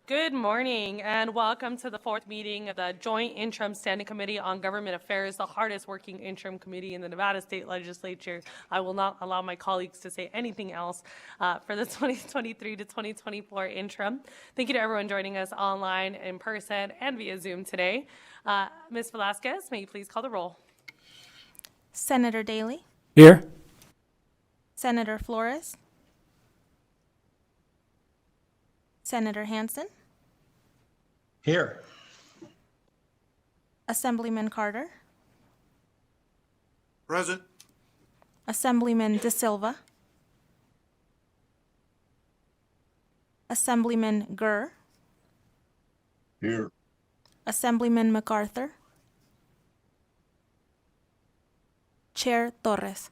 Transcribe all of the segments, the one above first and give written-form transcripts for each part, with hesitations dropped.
Good morning and welcome to the fourth meeting of the Joint Interim Standing Committee on Government Affairs, the hardest working interim committee in the Nevada State Legislature. I will not allow my colleagues to say anything else for the 2023 to 2024 interim. Thank you to everyone joining us online, in person, and via Zoom today. Ms. Velasquez, may you please call the roll? Senator Daly. Here. Senator Flores. Senator Hansen. Here. Assemblyman Carter. Present. Assemblyman De Silva. Assemblyman Gurr. Here. Assemblyman MacArthur. Chair Torres.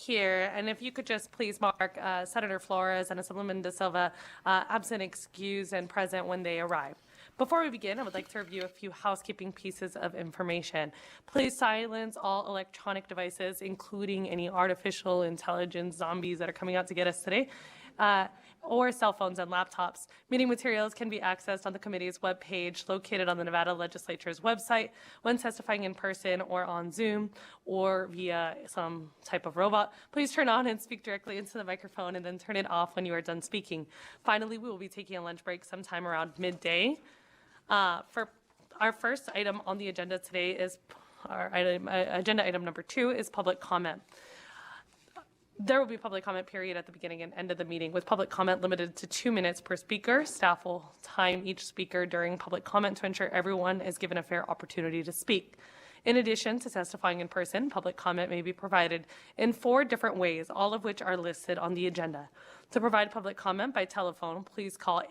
Here, and if you could just please mark Senator Flores and Assemblyman De Silva absent, excused, and present when they arrive. Before we begin, I would like to review a few housekeeping pieces of information. Please silence all electronic devices, including any artificial intelligence zombies that are coming out to get us today, or cell phones and laptops. Meeting materials can be accessed on the committee's webpage located on the Nevada Legislature's website when testifying in person or on Zoom or via some type of robot. Please turn on and speak directly into the microphone and then turn it off when you are done speaking. Finally, we will be taking a lunch break sometime around midday. For our first item on the agenda today is agenda item number 2 is public comment. There will be a public comment period at the beginning and end of the meeting, with public comment limited to 2 minutes per speaker. Staff will time each speaker during public comment to ensure everyone is given a fair opportunity to speak. In addition to testifying in person, public comment may be provided in 4 different ways, all of which are listed on the agenda. To provide public comment by telephone, please call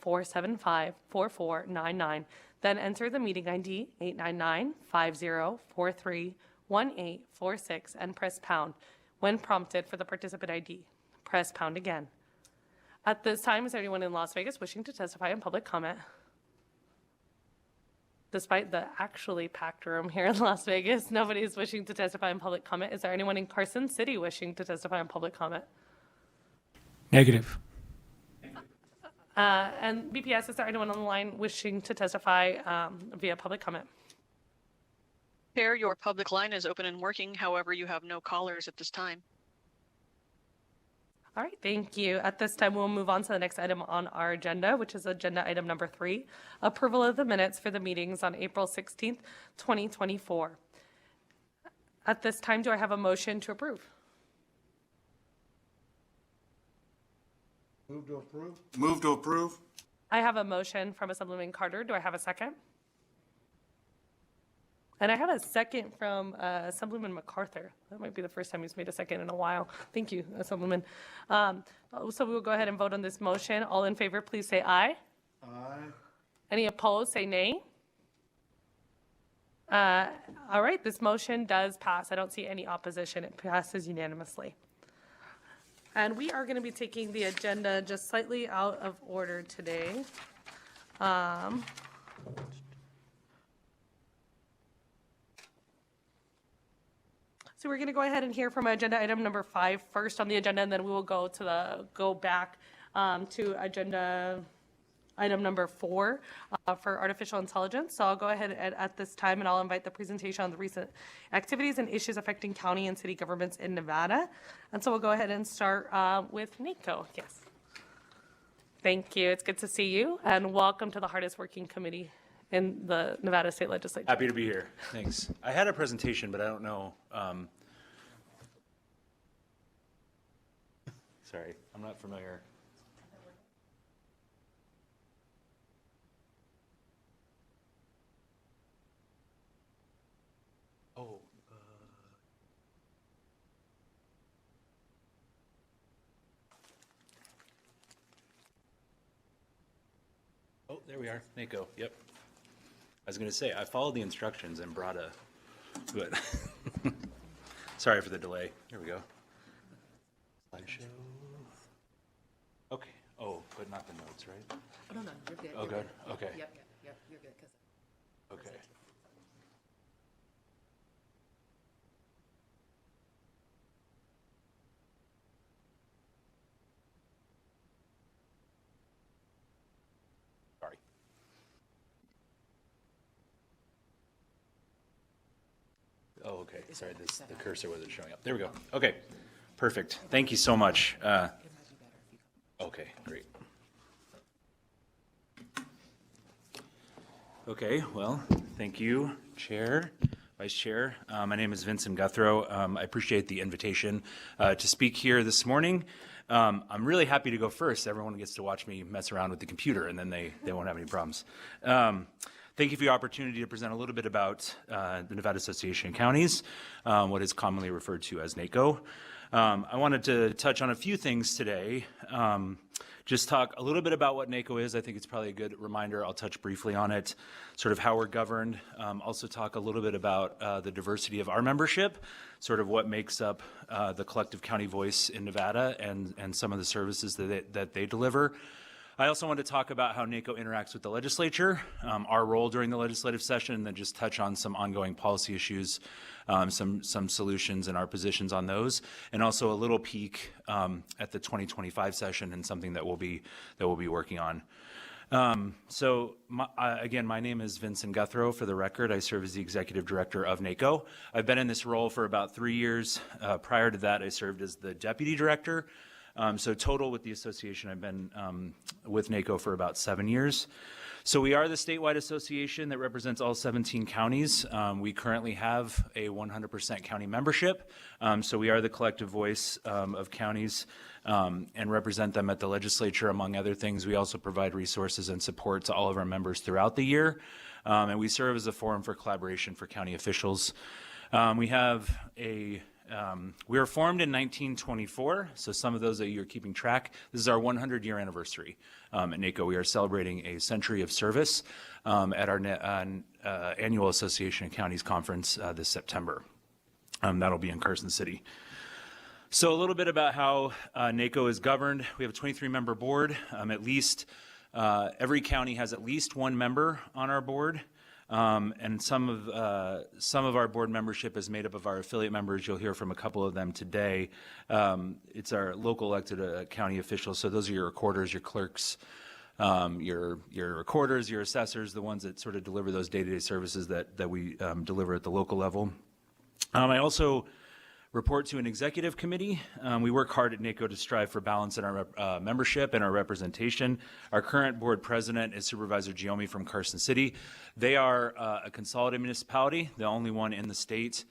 888-475-4499, then enter the meeting ID 899-5043-1846 and press pound. When prompted for the participant ID, press pound again. At this time, is there anyone in Las Vegas wishing to testify in public comment? Despite the actually packed room here in Las Vegas, nobody is wishing to testify in public comment. Is there anyone in Carson City wishing to testify in public comment? Negative. And BPS, is there anyone on the line wishing to testify via public comment? Chair, your public line is open and working. However, you have no callers at this time. All right, thank you. At this time, we'll move on to the next item on our agenda, which is agenda item number 3, approval of the minutes for the meetings on April 16th, 2024. At this time, do I have a motion to approve? Move to approve. Move to approve. I have a motion from Assemblyman Carter. Do I have a second? And I have a second from Assemblyman MacArthur. That might be the first time he's made a second in a while. Thank you, Assemblyman. So we will go ahead and vote on this motion. All in favor, please say aye. Aye. Any opposed, say nay. All right, this motion does pass. I don't see any opposition. It passes unanimously. And we are going to be taking the agenda just slightly out of order today. So we're going to go ahead and hear from agenda item number 5 first on the agenda, and then we will go back to agenda item number 4 for artificial intelligence. So I'll go ahead at this time, and I'll invite the presentation on the recent activities and issues affecting county and city governments in Nevada. And so we'll go ahead and start with Nico. Yes. Thank you. It's good to see you, and welcome to the hardest working committee in the Nevada State Legislature. Happy to be here. Thanks. I had a presentation, but I don't know. Sorry, I'm not familiar. Oh. Oh, there we are. Nico. Yep. I was going to say, I followed the instructions and brought a, but sorry for the delay. Here we go. Slideshow. Okay. Oh, but not the notes, right? Oh, no, you're good. Oh, good. Okay. Yep, you're good. Okay. Oh, okay, sorry, the cursor wasn't showing up. There we go. Okay, perfect. Thank you so much. Okay, great. Okay, well, thank you, Chair, Vice Chair. My name is Vincent Guthrow. I appreciate the invitation to speak here this morning. I'm really happy to go first. Everyone gets to watch me mess around with the computer, and then they won't have any problems. Thank you for the opportunity to present a little bit about the Nevada Association of Counties, what is commonly referred to as NACO. I wanted to touch on a few things today. Just talk a little bit about what NACO is. I think it's probably a good reminder. I'll touch briefly on it, sort of how we're governed. Also talk a little bit about the diversity of our membership, sort of what makes up the collective county voice in Nevada and some of the services that they deliver. I also want to talk about how NACO interacts with the legislature, our role during the legislative session, and then just touch on some ongoing policy issues, some solutions and our positions on those, and also a little peek at the 2025 session and something that we'll be working on. Again, my name is Vincent Guthrow. For the record, I serve as the executive director of NACO. I've been in this role for about 3 years. Prior to that, I served as the deputy director. So total with the association, I've been with NACO for about 7 years. So we are the statewide association that represents all 17 counties. We currently have a 100% county membership. So we are the collective voice of counties and represent them at the legislature, among other things. We also provide resources and support to all of our members throughout the year. And we serve as a forum for collaboration for county officials. We were formed in 1924, so some of those of you are keeping track. This is our 100-year anniversary at NACO. We are celebrating a century of service at our annual Association of Counties conference this September. That'll be in Carson City. So a little bit about how NACO is governed. We have a 23-member board. Every county has at least one member on our board. And some of our board membership is made up of our affiliate members. You'll hear from a couple of them today. It's our local elected county officials. So those are your recorders, your clerks, your recorders, your assessors, the ones that sort of deliver those day-to-day services that we deliver at the local level. I also report to an executive committee. We work hard at NACO to strive for balance in our membership and our representation. Our current board president is Supervisor Giomi from Carson City. They are a consolidated municipality, the only one in the state.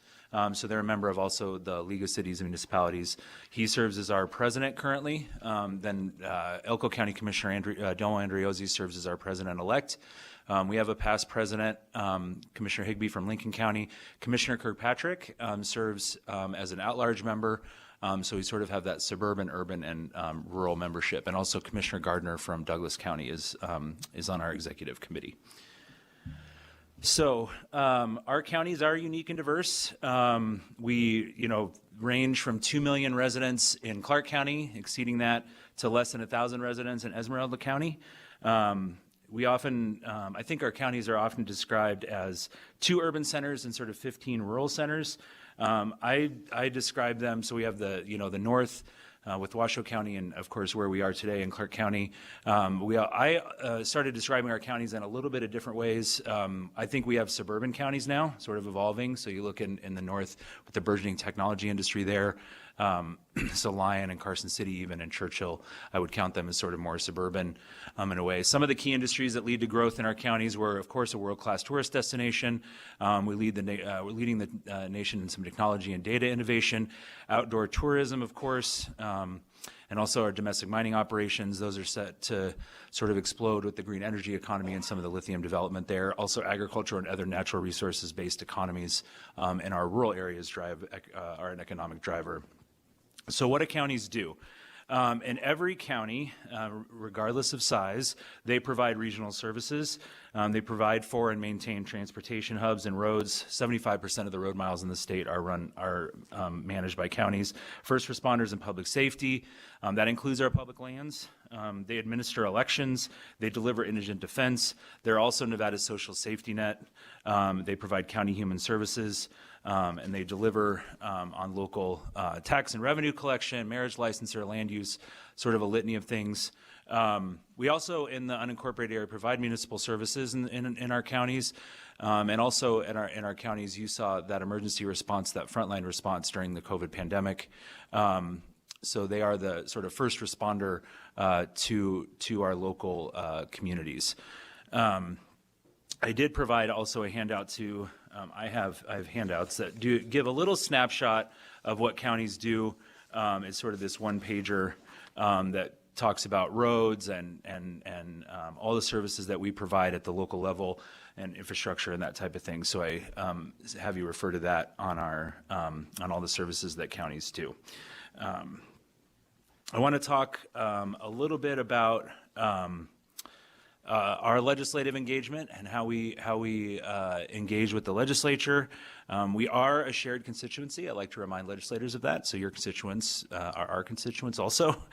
So they're a member of also the League of Cities and Municipalities. He serves as our president currently. Then Elko County Commissioner Delmo Andriozzi serves as our president-elect. We have a past president, Commissioner Higbee from Lincoln County. Commissioner Kirkpatrick serves as an at-large member, so we sort of have that suburban, urban, and rural membership. And also Commissioner Gardner from Douglas County is on our executive committee. So our counties are unique and diverse. We, range from 2 million residents in Clark County, exceeding that, to less than 1,000 residents in Esmeralda County. We often, I think our counties are often described as 2 urban centers and sort of 15 rural centers. I describe them, so we have the north with Washoe County and, of course, where we are today in Clark County. I started describing our counties in a little bit of different ways. I think we have suburban counties now, sort of evolving. So you look in the north with the burgeoning technology industry there. So Lyon and Carson City, even in Churchill, I would count them as sort of more suburban in a way. Some of the key industries that lead to growth in our counties were, of course, a world-class tourist destination. We're leading the nation in some technology and data innovation, outdoor tourism, of course, and also our domestic mining operations. Those are set to sort of explode with the green energy economy and some of the lithium development there. Also agriculture and other natural resources-based economies in our rural areas are an economic driver. So what do counties do? In every county, regardless of size, they provide regional services. They provide for and maintain transportation hubs and roads. 75% of the road miles in the state are managed by counties. First responders and public safety, that includes our public lands. They administer elections. They deliver indigent defense. They're also Nevada's social safety net. They provide county human services. and they deliver on local tax and revenue collection, marriage licensure, land use, sort of a litany of things. We also, in the unincorporated area, provide municipal services in our counties, and also in our counties, you saw that emergency response, that frontline response during the COVID pandemic. So they are the sort of first responder to our local communities. I did provide also a handout to, I have handouts that do give a little snapshot of what counties do. It's sort of this one pager that talks about roads and all the services that we provide at the local level and infrastructure and that type of thing. So I have you refer to that on on all the services that counties do. I want to talk a little bit about our legislative engagement and how we engage with the legislature. We are a shared constituency. I like to remind legislators of that. So your constituents are our constituents also.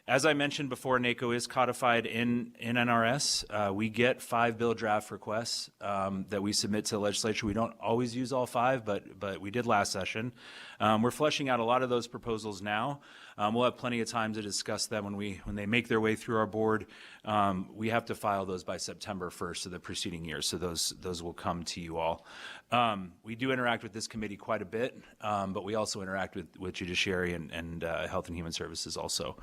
As I mentioned before, NACO is codified in NRS. We get 5 bill draft requests that we submit to the legislature. We don't always use all 5, but we did last session. We're fleshing out a lot of those proposals now. We'll have plenty of time to discuss them when they make their way through our board. We have to file those by September 1st of the preceding year, so those will come to you all. We do interact with this committee quite a bit, but we also interact with Judiciary and Health and Human Services also.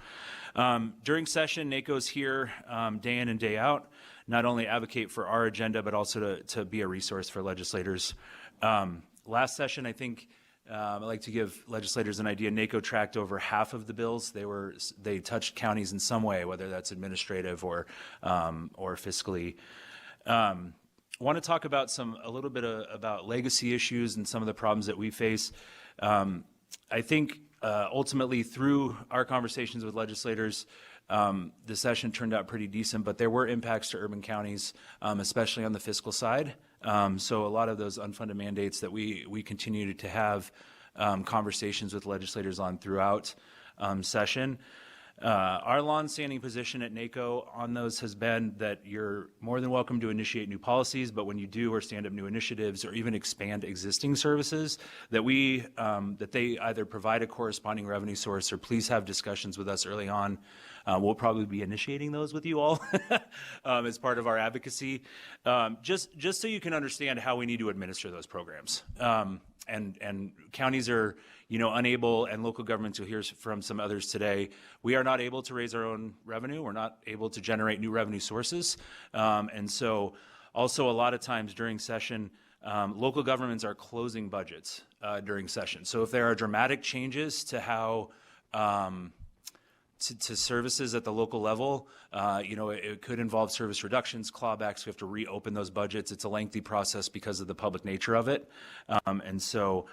During session, NACO's here day in and day out, not only advocate for our agenda, but also to be a resource for legislators. Last session, I think, I'd like to give legislators an idea. NACO tracked over half of the bills. They touched counties in some way, whether that's administrative or fiscally. Want to talk about a little bit about legacy issues and some of the problems that we face. I think ultimately through our conversations with legislators, the session turned out pretty decent, but there were impacts to urban counties, especially on the fiscal side. So a lot of those unfunded mandates that we continue to have conversations with legislators on throughout session. Our long-standing position at NACO on those has been that you're more than welcome to initiate new policies, but when you do or stand up new initiatives or even expand existing services, that they either provide a corresponding revenue source or please have discussions with us early on. We'll probably be initiating those with you all as part of our advocacy, just so you can understand how we need to administer those programs. And counties are, unable, and local governments, you'll hear from some others today, we are not able to raise our own revenue. We're not able to generate new revenue sources. And so also a lot of times during session, local governments are closing budgets during session. So if there are dramatic changes to how to services at the local level, it could involve service reductions, clawbacks. We have to reopen those budgets. It's a lengthy process because of the public nature of it. And so,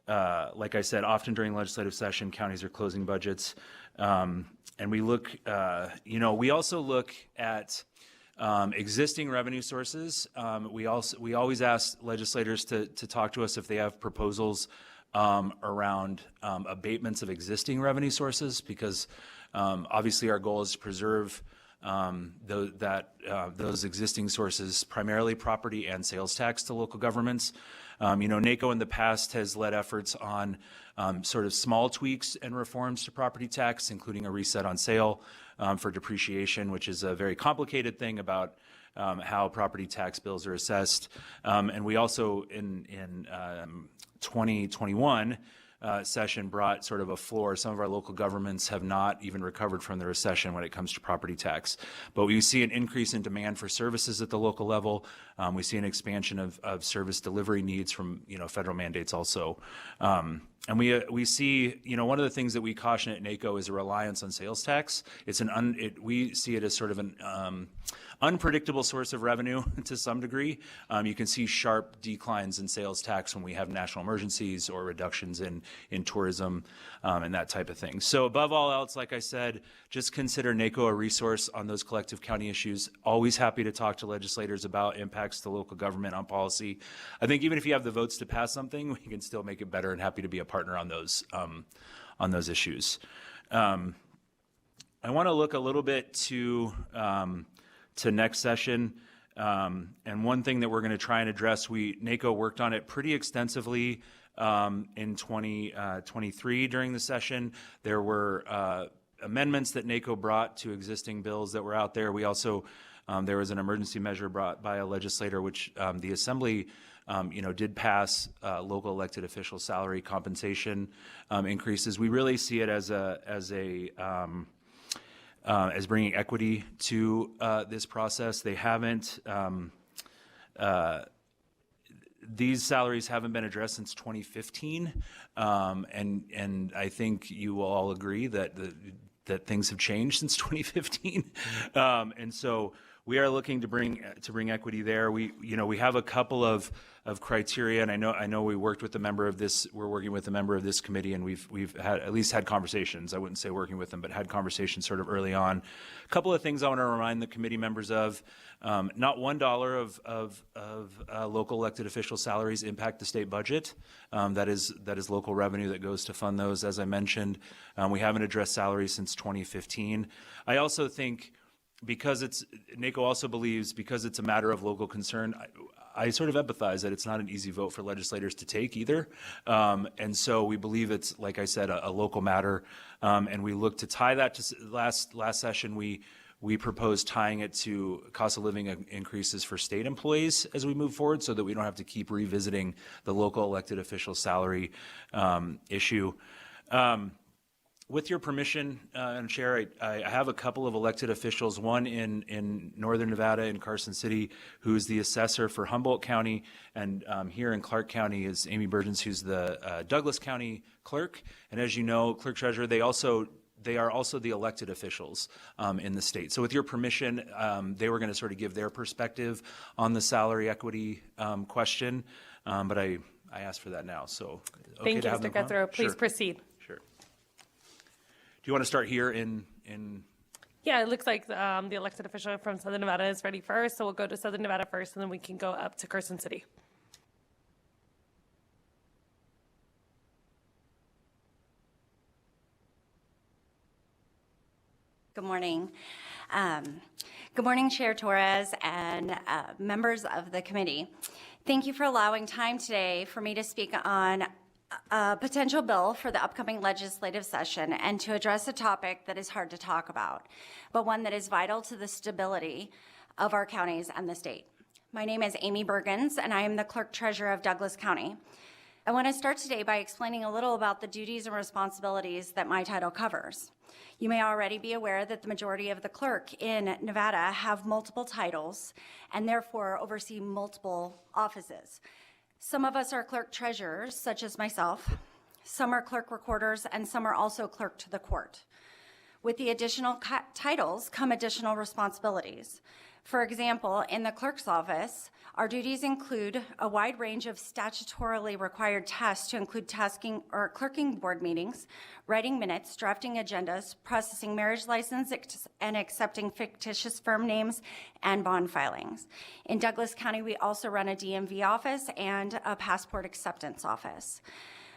like I said, often during legislative session, counties are closing budgets. And we look, we also look at existing revenue sources. We always ask legislators to talk to us if they have proposals around abatements of existing revenue sources, because obviously our goal is to preserve those existing sources, primarily property and sales tax to local governments. NACO in the past has led efforts on sort of small tweaks and reforms to property tax, including a reset on sale for depreciation, which is a very complicated thing about how property tax bills are assessed. And we also in 2021 session brought sort of a floor. Some of our local governments have not even recovered from the recession when it comes to property tax. But we see an increase in demand for services at the local level. We see an expansion of service delivery needs from federal mandates also. And we see, one of the things that we caution at NACO is a reliance on sales tax. We see it as sort of an unpredictable source of revenue to some degree. You can see sharp declines in sales tax when we have national emergencies or reductions in tourism and that type of thing. So above all else, like I said, just consider NACO a resource on those collective county issues. Always happy to talk to legislators about impacts to local government on policy. I think even if you have the votes to pass something, we can still make it better, and happy to be a partner on those issues. I want to look a little bit to next session. And one thing that we're going to try and address, NACO worked on it pretty extensively in 2023 during the session. There were amendments that NACO brought to existing bills that were out there. We also, there was an emergency measure brought by a legislator, which the Assembly did pass local elected official salary compensation increases. We really see it as bringing equity to this process. They haven't. These salaries haven't been addressed since 2015, and I think you will all agree that that things have changed since 2015, and so we are looking to bring equity there. We have a couple of criteria, and I know we worked with a member of this. We're working with a member of this committee, and we've at least had conversations. I wouldn't say working with them, but had conversations sort of early on. A couple of things I want to remind the committee members of: not $1 of local elected official salaries impact the state budget. That is local revenue that goes to fund those. As I mentioned, we haven't addressed salaries since 2015. I also think, because NACO also believes, because it's a matter of local concern, I sort of empathize that it's not an easy vote for legislators to take either. And so we believe it's, like I said, a local matter. And we look to tie that to last session. We proposed tying it to cost of living increases for state employees as we move forward, so that we don't have to keep revisiting the local elected official salary issue. With your permission, and Chair, I have a couple of elected officials, one in Northern Nevada in Carson City, who is the assessor for Humboldt County, and here in Clark County is Amy Burgess, who's the Douglas County clerk. And as you know, clerk treasurer, they are also the elected officials in the state. So with your permission, they were going to sort of give their perspective on the salary equity question, but I asked for that now. So okay. Thank you, Mr. Guthrie. Please Sure. proceed. Sure. Do you want to start here in? Yeah, it looks like the elected official from Southern Nevada is ready first, so we'll go to Southern Nevada first, and then we can go up to Carson City. Good morning. Good morning, Chair Torres and members of the committee. Thank you for allowing time today for me to speak on a potential bill for the upcoming legislative session and to address a topic that is hard to talk about, but one that is vital to the stability of our counties and the state. My name is Amy Burgess, and I am the Clerk Treasurer of Douglas County. I want to start today by explaining a little about the duties and responsibilities that my title covers. You may already be aware that the majority of the clerk in Nevada have multiple titles and therefore oversee multiple offices. Some of us are clerk treasurers, such as myself. Some are clerk recorders, and some are also clerk to the court. With the additional titles come additional responsibilities. For example, in the clerk's office, our duties include a wide range of statutorily required tasks to include clerking board meetings, writing minutes, drafting agendas, processing marriage license, and accepting fictitious firm names and bond filings. In Douglas County, we also run a DMV office and a passport acceptance office.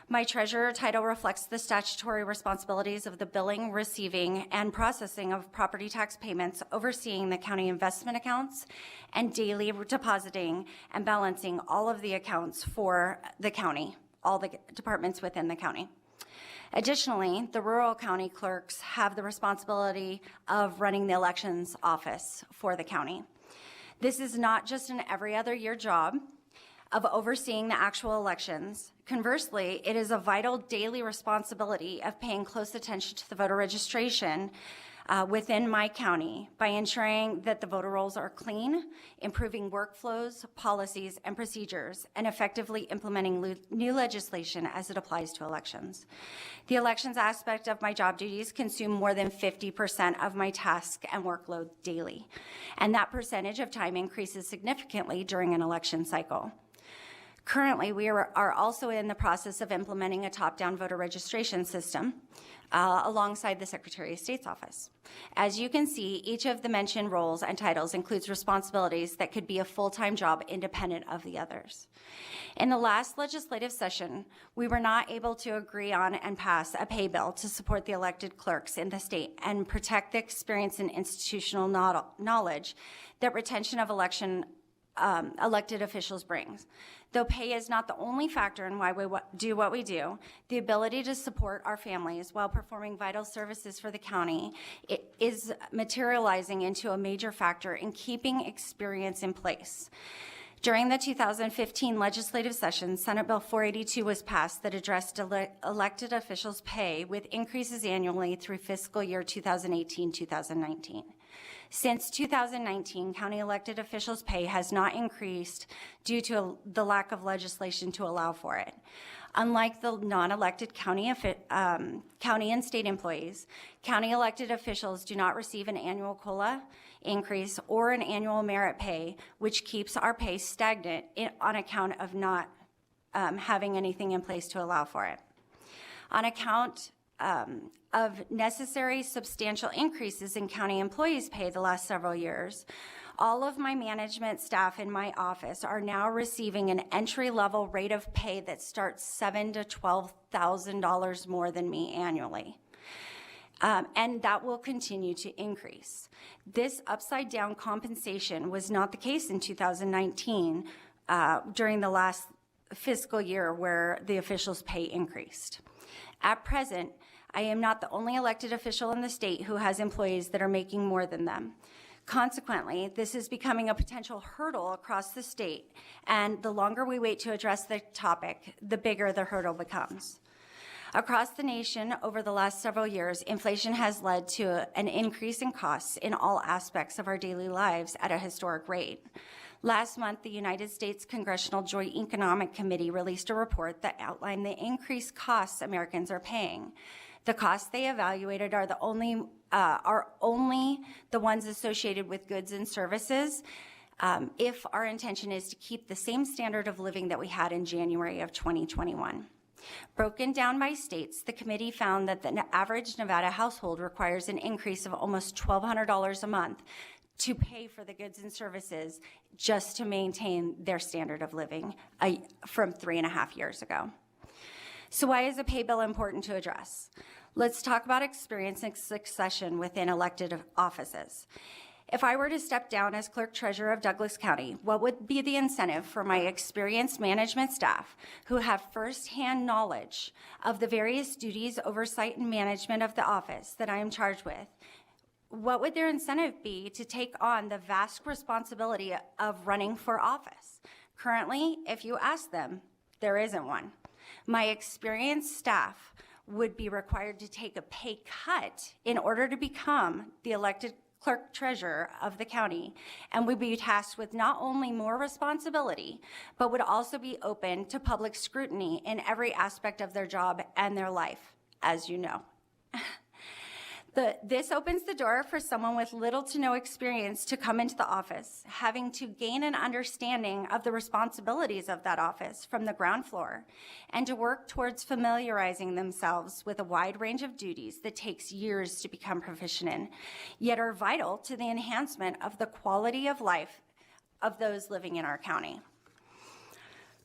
My treasurer title reflects the statutory responsibilities of the billing, receiving, and processing of property tax payments, overseeing the county investment accounts, and daily depositing and balancing all of the accounts for the county, all the departments within the county. Additionally, the rural county clerks have the responsibility of running the elections office for the county. This is not just an every other year job of overseeing the actual elections. Conversely, it is a vital daily responsibility of paying close attention to the voter registration within my county by ensuring that the voter rolls are clean, improving workflows, policies, and procedures, and effectively implementing new legislation as it applies to elections. The elections aspect of my job duties consume more than 50% of my task and workload daily, and that percentage of time increases significantly during an election cycle. Currently, we are also in the process of implementing a top-down voter registration system alongside the Secretary of State's office. As you can see, each of the mentioned roles and titles includes responsibilities that could be a full-time job independent of the others. In the last legislative session, we were not able to agree on and pass a pay bill to support the elected clerks in the state and protect the experience and institutional knowledge that retention of elected officials brings. Though pay is not the only factor in why we do what we do, the ability to support our families while performing vital services for the county is materializing into a major factor in keeping experience in place. During the 2015 legislative session, Senate Bill 482 was passed that addressed elected officials' pay with increases annually through fiscal year 2018-2019. Since 2019, county elected officials' pay has not increased due to the lack of legislation to allow for it. Unlike the non-elected county and state employees, county elected officials do not receive an annual COLA increase or an annual merit pay, which keeps our pay stagnant on account of not having anything in place to allow for it. On account of necessary substantial increases in county employees' pay the last several years, all of my management staff in my office are now receiving an entry-level rate of pay that starts $7,000 to $12,000 more than me annually. And that will continue to increase. This upside-down compensation was not the case in 2019 during the last fiscal year where the officials' pay increased. At present, I am not the only elected official in the state who has employees that are making more than them. Consequently, this is becoming a potential hurdle across the state, and the longer we wait to address the topic, the bigger the hurdle becomes. Across the nation, over the last several years, inflation has led to an increase in costs in all aspects of our daily lives at a historic rate. Last month, the United States Congressional Joint Economic Committee released a report that outlined the increased costs Americans are paying. The costs they evaluated are only the ones associated with goods and services, if our intention is to keep the same standard of living that we had in January of 2021. Broken down by states, the committee found that the average Nevada household requires an increase of almost $1,200 a month to pay for the goods and services just to maintain their standard of living from 3.5 years ago. So why is a pay bill important to address? Let's talk about experience and succession within elected offices. If I were to step down as clerk treasurer of Douglas County, what would be the incentive for my experienced management staff who have firsthand knowledge of the various duties, oversight, and management of the office that I am charged with? What would their incentive be to take on the vast responsibility of running for office? Currently, if you ask them, there isn't one. My experienced staff would be required to take a pay cut in order to become the elected clerk treasurer of the county, and would be tasked with not only more responsibility, but would also be open to public scrutiny in every aspect of their job and their life, as you know. This opens the door for someone with little to no experience to come into the office, having to gain an understanding of the responsibilities of that office from the ground floor, and to work towards familiarizing themselves with a wide range of duties that takes years to become proficient in, yet are vital to the enhancement of the quality of life of those living in our county.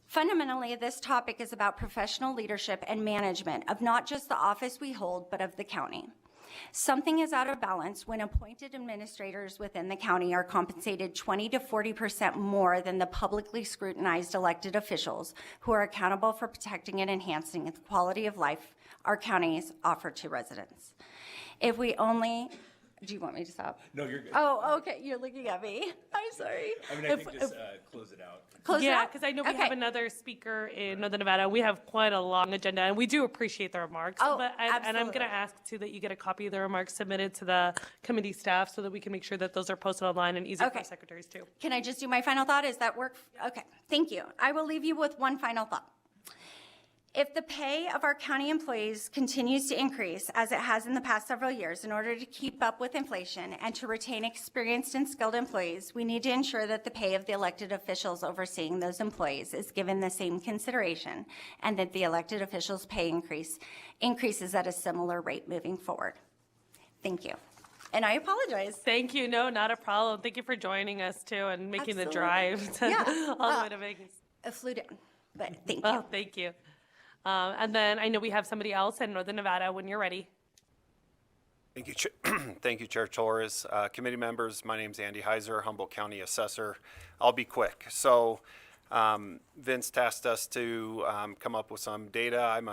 Fundamentally, this topic is about professional leadership and management of not just the office we hold, but of the county. Something is out of balance when appointed administrators within the county are compensated 20 to 40% more than the publicly scrutinized elected officials who are accountable for protecting and enhancing the quality of life our counties offer to residents. If we only, do you want me to stop? No, you're good. Oh, okay, you're looking at me. I'm sorry. I mean, I think just close it out. Close it Yeah, out? because I know we Okay. have another speaker in Northern Nevada. We have quite a long agenda, and we do appreciate the remarks. Oh, and I'm going absolutely. to ask, too, that you get a copy of the remarks submitted to the committee staff so that we can make sure that those are posted online and easy Okay. for secretaries, too. Can I just do my final thought? Does that work? Okay, thank you. I will leave you with one final thought. If the pay of our county employees continues to increase, as it has in the past several years, in order to keep up with inflation and to retain experienced and skilled employees, we need to ensure that the pay of the elected officials overseeing those employees is given the same consideration, and that the elected officials' pay increases at a similar rate moving forward. Thank you. And I apologize. Thank you. No, not a problem. Thank you for joining us too and making the Absolutely. drive to, Yeah. all the way to Vegas. I flew down, but thank Oh, you. thank you. And then I know we have somebody else in Northern Nevada when you're ready. Thank you, Thank you, Chair Torres. Committee members, my name's Andy Heiser, Humboldt County Assessor. I'll be quick. So Vince tasked us to come up with some data. I'm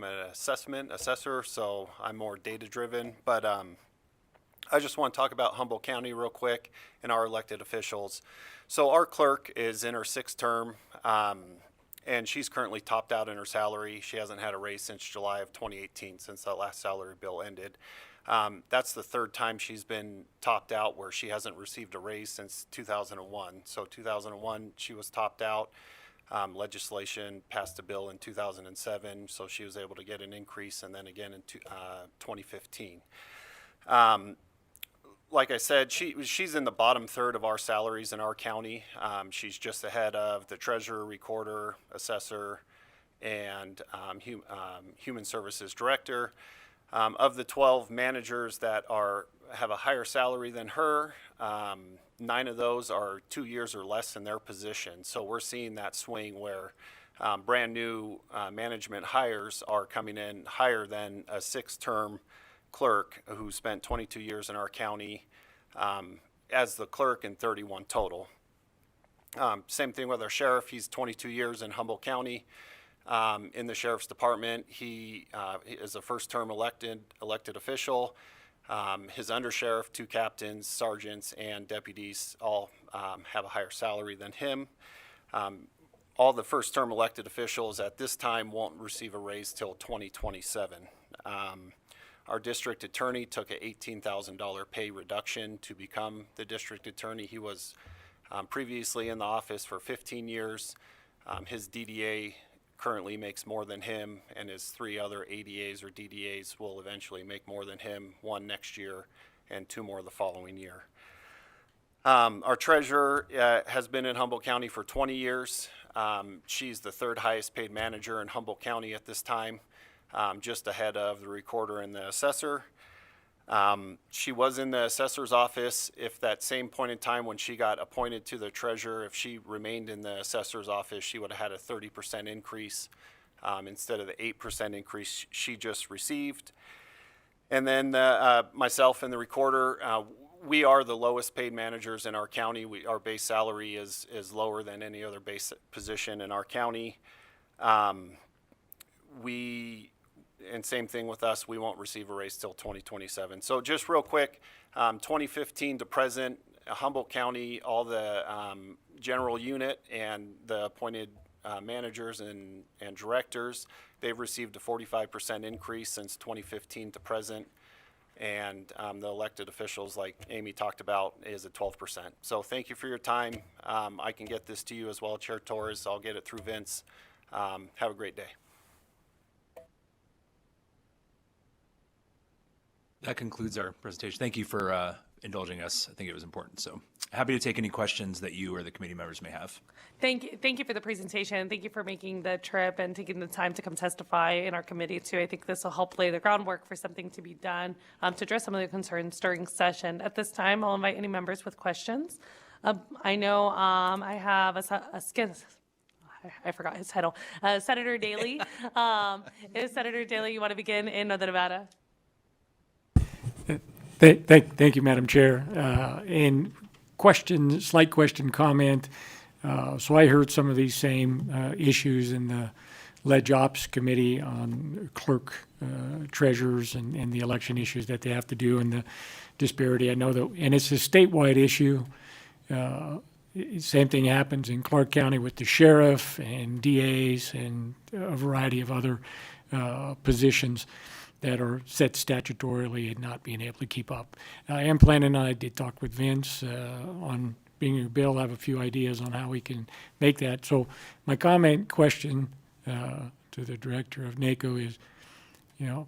an assessor, so I'm more data driven. But I just want to talk about Humboldt County real quick and our elected officials. So our clerk is in her 6th term. And she's currently topped out in her salary. She hasn't had a raise since July of 2018, since that last salary bill ended. That's the 3rd time she's been topped out where she hasn't received a raise since 2001. So 2001, she was topped out. Legislation passed a bill in 2007, so she was able to get an increase, and then again in 2015. Like I said, she's in the bottom 3rd of our salaries in our county. She's just ahead of the treasurer, recorder, assessor, and human services director. Of the 12 managers that have a higher salary than her, 9 of those are 2 years or less in their position. So we're seeing that swing where brand new management hires are coming in higher than a 6th-term clerk who spent 22 years in our county as the clerk and 31 total. Same thing with our sheriff. He's 22 years in Humboldt County in the sheriff's department. He is a 1st-term elected official. His undersheriff, 2 captains, sergeants, and deputies all have a higher salary than him. All the 1st-term elected officials at this time won't receive a raise till 2027. Our district attorney took an $18,000 pay reduction to become the district attorney. He was previously in the office for 15 years. His DDA currently makes more than him, and his 3 other ADAs or DDAs will eventually make more than him, 1 next year and 2 more the following year. Our treasurer has been in Humboldt County for 20 years. She's the 3rd highest paid manager in Humboldt County at this time. Just ahead of the recorder and the assessor. She was in the assessor's office. If that same point in time when she got appointed to the treasurer, if she remained in the assessor's office, she would have had a 30% increase instead of the 8% increase she just received. And then myself and the recorder, we are the lowest paid managers in our county. Our base salary is lower than any other base position in our county. And same thing with us, we won't receive a raise till 2027. So just real quick, 2015 to present, Humboldt County, all the general unit and the appointed managers and directors, they've received a 45% increase since 2015 to present. And the elected officials, like Amy talked about, is at 12%. So thank you for your time. I can get this to you as well, Chair Torres. I'll get it through Vince. Have a great day. That concludes our presentation. Thank you for indulging us. I think it was important. So happy to take any questions that you or the committee members may have. Thank you for the presentation. Thank you for making the trip and taking the time to come testify in our committee too. I think this will help lay the groundwork for something to be done to address some of the concerns during session. At this time, I'll invite any members with questions. I know I have I forgot his title. Senator Daley. Is Senator Daley, you want to begin in Northern Nevada? Thank you, Madam Chair. And slight question, comment. So I heard some of these same issues in the Ledge Ops Committee on clerk, treasurers, and the election issues that they have to do and the disparity. I know that, and it's a statewide issue. Same thing happens in Clark County with the sheriff and DAs and a variety of other positions that are set statutorily and not being able to keep up. I am planning, I did talk with Vince on being a bill. I have a few ideas on how we can make that. So my comment, question to the director of NACO is, you know,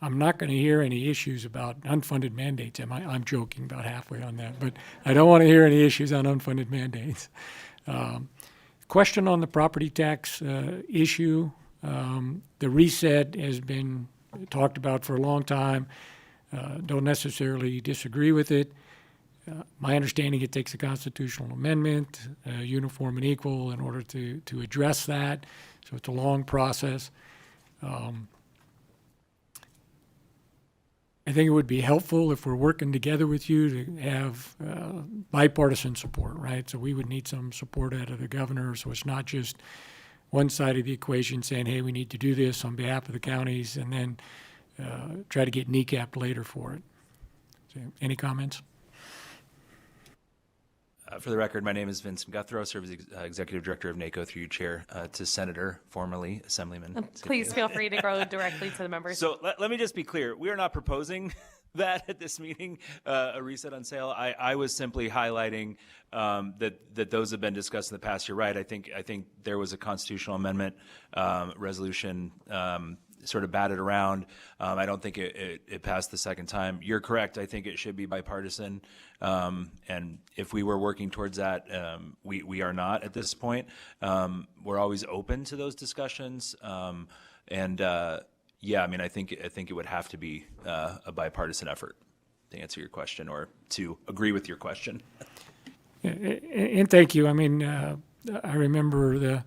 I'm not going to hear any issues about unfunded mandates. I'm joking about halfway on that, but I don't want to hear any issues on unfunded mandates. Question on the property tax issue. The reset has been talked about for a long time. Don't necessarily disagree with it. My understanding, it takes a constitutional amendment, uniform and equal, in order to address that. So it's a long process. I think it would be helpful if we're working together with you to have bipartisan support, right? So we would need some support out of the governor, so it's not just one side of the equation saying, hey, we need to do this on behalf of the counties, and then try to get kneecapped later for it. So, any comments? For the record, my name is Vincent Guthrow, serve as Executive Director of NACO through you, Chair, to Senator, formerly Assemblyman. Please feel free to go directly to the members. So let me just be clear. We are not proposing that at this meeting, a reset on sale. I was simply highlighting that those have been discussed in the past. You're right. I think there was a constitutional amendment resolution sort of batted around. I don't think it passed the second time. You're correct. I think it should be bipartisan. And if we were working towards that, we are not at this point. We're always open to those discussions. Yeah, I mean, I think it would have to be a bipartisan effort to answer your question or to agree with your question. And thank you. I mean, I remember the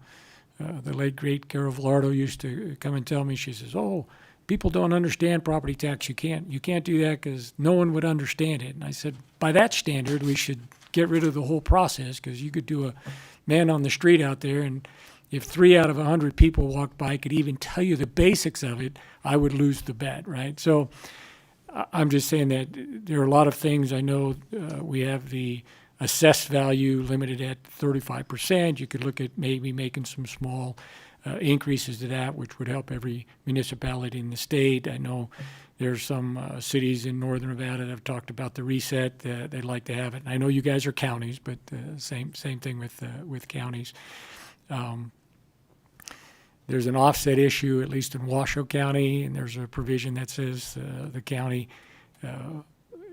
late great Carol Villardo used to come and tell me. She says, "Oh, people don't understand property tax. You can't do that because no one would understand it." And I said, by that standard, we should get rid of the whole process, because you could do a man on the street out there, and if 3 out of 100 people walked by could even tell you the basics of it, I would lose the bet, right? So I'm just saying that there are a lot of things. I know we have the assessed value limited at 35%. You could look at maybe making some small increases to that, which would help every municipality in the state. I know there's some cities in northern Nevada that have talked about the reset. They'd like to have it. And I know you guys are counties, but same thing with counties. There's an offset issue, at least in Washoe County, and there's a provision that says the county,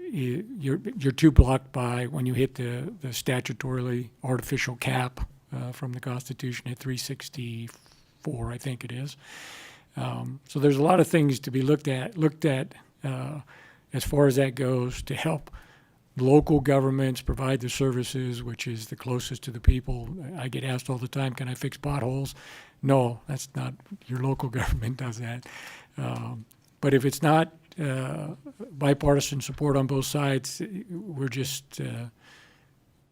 you're too blocked by when you hit the statutorily artificial cap from the Constitution at 364, I think it is. So there's a lot of things to be looked at as far as that goes, to help local governments provide the services, which is the closest to the people. I get asked all the time, can I fix potholes? No, that's not, your local government does that. But if it's not bipartisan support on both sides, we're just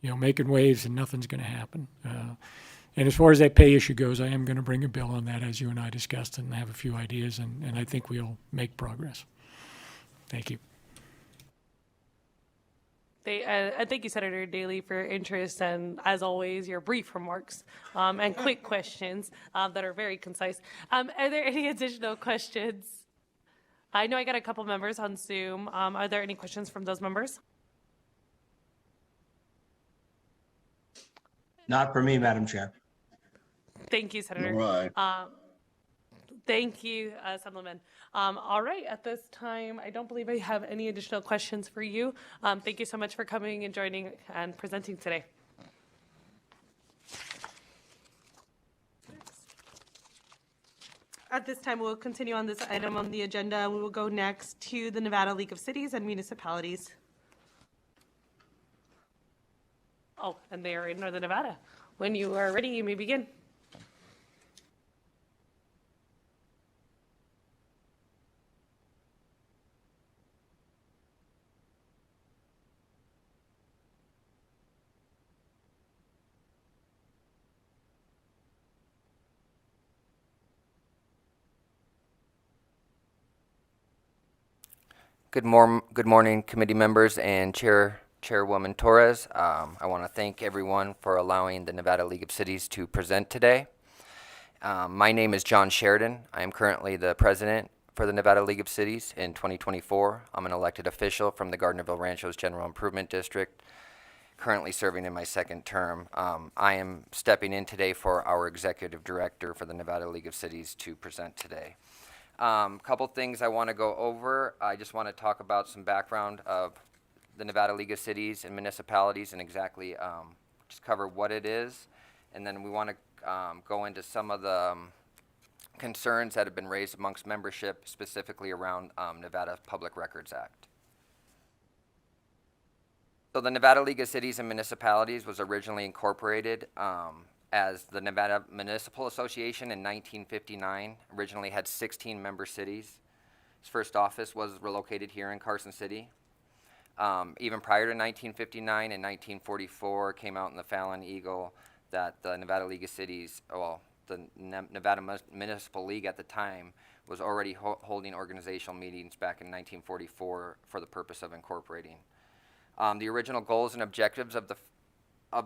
making waves and nothing's going to happen. And as far as that pay issue goes, I am going to bring a bill on that, as you and I discussed, and have a few ideas, and I think we'll make progress. Thank you. Thank you, Senator Daly, for your interest, and as always, your brief remarks and quick questions that are very concise. Are there any additional questions? I know I got a couple members on Zoom. Are there any questions from those members? Not for me, Madam Chair. Thank you, Senator. All right. Thank you, Assemblyman. All right, at this time, I don't believe I have any additional questions for you. Thank you so much for coming and joining and presenting today. At this time, we'll continue on this item on the agenda. We will go next to the Nevada League of Cities and Municipalities. Oh, and they are in Northern Nevada. When you are ready, you may begin. Good morning, committee members and Chairwoman Torres. I want to thank everyone for allowing the Nevada League of Cities to present today. My name is John Sheridan. I am currently the president for the Nevada League of Cities. In 2024, I'm an elected official from the Gardnerville Ranchos General Improvement District. currently serving in my second term. I am stepping in today for our executive director for the Nevada League of Cities to present today. Couple things I want to go over. I just want to talk about some background of the Nevada League of Cities and Municipalities and exactly just cover what it is. And then we want to go into some of the concerns that have been raised amongst membership, specifically around Nevada Public Records Act. So the Nevada League of Cities and Municipalities was originally incorporated as the Nevada Municipal Association in 1959. Originally had 16 member cities. Its first office was located here in Carson City. Even prior to 1959, in 1944, came out in the Fallon Eagle that the Nevada League of Cities, well, the Nevada Municipal League at the time was already holding organizational meetings back in 1944 for the purpose of incorporating. The original goals and objectives of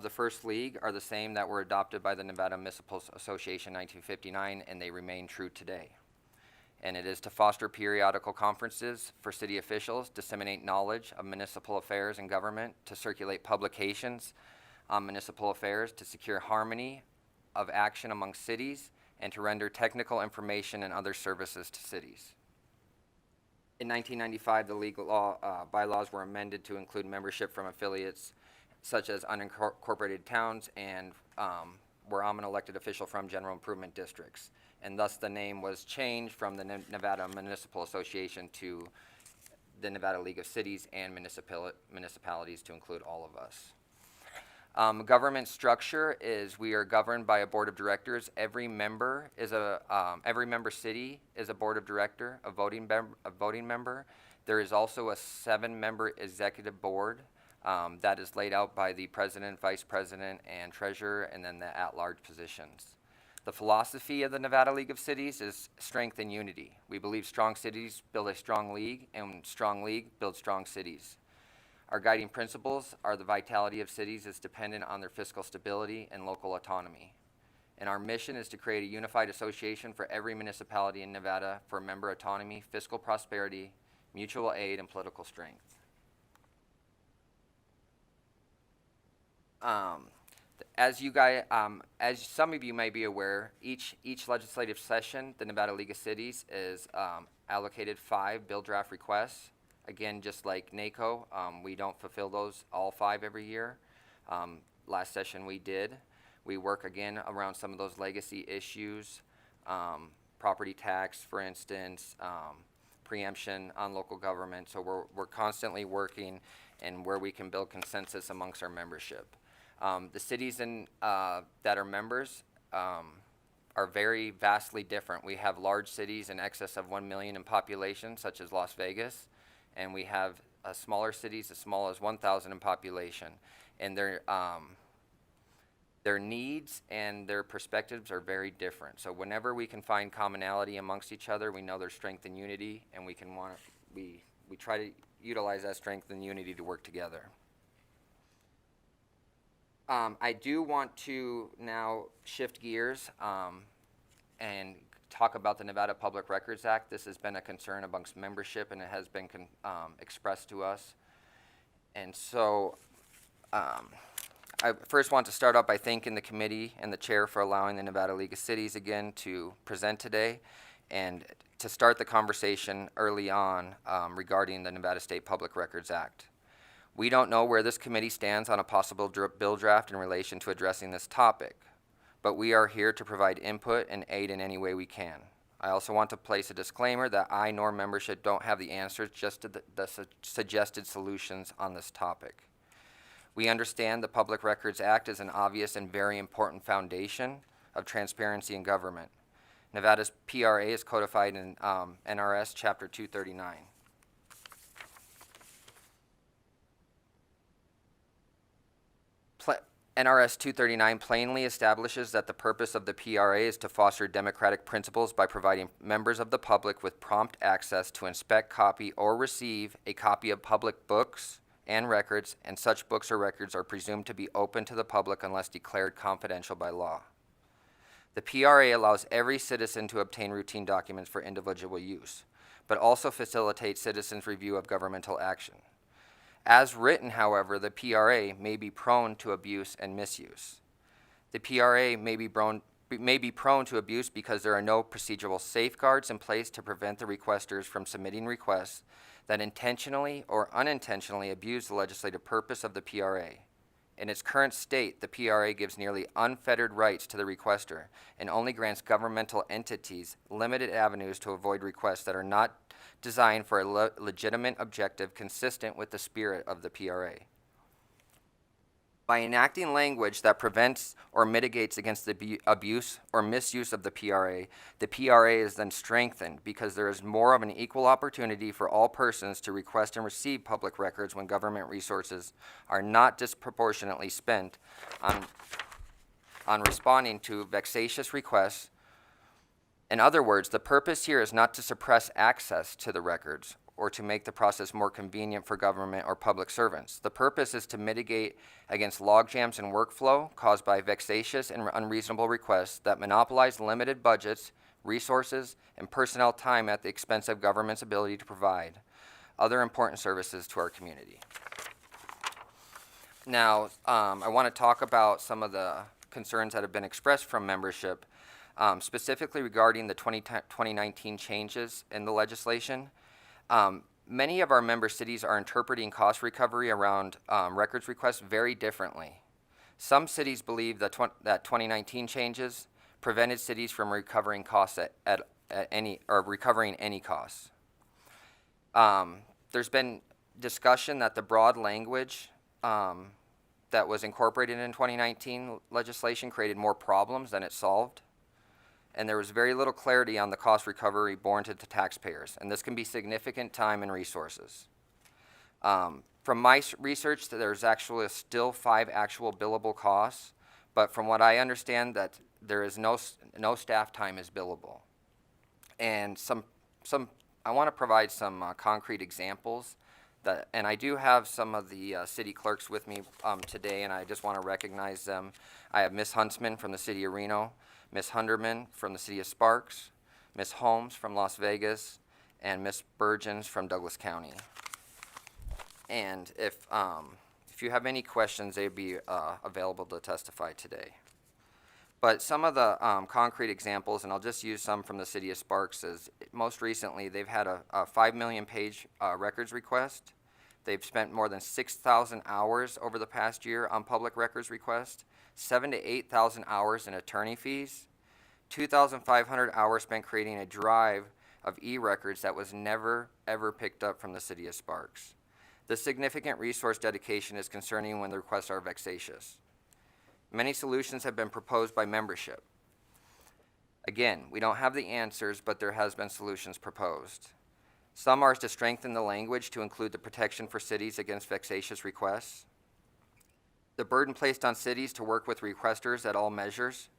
the first league are the same that were adopted by the Nevada Municipal Association in 1959, and they remain true today. And it is to foster periodical conferences for city officials, disseminate knowledge of municipal affairs and government, to circulate publications on municipal affairs, to secure harmony of action among cities, and to render technical information and other services to cities. In 1995, the legal bylaws were amended to include membership from affiliates such as unincorporated towns and where I'm an elected official from general improvement districts. And thus the name was changed from the Nevada Municipal Association to the Nevada League of Cities and Municipalities to include all of us. Government structure is we are governed by a board of directors. Every member city is a board of director, a voting member. There is also a 7-member executive board that is laid out by the president, vice president, and treasurer, and then the at-large positions. The philosophy of the Nevada League of Cities is strength and unity. We believe strong cities build a strong league, and strong league builds strong cities. Our guiding principles are the vitality of cities is dependent on their fiscal stability and local autonomy. And our mission is to create a unified association for every municipality in Nevada for member autonomy, fiscal prosperity, mutual aid, and political strength. As some of you may be aware, each legislative session, the Nevada League of Cities is allocated 5 bill draft requests. Again, just like NACO, we don't fulfill those all 5 every year. Last session we did. We work again around some of those legacy issues, property tax, for instance, preemption on local government. So we're constantly working and where we can build consensus amongst our membership. The cities that are members are very vastly different. We have large cities in excess of 1 million in population, such as Las Vegas, and we have smaller cities as small as 1,000 in population. And their needs and their perspectives are very different. So whenever we can find commonality amongst each other, we know there's strength and unity, and we try to utilize that strength and unity to work together. I do want to now shift gears and talk about the Nevada Public Records Act. This has been a concern amongst membership, and it has been expressed to us. And so I first want to start out by thanking the committee and the chair for allowing the Nevada League of Cities again to present today and to start the conversation early on regarding the Nevada State Public Records Act. We don't know where this committee stands on a possible bill draft in relation to addressing this topic, but we are here to provide input and aid in any way we can. I also want to place a disclaimer that I nor membership don't have the answers, just to the suggested solutions on this topic. We understand the Public Records Act is an obvious and very important foundation of transparency in government. Nevada's PRA is codified in NRS Chapter 239. NRS 239 plainly establishes that the purpose of the PRA is to foster democratic principles by providing members of the public with prompt access to inspect, copy, or receive a copy of public books and records, and such books or records are presumed to be open to the public unless declared confidential by law. The PRA allows every citizen to obtain routine documents for individual use, but also facilitates citizens' review of governmental action. As written, however, the PRA may be prone to abuse and misuse. The PRA may be prone to abuse because there are no procedural safeguards in place to prevent the requesters from submitting requests that intentionally or unintentionally abuse the legislative purpose of the PRA. In its current state, the PRA gives nearly unfettered rights to the requester and only grants governmental entities limited avenues to avoid requests that are not designed for a legitimate objective consistent with the spirit of the PRA. By enacting language that prevents or mitigates against the abuse or misuse of the PRA is then strengthened because there is more of an equal opportunity for all persons to request and receive public records when government resources are not disproportionately spent on responding to vexatious requests. In other words, the purpose here is not to suppress access to the records or to make the process more convenient for government or public servants. The purpose is to mitigate against logjams in workflow caused by vexatious and unreasonable requests that monopolize limited budgets, resources, and personnel time at the expense of government's ability to provide other important services to our community. Now, I want to talk about some of the concerns that have been expressed from membership, specifically regarding the 2019 changes in the legislation. Many of our member cities are interpreting cost recovery around records requests very differently. Some cities believe that 2019 changes prevented cities from recovering costs at any costs. There's been discussion that the broad language that was incorporated in 2019 legislation created more problems than it solved. And there was very little clarity on the cost recovery borne to the taxpayers, and this can be significant time and resources. From my research, there's actually still 5 actual billable costs, but from what I understand, that there is no staff time is billable. And I want to provide some concrete examples and I do have some of the city clerks with me today, and I just want to recognize them. I have Ms. Huntsman from the city of Reno, Ms. Hunderman from the city of Sparks, Ms. Holmes from Las Vegas, and Ms. Burgeons from Douglas County. And if you have any questions, they'd be available to testify today. But some of the concrete examples, and I'll just use some from the city of Sparks, is most recently they've had a 5 million page records request. They've spent more than 6,000 hours over the past year on public records requests, 7,000 to 8,000 hours in attorney fees, 2,500 hours spent creating a drive of e-records that was never, ever picked up from the city of Sparks. The significant resource dedication is concerning when the requests are vexatious. Many solutions have been proposed by membership. Again, we don't have the answers, but there has been solutions proposed. Some are to strengthen the language to include the protection for cities against vexatious requests, the burden placed on cities to work with requesters at all measures.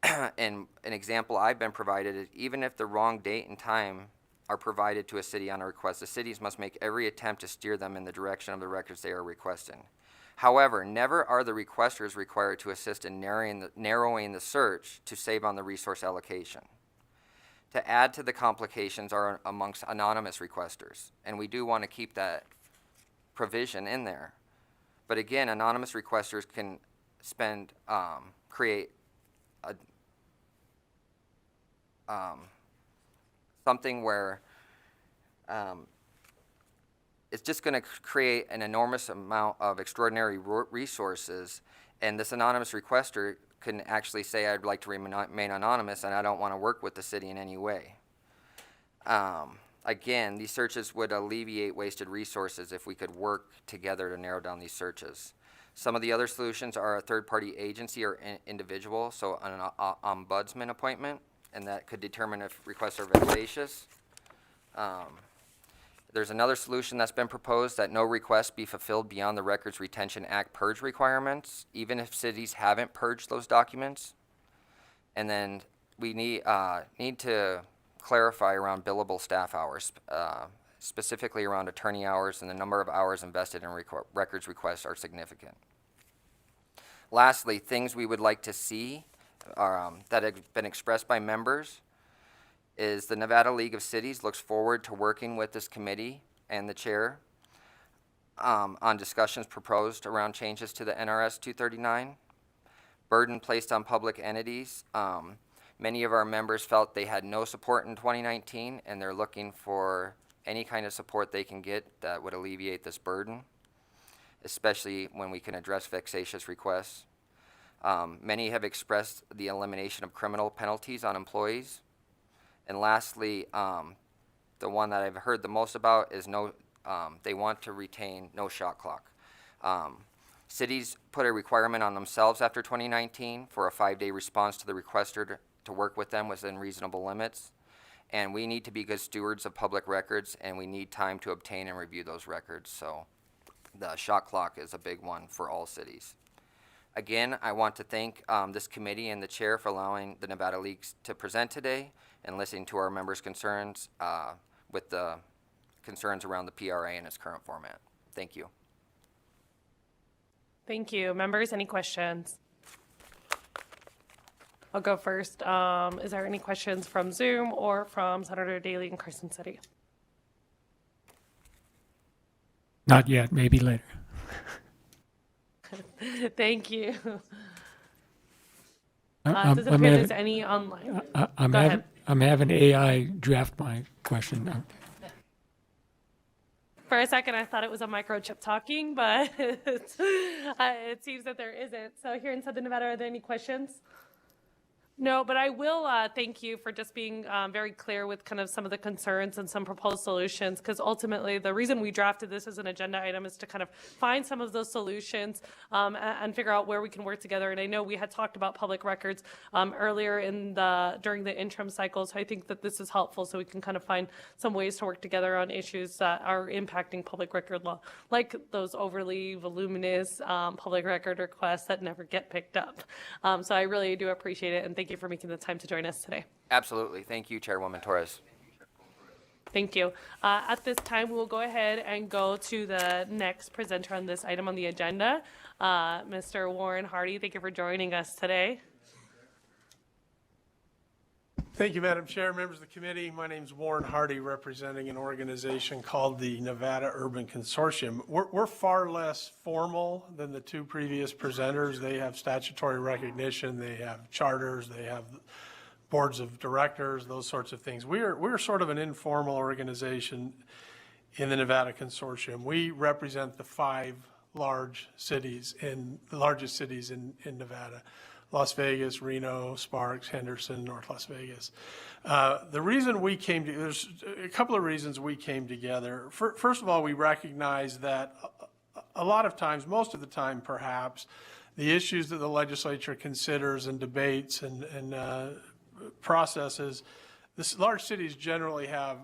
And an example I've been provided is even if the wrong date and time are provided to a city on a request, the cities must make every attempt to steer them in the direction of the records they are requesting. However, never are the requesters required to assist in narrowing the search to save on the resource allocation. To add to the complications are amongst anonymous requesters, and we do want to keep that provision in there. But again, anonymous requesters can create something where it's just going to create an enormous amount of extraordinary resources, and this anonymous requester can actually say, I'd like to remain anonymous and I don't want to work with the city in any way. Again, these searches would alleviate wasted resources if we could work together to narrow down these searches. Some of the other solutions are a third-party agency or individual, so an ombudsman appointment, and that could determine if requests are vexatious. There's another solution that's been proposed that no request be fulfilled beyond the Records Retention Act purge requirements, even if cities haven't purged those documents. And then we need to clarify around billable staff hours, specifically around attorney hours, and the number of hours invested in records requests are significant. Lastly, things we would like to see that have been expressed by members is the Nevada League of Cities looks forward to working with this committee and the chair on discussions proposed around changes to the NRS 239. Burden placed on public entities. Many of our members felt they had no support in 2019, and they're looking for any kind of support they can get that would alleviate this burden, especially when we can address vexatious requests. Many have expressed the elimination of criminal penalties on employees. And lastly, the one that I've heard the most about is they want to retain no shot clock. Cities put a requirement on themselves after 2019 for a 5-day response to the requester to work with them within reasonable limits. And we need to be good stewards of public records, and we need time to obtain and review those records. So the shot clock is a big one for all cities. Again, I want to thank this committee and the chair for allowing the Nevada League to present today and listening to our members' concerns with the concerns around the PRA in its current format. Thank you. Thank you. Members, any questions? I'll go first. Is there any questions from Zoom or from Senator Daley in Carson City? Not yet, maybe later. Thank you. I'm Doesn't appear there's any online. Go ahead. I'm having AI draft my question. For a second, I thought it was a microchip talking, but it seems that there isn't. So here in Southern Nevada, are there any questions? No, but I will thank you for just being very clear with kind of some of the concerns and some proposed solutions, because ultimately the reason we drafted this as an agenda item is to kind of find some of those solutions and figure out where we can work together. And I know we had talked about public records earlier during the interim cycle, so I think that this is helpful so we can kind of find some ways to work together on issues that are impacting public record law, like those overly voluminous public record requests that never get picked up. So I really do appreciate it, and thank you for making the time to join us today. Absolutely. Thank you, Chairwoman Torres. Thank you. At this time, we will go ahead and go to the next presenter on this item on the agenda, Mr. Warren Hardy. Thank you for joining us today. Thank you, Madam Chair, members of the committee. My name is Warren Hardy, representing an organization called the Nevada Urban Consortium. We're far less formal than the two previous presenters. They have statutory recognition, they have charters, they have boards of directors, those sorts of things. We're sort of an informal organization in the Nevada Consortium. We represent the 5 largest cities in Nevada: Las Vegas, Reno, Sparks, Henderson, North Las Vegas. The reason we came to, there's a couple of reasons we came together. First of all, we recognize that a lot of times, most of the time perhaps, the issues that the legislature considers and debates and processes, large cities generally have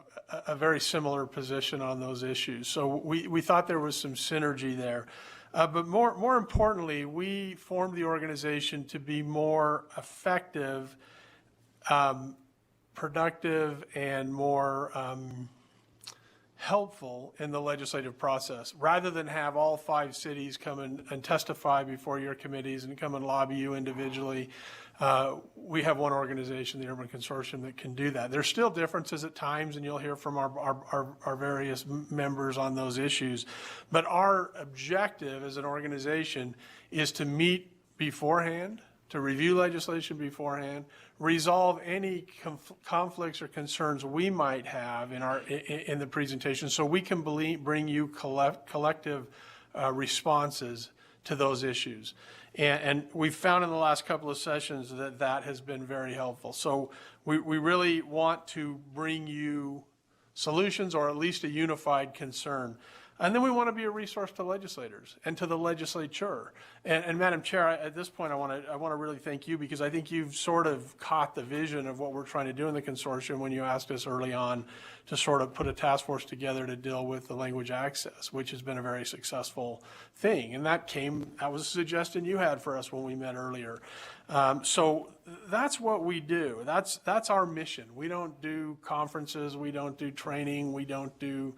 a very similar position on those issues. So we thought there was some synergy there. But more importantly, we formed the organization to be more effective, productive, and more helpful in the legislative process. Rather than have all 5 cities come and testify before your committees and come and lobby you individually, we have one organization, the Urban Consortium, that can do that. There's still differences at times, and you'll hear from our various members on those issues. But our objective as an organization is to meet beforehand, to review legislation beforehand, resolve any conflicts or concerns we might have in the presentation, so we can bring you collective responses to those issues. And we've found in the last couple of sessions that has been very helpful. So we really want to bring you solutions, or at least a unified concern. And then we want to be a resource to legislators and to the legislature. And Madam Chair, at this point, I want to really thank you, because I think you've sort of caught the vision of what we're trying to do in the consortium when you asked us early on to sort of put a task force together to deal with the language access, which has been a very successful thing. And that was a suggestion you had for us when we met earlier. So that's what we do. That's our mission. We don't do conferences, we don't do training, we don't do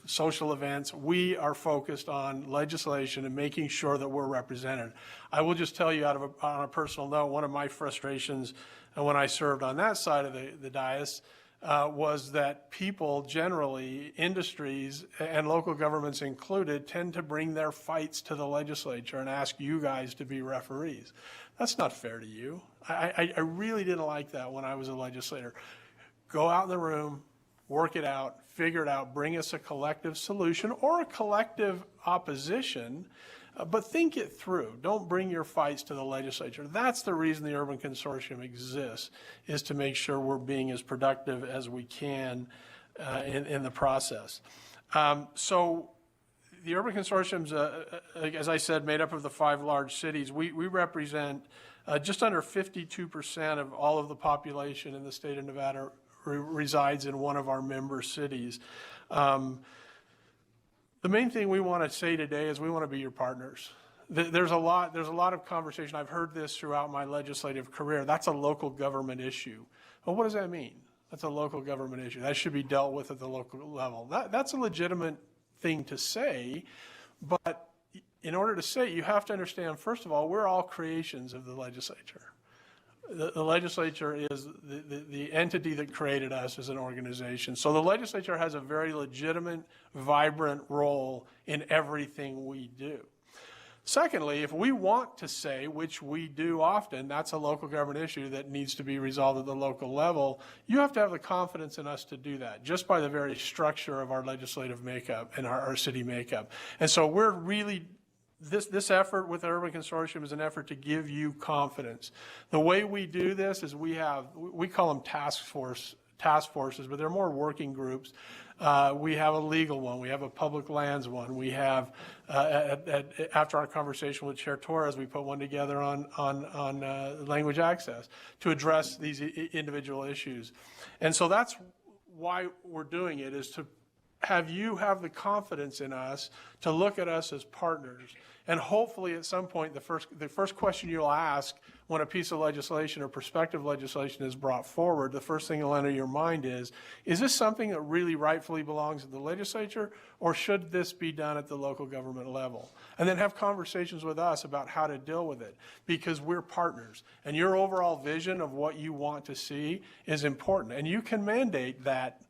social events. We are focused on legislation and making sure that we're represented. I will just tell you on a personal note, one of my frustrations when I served on that side of the dais was that people generally, industries and local governments included, tend to bring their fights to the legislature and ask you guys to be referees. That's not fair to you. I really didn't like that when I was a legislator. Go out in the room, work it out, figure it out, bring us a collective solution or a collective opposition, but think it through. Don't bring your fights to the legislature. That's the reason the Urban Consortium exists, is to make sure we're being as productive as we can in the process. So the Urban Consortium's, as I said, made up of the 5 large cities. We represent just under 52% of all of the population in the state of Nevada resides in one of our member cities. The main thing we want to say today is we want to be your partners. There's a lot of conversation. I've heard this throughout my legislative career. That's a local government issue. Well, what does that mean? That's a local government issue. That should be dealt with at the local level. That's a legitimate thing to say, but in order to say it, you have to understand, first of all, we're all creations of the legislature. The legislature is the entity that created us as an organization. So the legislature has a very legitimate, vibrant role in everything we do. Secondly, if we want to say, which we do often, that's a local government issue that needs to be resolved at the local level, you have to have the confidence in us to do that, just by the very structure of our legislative makeup and our city makeup. And so we're really, this effort with the Urban Consortium is an effort to give you confidence. The way we do this is we call them task forces, but they're more working groups. We have a legal one. We have a public lands one. We have, after our conversation with Chair Torres, we put one together on language access to address these individual issues. And so that's why we're doing it, is to have you have the confidence in us to look at us as partners. And hopefully at some point, the first question you'll ask when a piece of legislation or prospective legislation is brought forward, the first thing that'll enter your mind is this something that really rightfully belongs at the legislature, or should this be done at the local government level? And then have conversations with us about how to deal with it, because we're partners. And your overall vision of what you want to see is important. And you can mandate that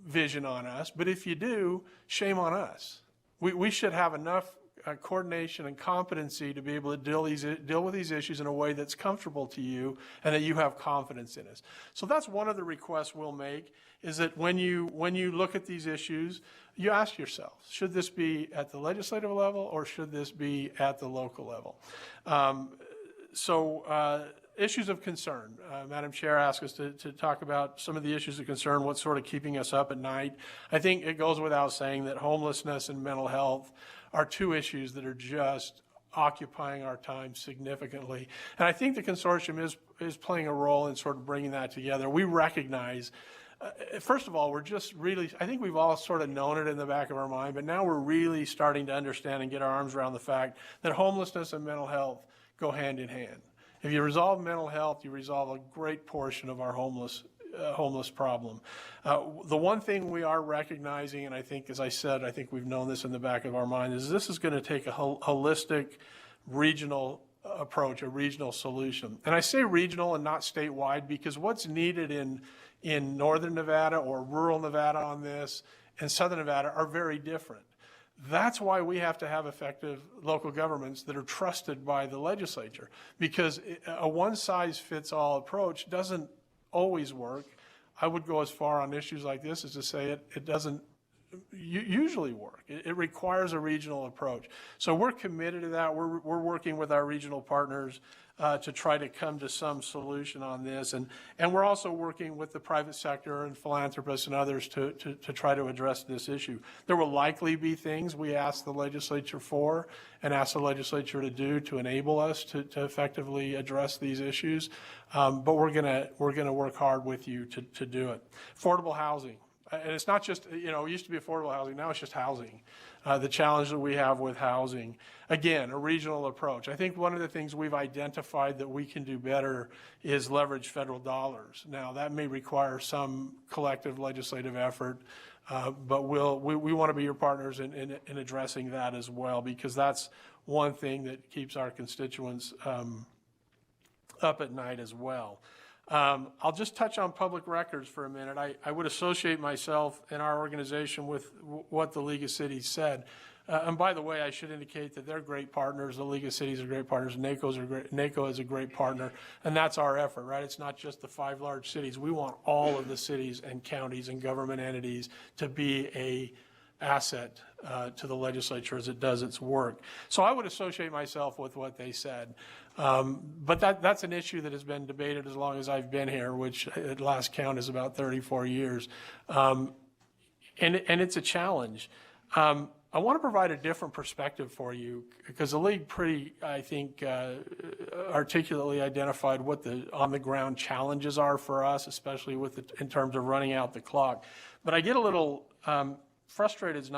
vision on us, but if you do, shame on us. We should have enough coordination and competency to be able to deal with these issues in a way that's comfortable to you and that you have confidence in us. So that's one of the requests we'll make, is that when you look at these issues, you ask yourself, should this be at the legislative level or should this be at the local level? Issues of concern. Madam Chair asked us to talk about some of the issues of concern, what's sort of keeping us up at night. I think it goes without saying that homelessness and mental health are 2 issues that are just occupying our time significantly. And I think the consortium is playing a role in sort of bringing that together. We recognize, first of all, we're just really, I think we've all sort of known it in the back of our mind, but now we're really starting to understand and get our arms around the fact that homelessness and mental health go hand in hand. If you resolve mental health, you resolve a great portion of our homeless problem. The one thing we are recognizing, and I think, as I said, I think we've known this in the back of our mind, is this is going to take a holistic regional approach, a regional solution. And I say regional and not statewide because what's needed in northern Nevada or rural Nevada on this and southern Nevada are very different. That's why we have to have effective local governments that are trusted by the legislature, because a one-size-fits-all approach doesn't always work. I would go as far on issues like this as to say it doesn't usually work. It requires a regional approach. So we're committed to that. We're working with our regional partners to try to come to some solution on this. And we're also working with the private sector and philanthropists and others to try to address this issue. There will likely be things we ask the legislature for and ask the legislature to do to enable us to effectively address these issues. But we're gonna work hard with you to do it. Affordable housing. And it's not just, it used to be affordable housing, now it's just housing. The challenge that we have with housing, again, a regional approach. I think one of the things we've identified that we can do better is leverage federal dollars. Now, that may require some collective legislative effort, but we want to be your partners in addressing that as well, because that's one thing that keeps our constituents up at night as well. I'll just touch on public records for a minute. I would associate myself and our organization with what the League of Cities said. And by the way, I should indicate that they're great partners. The League of Cities are great partners. NACO is a great partner. And that's our effort, right? It's not just the 5 large cities. We want all of the cities and counties and government entities to be a asset to the legislature as it does its work. So I would associate myself with what they said. But that's an issue that has been debated as long as I've been here, which at last count is about 34 years. And it's a challenge. I want to provide a different perspective for you because the league I think, articulately identified what the on-the-ground challenges are for us, especially in terms of running out the clock. But I get a little frustrated.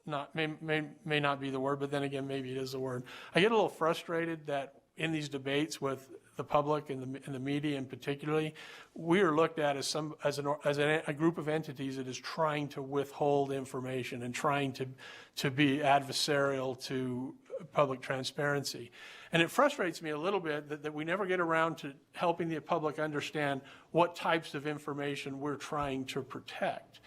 May not be the word, but then again, maybe it is the word. I get a little frustrated that in these debates with the public and the media in particularly, we are looked at as a group of entities that is trying to withhold information and trying to be adversarial to public transparency. And it frustrates me a little bit that we never get around to helping the public understand what types of information we're trying to protect.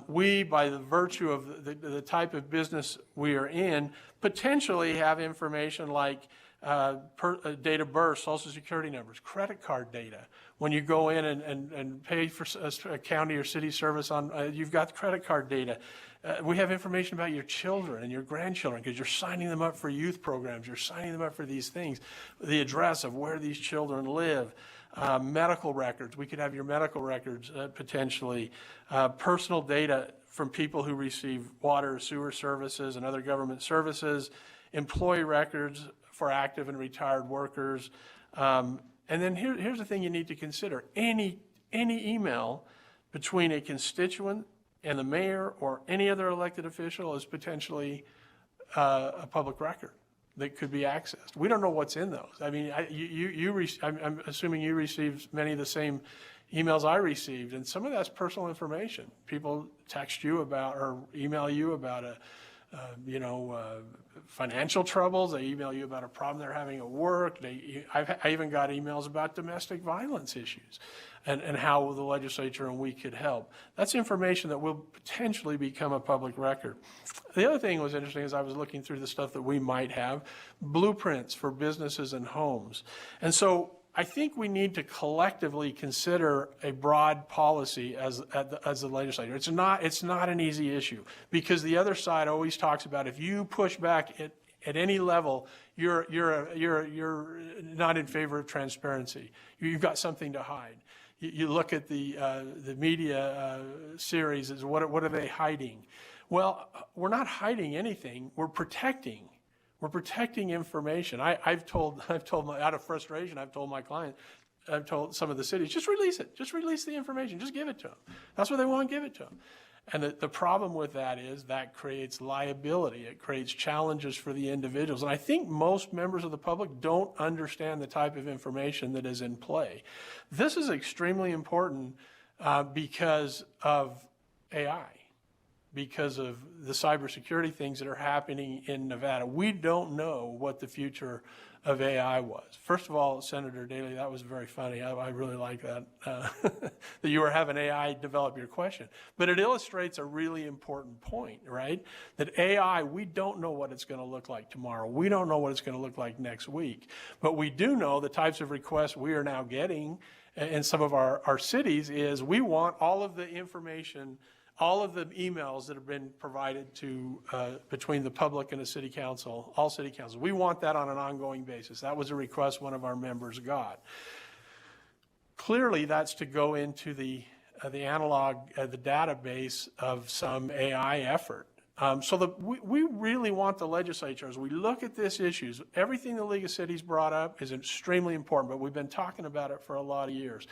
We, by the virtue of the type of business we are in, potentially have information like date of birth, social security numbers, credit card data. When you go in and pay for a county or city service you've got credit card data. We have information about your children and your grandchildren because you're signing them up for youth programs. You're signing them up for these things. The address of where these children live. Medical records. We could have your medical records potentially. Personal data from people who receive water, sewer services, and other government services. Employee records for active and retired workers. And then here's the thing you need to consider. Any email between a constituent and the mayor or any other elected official is potentially a public record that could be accessed. We don't know what's in those. I mean, I'm assuming you received many of the same emails I received, and some of that's personal information. People text you about or email you about financial troubles. They email you about a problem they're having at work. I even got emails about domestic violence issues and how the legislature and we could help. That's information that will potentially become a public record. The other thing that was interesting as I was looking through the stuff that we might have, blueprints for businesses and homes. And so I think we need to collectively consider a broad policy as the legislature. It's not an easy issue because the other side always talks about if you push back at any level, you're not in favor of transparency. You've got something to hide. You look at the media series as what are they hiding? Well, we're not hiding anything. We're protecting. We're protecting information. I've told out of frustration, I've told my clients, I've told some of the cities, just release it. Just release the information. Just give it to them. That's what they want, give it to them. And the problem with that is that creates liability. It creates challenges for the individuals. And I think most members of the public don't understand the type of information that is in play. This is extremely important because of AI. Because of the cybersecurity things that are happening in Nevada. We don't know what the future of AI was. First of all, Senator Daley, that was very funny. I really like that, that you were having AI develop your question. But it illustrates a really important point, right? That AI, we don't know what it's going to look like tomorrow. We don't know what it's going to look like next week. But we do know the types of requests we are now getting in some of our cities is we want all of the information, all of the emails that have been provided to between the public and the city council, all city councils. We want that on an ongoing basis. That was a request one of our members got. Clearly, that's to go into the analog, the database of some AI effort. We really want the legislature, as we look at this issues, everything the League of Cities brought up is extremely important, but we've been talking about it for a lot of years.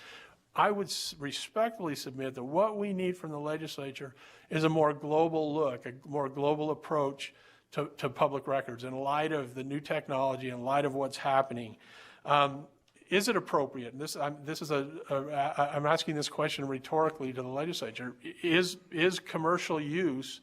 I would respectfully submit that what we need from the legislature is a more global look, a more global approach to public records in light of the new technology, in light of what's happening. Is it appropriate? I'm asking this question rhetorically to the legislature. Is commercial use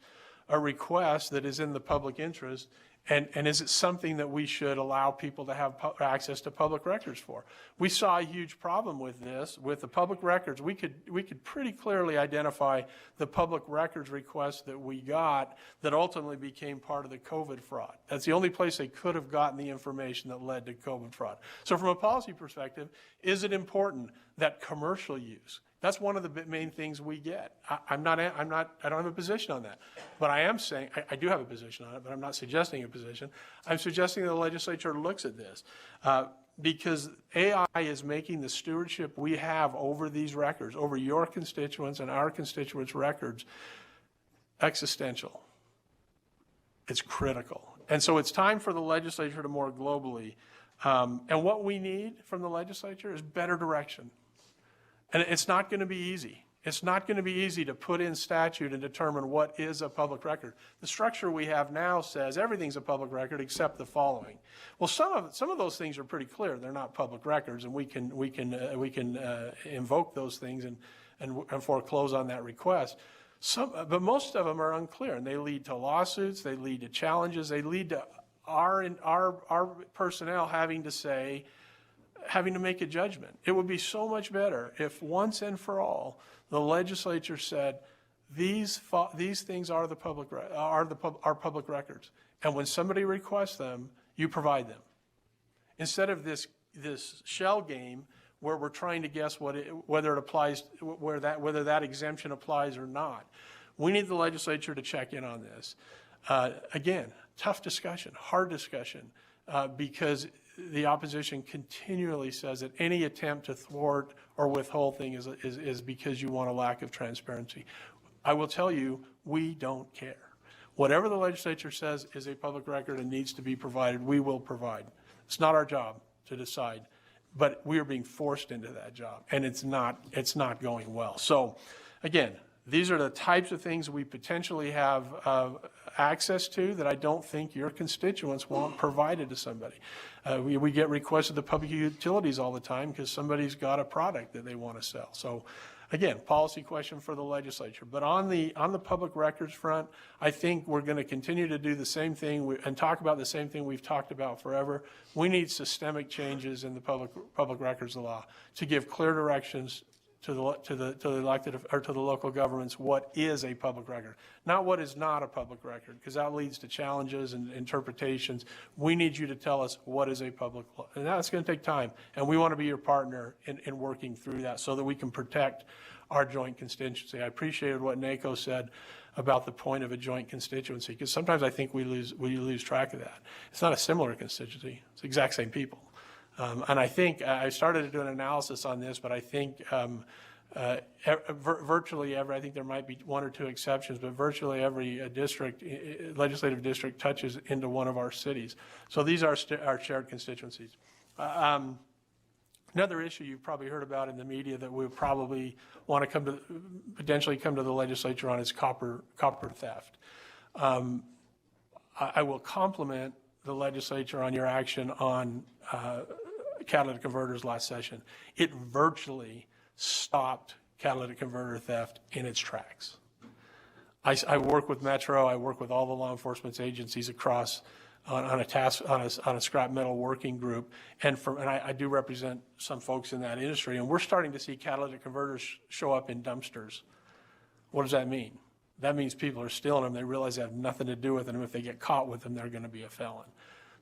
a request that is in the public interest? And is it something that we should allow people to have access to public records for? We saw a huge problem with this, with the public records. We could pretty clearly identify the public records requests that we got that ultimately became part of the COVID fraud. That's the only place they could have gotten the information that led to COVID fraud. So from a policy perspective, is it important that commercial use? That's one of the main things we get. I don't have a position on that. But I am saying, I do have a position on it, but I'm not suggesting a position. I'm suggesting the legislature looks at this. Because AI is making the stewardship we have over these records, over your constituents and our constituents' records, existential. It's critical. And so it's time for the legislature to more globally. And what we need from the legislature is better direction. And it's not going to be easy. It's not going to be easy to put in statute and determine what is a public record. The structure we have now says everything's a public record except the following. Well, some of those things are pretty clear. They're not public records, and we can invoke those things and foreclose on that request. But most of them are unclear, and they lead to lawsuits. They lead to challenges. They lead to our personnel having to make a judgment. It would be so much better if once and for all the legislature said these things are public records, and when somebody requests them, you provide them. Instead of this shell game where we're trying to guess whether that exemption applies or not. We need the legislature to check in on this. Again, tough discussion, hard discussion, because the opposition continually says that any attempt to thwart or withhold things is because you want a lack of transparency. I will tell you, we don't care. Whatever the legislature says is a public record and needs to be provided, we will provide. It's not our job to decide, but we are being forced into that job, and it's not going well. So, again, these are the types of things we potentially have access to that I don't think your constituents want provided to somebody. We get requests of the public utilities all the time because somebody's got a product that they want to sell. So, again, policy question for the legislature. But on the public records front, I think we're going to continue to do the same thing and talk about the same thing we've talked about forever. We need systemic changes in the public records law to give clear directions to the elected or to the local governments what is a public record, not what is not a public record, because that leads to challenges and interpretations. We need you to tell us what is a public, and that's going to take time. And we want to be your partner in working through that so that we can protect our joint constituency. I appreciated what NACO said about the point of a joint constituency, because sometimes I think we lose track of that. It's not a similar constituency; it's the exact same people. And I think I started to do an analysis on this, but I think virtually every, I think there might be one or two exceptions, but virtually every legislative district touches into one of our cities. So these are our shared constituencies. Another issue you've probably heard about in the media that we probably want to potentially come to the legislature on is copper theft. I will compliment the legislature on your action on catalytic converters last session. It virtually stopped catalytic converter theft in its tracks. I work with Metro. I work with all the law enforcement agencies across on a scrap metal working group, and I do represent some folks in that industry, and we're starting to see catalytic converters show up in dumpsters. What does that mean? That means people are stealing them. They realize they have nothing to do with them. If they get caught with them, they're going to be a felon.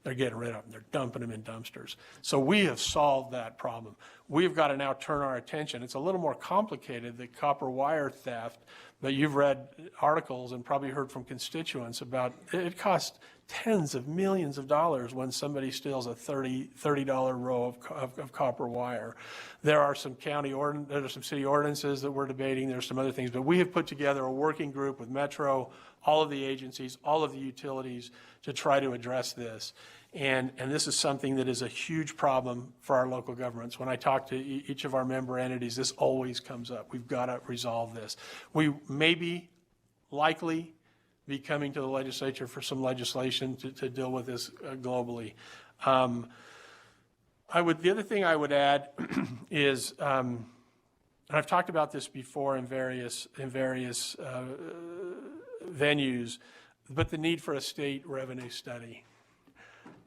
They're getting rid of them. They're dumping them in dumpsters. So we have solved that problem. We've got to now turn our attention. It's a little more complicated, the copper wire theft, but you've read articles and probably heard from constituents about it costs tens of millions of dollars when somebody steals a $30 row of copper wire. There are some city ordinances that we're debating. There's some other things, but we have put together a working group with Metro, all of the agencies, all of the utilities to try to address this. And this is something that is a huge problem for our local governments. When I talk to each of our member entities, this always comes up. We've got to resolve this. We may likely be coming to the legislature for some legislation to deal with this globally. The other thing I would add is, and I've talked about this before in various venues, but the need for a state revenue study.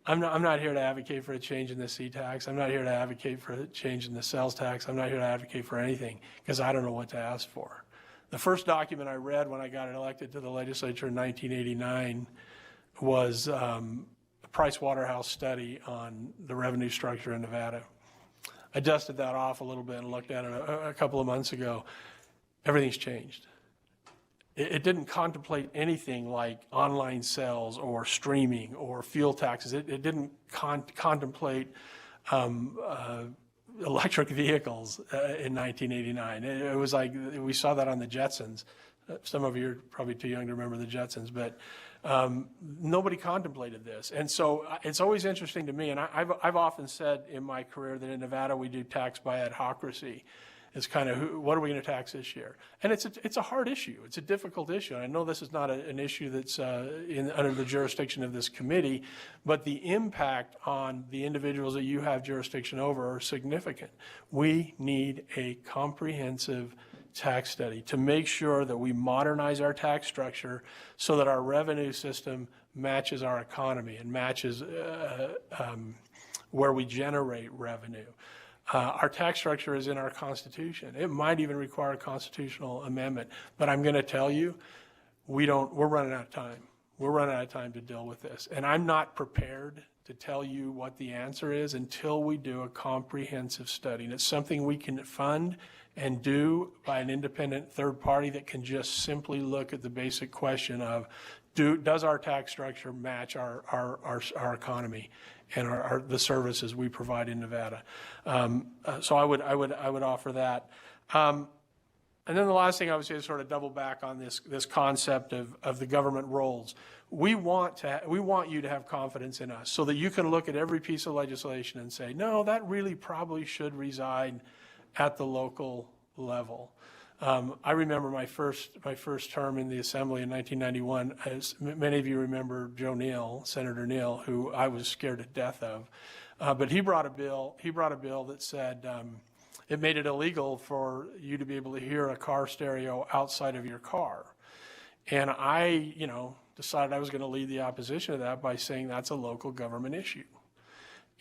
I'm not here to advocate for a change in the C-tax. I'm not here to advocate for a change in the sales tax. I'm not here to advocate for anything because I don't know what to ask for. The first document I read when I got elected to the legislature in 1989 was a Price Waterhouse study on the revenue structure in Nevada. I dusted that off a little bit and looked at it a couple of months ago. Everything's changed. It didn't contemplate anything like online sales or streaming or fuel taxes. It didn't contemplate electric vehicles in 1989. It was like we saw that on the Jetsons. Some of you are probably too young to remember the Jetsons, but nobody contemplated this. And so it's always interesting to me, and I've often said in my career that in Nevada we do tax by adhocracy. It's kind of, what are we going to tax this year? And it's a hard issue. It's a difficult issue. And I know this is not an issue that's under the jurisdiction of this committee, but the impact on the individuals that you have jurisdiction over are significant. We need a comprehensive tax study to make sure that we modernize our tax structure so that our revenue system matches our economy and matches where we generate revenue. Our tax structure is in our Constitution. It might even require a constitutional amendment, but I'm going to tell you, we're running out of time. We're running out of time to deal with this. And I'm not prepared to tell you what the answer is until we do a comprehensive study. And it's something we can fund and do by an independent third party that can just simply look at the basic question of, does our tax structure match our economy and the services we provide in Nevada? So I would offer that. And then the last thing I would say is sort of double back on this concept of the government roles. We want you to have confidence in us so that you can look at every piece of legislation and say, no, that really probably should reside at the local level. I remember my first term in the Assembly in 1991. As many of you remember Joe Neal, Senator Neal, who I was scared to death of. But he brought a bill that said it made it illegal for you to be able to hear a car stereo outside of your car. And I, decided I was going to lead the opposition to that by saying that's a local government issue.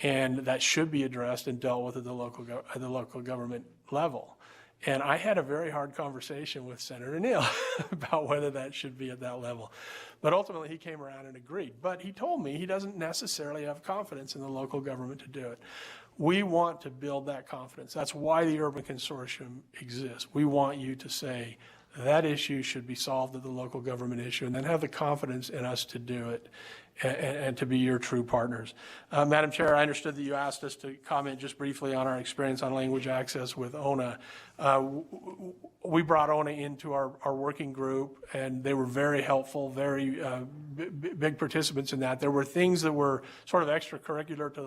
And that should be addressed and dealt with at the local government level. And I had a very hard conversation with Senator Neal about whether that should be at that level. But ultimately, he came around and agreed. But he told me he doesn't necessarily have confidence in the local government to do it. We want to build that confidence. That's why the Urban Consortium exists. We want you to say that issue should be solved at the local government issue and then have the confidence in us to do it and to be your true partners. Madam Chair, I understood that you asked us to comment just briefly on our experience on language access with ONA. We brought ONA into our working group, and they were very helpful, very big participants in that. There were things that were sort of extracurricular to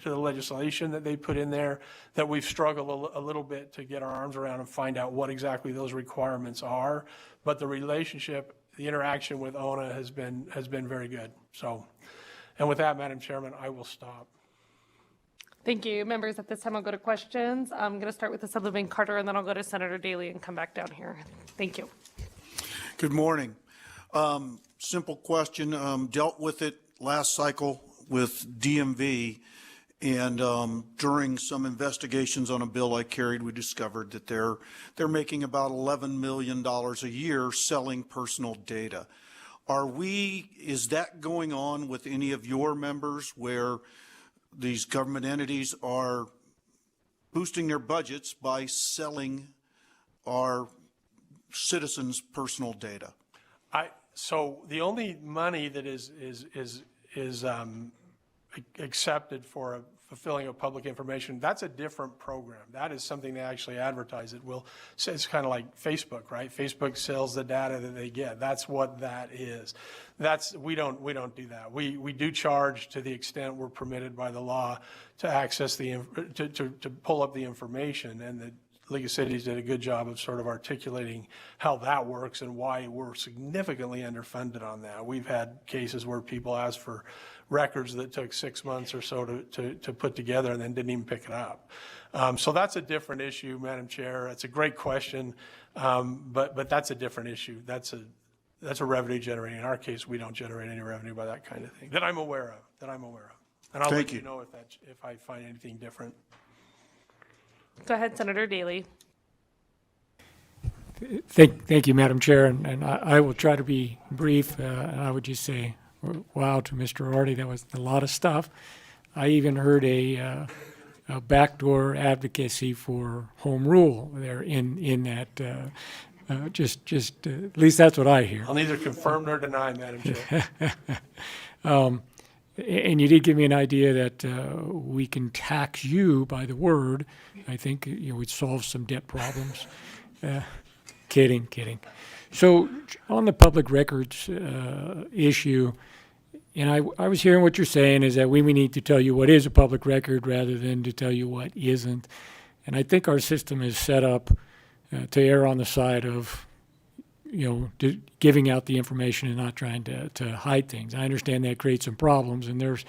the legislation that they put in there that we've struggled a little bit to get our arms around and find out what exactly those requirements are. But the relationship, the interaction with ONA has been very good. So, and with that, Madam Chairman, I will stop. Thank you. Members, at this time, I'll go to questions. I'm going to start with Assemblyman Carter, and then I'll go to Senator Daly and come back down here. Thank you. Good morning. Simple question. Dealt with it last cycle with DMV, and during some investigations on a bill I carried, we discovered that they're making about $11 million a year selling personal data. Is that going on with any of your members where these government entities are boosting their budgets by selling our citizens' personal data? So the only money that is accepted for fulfilling of public information, that's a different program. That is something they actually advertise. It's kind of like Facebook, right? Facebook sells the data that they get. That's what that is. We don't do that. We do charge to the extent we're permitted by the law to access to pull up the information, and the League of Cities did a good job of sort of articulating how that works and why we're significantly underfunded on that. We've had cases where people asked for records that took 6 months or so to put together and then didn't even pick it up. So that's a different issue, Madam Chair. It's a great question, but that's a different issue. that's a revenue generating. In our case, we don't generate any revenue by that kind of thing, that I'm aware of. And I'll let Thank you you. know if I find anything different. Go ahead, Senator Daly. Thank you, Madam Chair, and I will try to be brief. And I would just say, wow, to Mr. Artie, that was a lot of stuff. I even heard a backdoor advocacy for home rule there in that. Just at least that's what I hear. I'll neither confirm nor deny, Madam Chair. And you did give me an idea that we can tax you by the word. I think we'd solve some debt problems. Kidding. So on the public records issue, and I was hearing what you're saying is that we need to tell you what is a public record rather than to tell you what isn't. And I think our system is set up to err on the side of, giving out the information and not trying to hide things. I understand that creates some problems, and there's,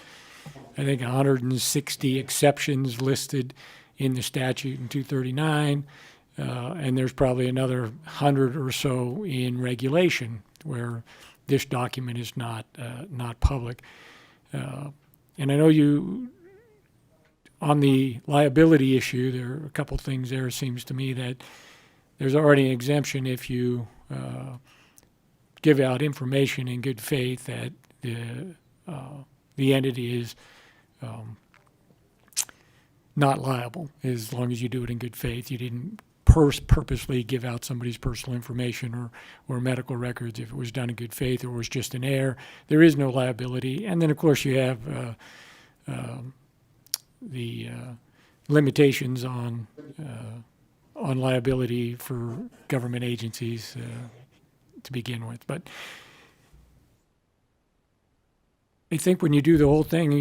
I think, 160 exceptions listed in the statute in 239. And there's probably another 100 or so in regulation where this document is not public. And I know on the liability issue, there are a couple things there. It seems to me that there's already an exemption if you give out information in good faith that the entity is not liable, as long as you do it in good faith. You didn't purposely give out somebody's personal information or medical records. If it was done in good faith or was just an error, there is no liability. And then, of course, you have the limitations on liability for government agencies to begin with. But I think when you do the whole thing,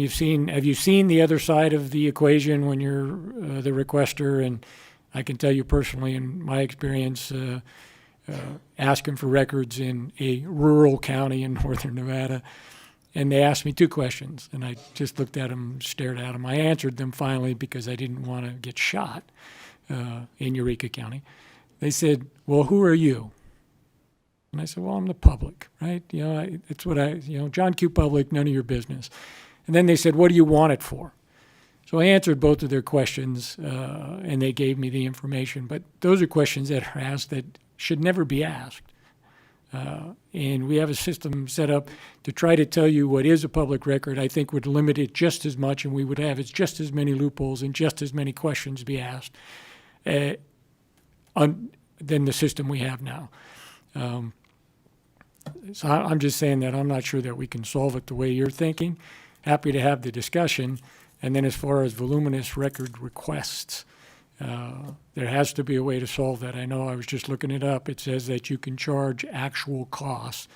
have you seen the other side of the equation when you're the requester? And I can tell you personally, in my experience, asking for records in a rural county in northern Nevada, and they asked me two questions, and I just looked at them, stared at them. I answered them finally because I didn't want to get shot in Eureka County. They said, "Well, who are you?" And I said, "Well, I'm the public, right? It's what John Q. Public, none of your business." And then they said, "What do you want it for?" So I answered both of their questions, and they gave me the information. But those are questions that are asked that should never be asked. And we have a system set up to try to tell you what is a public record. I think would limit it just as much, and we would have just as many loopholes and just as many questions be asked than the system we have now. So I'm just saying that I'm not sure that we can solve it the way you're thinking. Happy to have the discussion. And then as far as voluminous record requests, there has to be a way to solve that. I know I was just looking it up. It says that you can charge actual costs.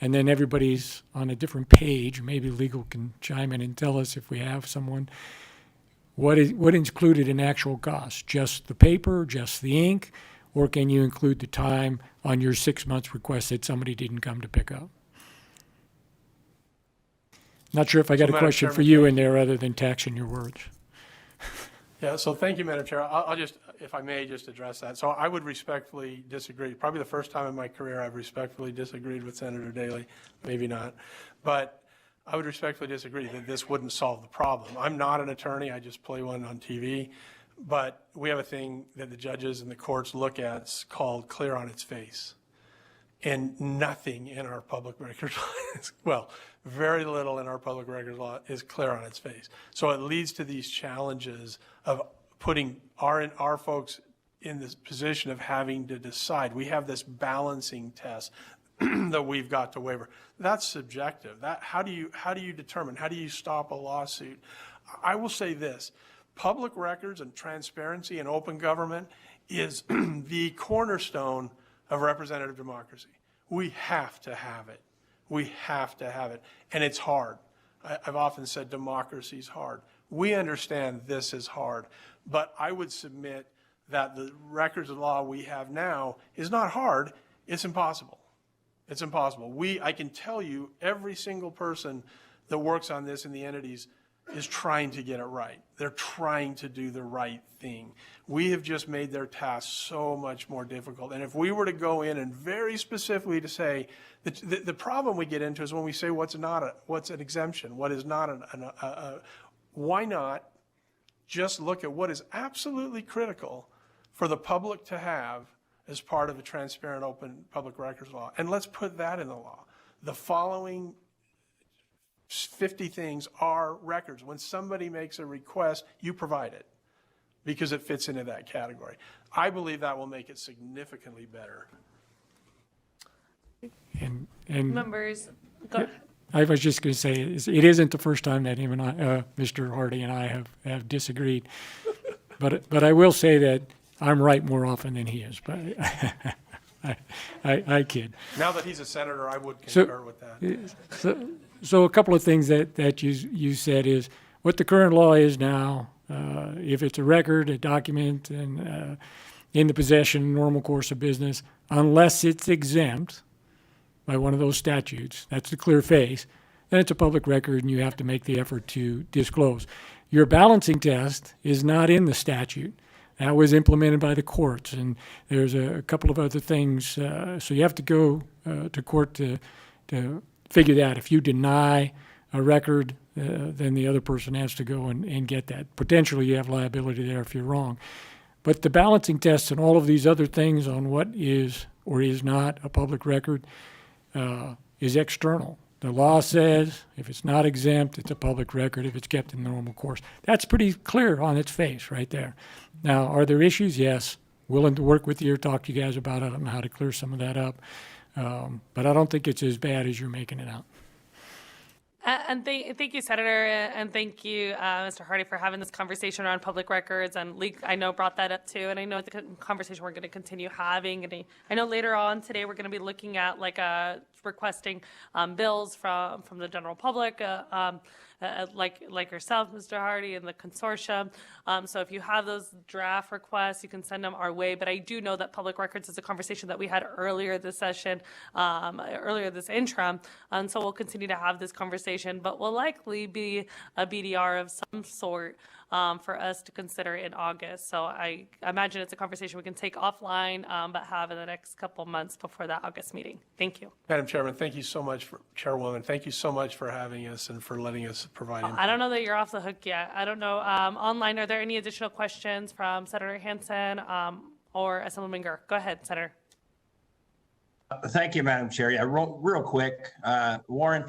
And then everybody's on a different page. Maybe legal can chime in and tell us if we have someone. What is included in actual costs? Just the paper, just the ink? Or can you include the time on your 6 months request that somebody didn't come to pick up? Not sure if I got a Madam question for Chairman, you in there other than taxing your words. Yeah, so thank you, Madam Chair. I'll just, if I may, just address that. So I would respectfully disagree. Probably the first time in my career I've respectfully disagreed with Senator Daly, maybe not. But I would respectfully disagree that this wouldn't solve the problem. I'm not an attorney, I just play one on TV. But we have a thing that the judges and the courts look at called clear on its face. And nothing in our public records law very little in our public records law is clear on its face. So it leads to these challenges of putting our folks in this position of having to decide. We have this balancing test that we've got to waiver. That's subjective. How do you determine? How do you stop a lawsuit? I will say this. Public records and transparency and open government is the cornerstone of representative democracy. We have to have it. We have to have it. And it's hard. I've often said democracy is hard. We understand this is hard. But I would submit that the records of law we have now is not hard. It's impossible. It's impossible. I can tell you every single person that works on this in the entities is trying to get it right. They're trying to do the right thing. We have just made their task so much more difficult. And if we were to go in and very specifically to say, the problem we get into is when we say what's an exemption, what is not why not just look at what is absolutely critical for the public to have as part of a transparent, open public records law. And let's put that in the law. The following 50 things are records. When somebody makes a request, you provide it because it fits into that category. I believe that will make it significantly better. And Members, go ahead. I was just going to say, it isn't the first time that him and I, Mr. Hardy and I have disagreed. But I will say that I'm right more often than he is. But I kid. Now that he's a senator, I would concur with that. So a couple of things that you said is what the current law is now. If it's a record, a document, and in the possession, normal course of business, unless it's exempt by one of those statutes, that's the clear face, then it's a public record and you have to make the effort to disclose. Your balancing test is not in the statute. That was implemented by the courts, and there's a couple of other things. So you have to go to court to figure that. If you deny a record, then the other person has to go and get that. Potentially you have liability there if you're wrong. But the balancing tests and all of these other things on what is or is not a public record is external. The law says if it's not exempt, it's a public record if it's kept in the normal course. That's pretty clear on its face right there. Now, are there issues? Yes. Willing to work with you or talk to you guys about it. I don't know how to clear some of that up. But I don't think it's as bad as you're making it out. And thank you, Senator, and thank you, Mr. Hardy, for having this conversation around public records. And Leak, I know, brought that up too. And I know the conversation we're going to continue having. And I know later on today we're going to be looking at requesting bills from the general public, like yourself, Mr. Hardy, and the consortium. So if you have those draft requests, you can send them our way. But I do know that public records is a conversation that we had earlier this session, earlier this interim. And so we'll continue to have this conversation, but will likely be a BDR of some sort for us to consider in August. So I imagine it's a conversation we can take offline, but have in the next couple months before that August meeting. Thank you. Madam Chairman, thank you so much, Chairwoman. Thank you so much for having us and for letting us provide input. I don't know that you're off the hook yet. I don't know. Online, are there any additional questions from Senator Hansen or Assemblyman Gurr? Go ahead, Senator. Thank you, Madam Chair. Yeah, real quick, Warren,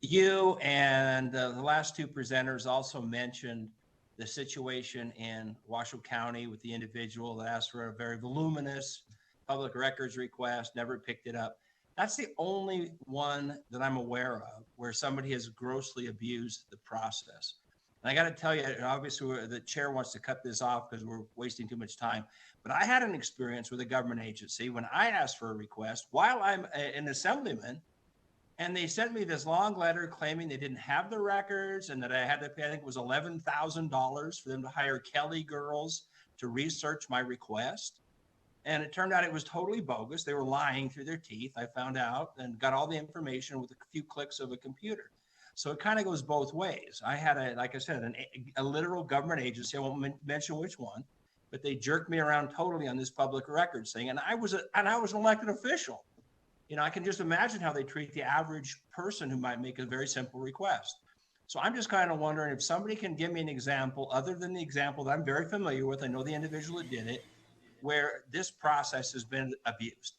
you and the last two presenters also mentioned the situation in Washoe County with the individual that asked for a very voluminous public records request, never picked it up. That's the only one that I'm aware of where somebody has grossly abused the process. And I got to tell you, obviously the chair wants to cut this off because we're wasting too much time, but I had an experience with a government agency when I asked for a request while I'm an assemblyman, and they sent me this long letter claiming they didn't have the records and that I had to pay, I think it was $11,000 for them to hire Kelly girls to research my request. And it turned out it was totally bogus. They were lying through their teeth, I found out, and got all the information with a few clicks of a computer. So it kind of goes both ways. I had, like I said, a literal government agency, I won't mention which one, but they jerked me around totally on this public records thing. And I was an elected official. You know, I can just imagine how they treat the average person who might make a very simple request. So I'm just kind of wondering if somebody can give me an example other than the example that I'm very familiar with. I know the individual that did it, where this process has been abused.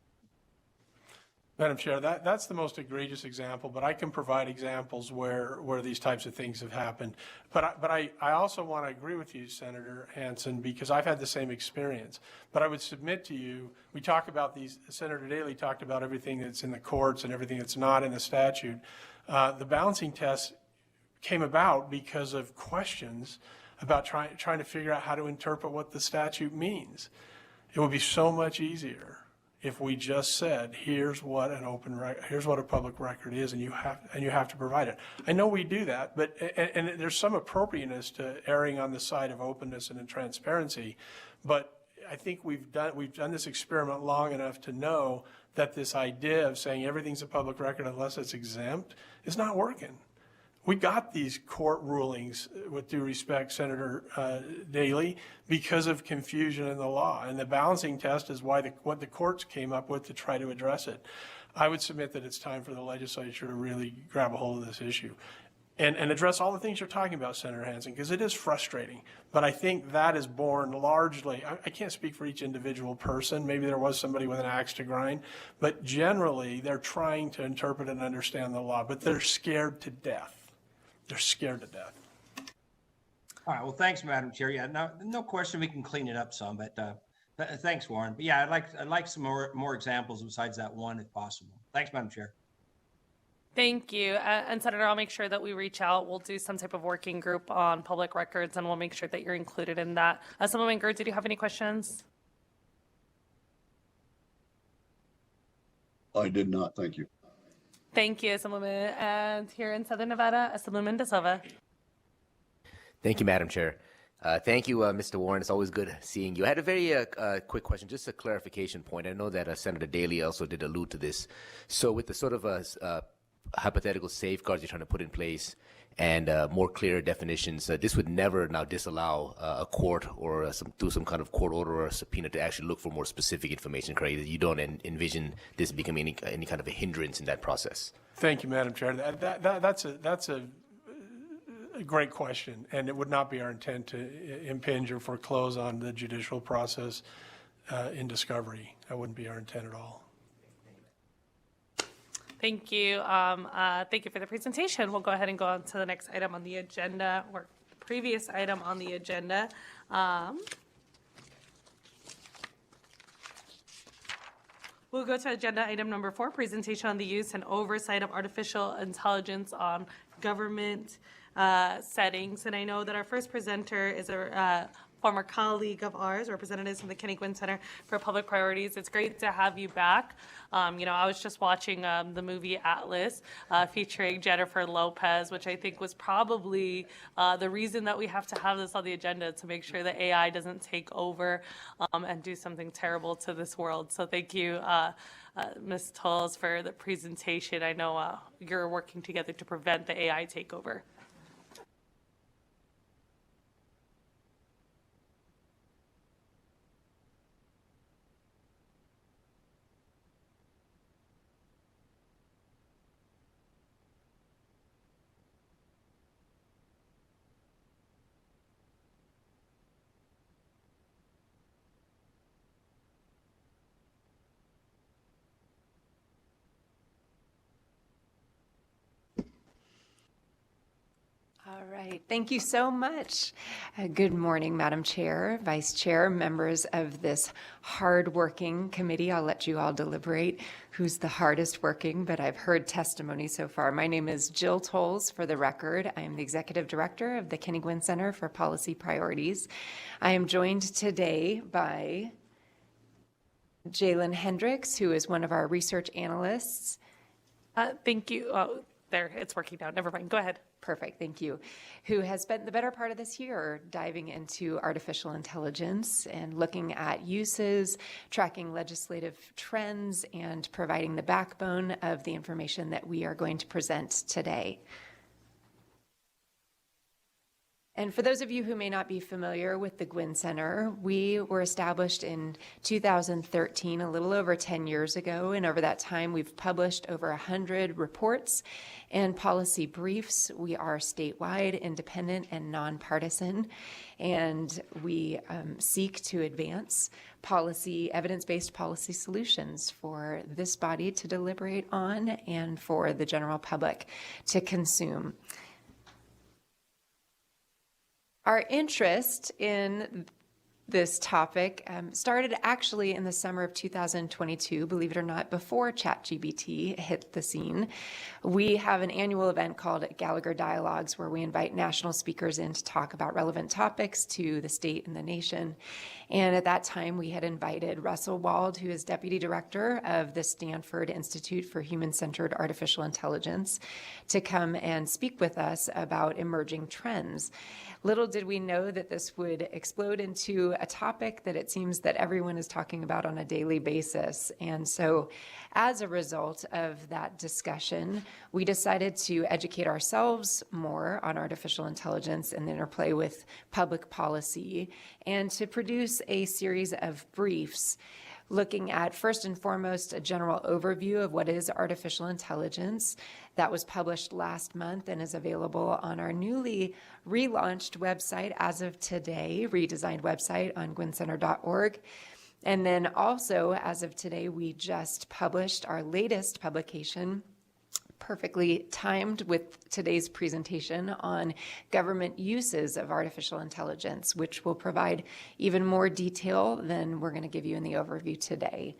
Madam Chair, that's the most egregious example, but I can provide examples where these types of things have happened. But I also want to agree with you, Senator Hansen, because I've had the same experience. But I would submit to you, we talk about these, Senator Daley talked about everything that's in the courts and everything that's not in the statute. The balancing test came about because of questions about trying to figure out how to interpret what the statute means. It would be so much easier if we just said, here's what here's what a public record is, and you have to provide it. I know we do that, but and there's some appropriateness to erring on the side of openness and transparency, but I think we've done this experiment long enough to know that this idea of saying everything's a public record unless it's exempt is not working. We got these court rulings, with due respect, Senator Daley, because of confusion in the law. And the balancing test is what the courts came up with to try to address it. I would submit that it's time for the legislature to really grab a hold of this issue and address all the things you're talking about, Senator Hansen, because it is frustrating. But I think that is born largely, I can't speak for each individual person. Maybe there was somebody with an axe to grind. But generally, they're trying to interpret and understand the law, but they're scared to death. They're scared to death. All right. Well, thanks, Madam Chair. Yeah, no question we can clean it up some, but thanks, Warren. But yeah, I'd like some more examples besides that one, if possible. Thanks, Madam Chair. Thank you. And Senator, I'll make sure that we reach out. We'll do some type of working group on public records, and we'll make sure that you're included in that. Assemblyman Gerd, did you have any questions? I did not. Thank you. Thank you, Assemblyman. And here in Southern Nevada, Assemblyman De Silva. Thank you, Madam Chair. Thank you, Mr. Warren. It's always good seeing you. I had a very quick question, just a clarification point. I know that Senator Daley also did allude to this. So with the sort of hypothetical safeguards you're trying to put in place and more clear definitions, this would never now disallow a court or through some kind of court order or a subpoena to actually look for more specific information, correct? You don't envision this becoming any kind of a hindrance in that process. Thank you, Madam Chair. That's a great question, and it would not be our intent to impinge or foreclose on the judicial process in discovery. That wouldn't be our intent at all. Thank you. Thank you for the presentation. We'll go ahead and go on to the next item on the agenda, or previous item on the agenda. We'll go to agenda item number 4, presentation on the use and oversight of artificial intelligence on government settings. And I know that our first presenter is a former colleague of ours, representatives from the Kenny Gwynn Center for Public Priorities. It's great to have you back. I was just watching the movie Atlas featuring Jennifer Lopez, which I think was probably the reason that we have to have this on the agenda, to make sure that AI doesn't take over and do something terrible to this world. So thank you, Ms. Tolles, for the presentation. I know you're working together to prevent the AI takeover. All right. Thank you so much. Good morning, Madam Chair, Vice Chair, members of this hard-working committee. I'll let you all deliberate who's the hardest working, but I've heard testimony so far. My name is Jill Tolles, for the record. I am the Executive Director of the Kenny Gwynn Center for Policy Priorities. I am joined today by Jalen Hendricks, who is one of our research analysts. Thank you. Oh, there, it's working now. Never mind. Go ahead. Perfect, thank you. Who has spent the better part of this year diving into artificial intelligence and looking at uses, tracking legislative trends, and providing the backbone of the information that we are going to present today. And for those of you who may not be familiar with the Gwynn Center, we were established in 2013, a little over 10 years ago. And over that time, we've published over 100 reports and policy briefs. We are statewide, independent, and nonpartisan. And we seek to advance policy, evidence-based policy solutions for this body to deliberate on and for the general public to consume. Our interest in this topic started actually in the summer of 2022, believe it or not, before ChatGPT hit the scene. We have an annual event called Gallagher Dialogues, where we invite national speakers in to talk about relevant topics to the state and the nation. And at that time, we had invited Russell Wald, who is Deputy Director of the Stanford Institute for Human-Centered Artificial Intelligence, to come and speak with us about emerging trends. Little did we know that this would explode into to a topic that it seems that everyone is talking about on a daily basis. And so as a result of that discussion, we decided to educate ourselves more on artificial intelligence and the interplay with public policy, and to produce a series of briefs looking at, first and foremost, a general overview of what is artificial intelligence. That was published last month and is available on our newly relaunched website as of today, redesigned website on gwincenter.org. And then also, as of today, we just published our latest publication, perfectly timed with today's presentation, on government uses of artificial intelligence, which will provide even more detail than we're going to give you in the overview today.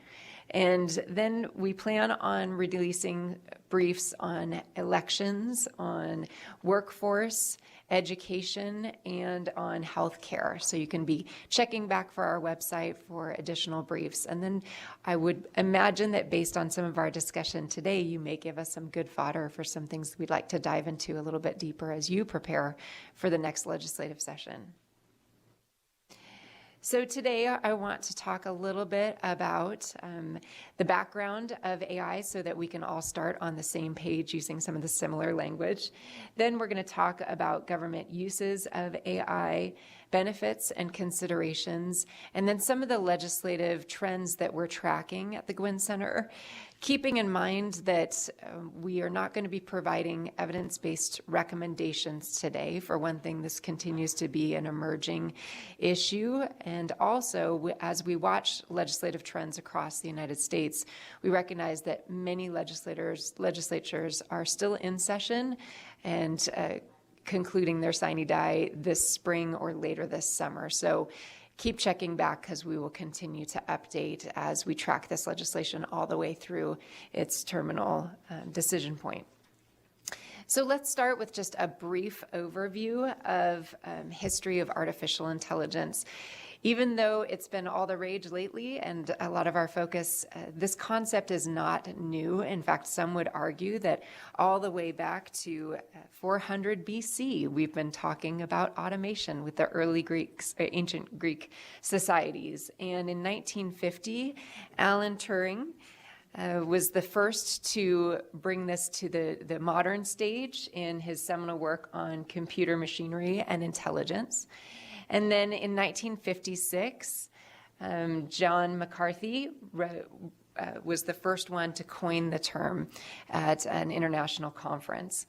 And then we plan on releasing briefs on elections, on workforce, education, and on healthcare. So you can be checking back for our website for additional briefs. And then I would imagine that based on some of our discussion today, you may give us some good fodder for some things we'd like to dive into a little bit deeper as you prepare for the next legislative session. So today I want to talk a little bit about the background of AI so that we can all start on the same page using some of the similar language. Then we're going to talk about government uses of AI, benefits and considerations, and then some of the legislative trends that we're tracking at the Gwynn Center, keeping in mind that we are not going to be providing evidence-based recommendations today. For one thing, this continues to be an emerging issue. And also, as we watch legislative trends across the United States, we recognize that many legislatures are still in session and concluding their sine die this spring or later this summer. So keep checking back, because we will continue to update as we track this legislation all the way through its terminal decision point. So let's start with just a brief overview of history of artificial intelligence. Even though it's been all the rage lately and a lot of our focus, this concept is not new. In fact, some would argue that all the way back to 400 BC, we've been talking about automation with the early ancient Greek societies. And in 1950, Alan Turing was the first to bring this to the modern stage in his seminal work on computer machinery and intelligence. And then in 1956, John McCarthy was the first one to coin the term at an international conference.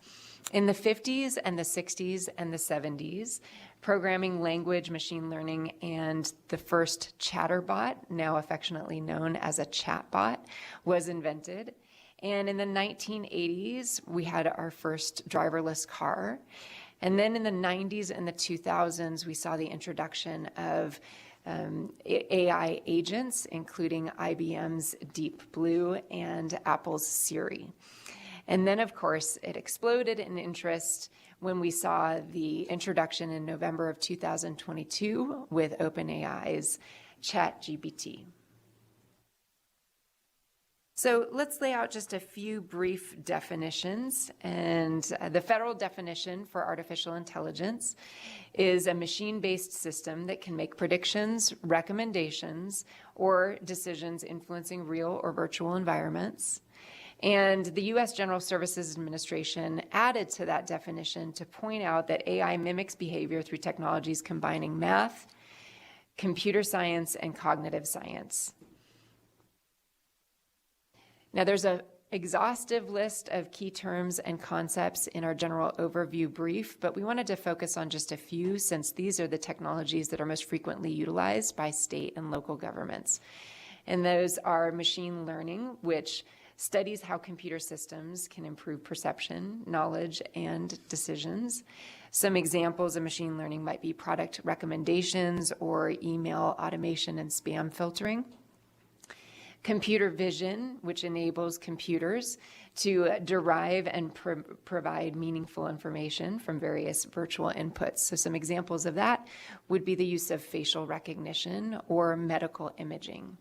In the 50s and the 60s and the 70s, programming language, machine learning, and the first chatterbot, now affectionately known as a chatbot, was invented. And in the 1980s, we had our first driverless car. And then in the 90s and the 2000s, we saw the introduction of AI agents, including IBM's Deep Blue and Apple's Siri. And then, of course, it exploded in interest when we saw the introduction in November of 2022 with OpenAI's ChatGPT. So let's lay out just a few brief definitions. And the federal definition for artificial intelligence is a machine-based system that can make predictions, recommendations, or decisions influencing real or virtual environments. And the U.S. General Services Administration added to that definition to point out that AI mimics behavior through technologies combining math, computer science, and cognitive science. Now, there's an exhaustive list of key terms and concepts in our general overview brief, but we wanted to focus on just a few, since these are the technologies that are most frequently utilized by state and local governments. And those are machine learning, which studies how computer systems can improve perception, knowledge, and decisions. Some examples of machine learning might be product recommendations or email automation and spam filtering. Computer vision, which enables computers to derive and provide meaningful information from various virtual inputs. So some examples of that would be the use of facial recognition or medical imaging.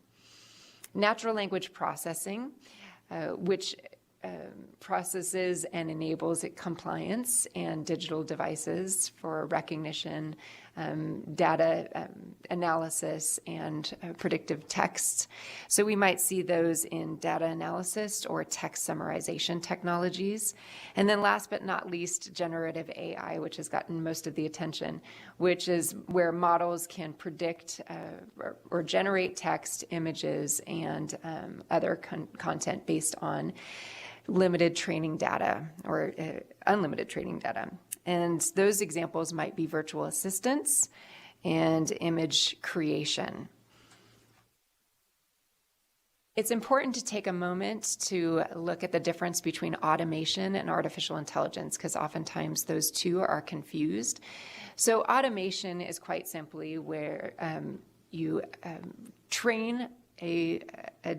Natural language processing, which processes and enables compliance and digital devices for recognition, data analysis, and predictive text. So we might see those in data analysis or text summarization technologies. And then last but not least, generative AI, which has gotten most of the attention, which is where models can predict or generate text, images, and other content based on limited training data or unlimited training data. And those examples might be virtual assistants and image creation. It's important to take a moment to look at the difference between automation and artificial intelligence, because oftentimes those two are confused. So automation is quite simply where you train a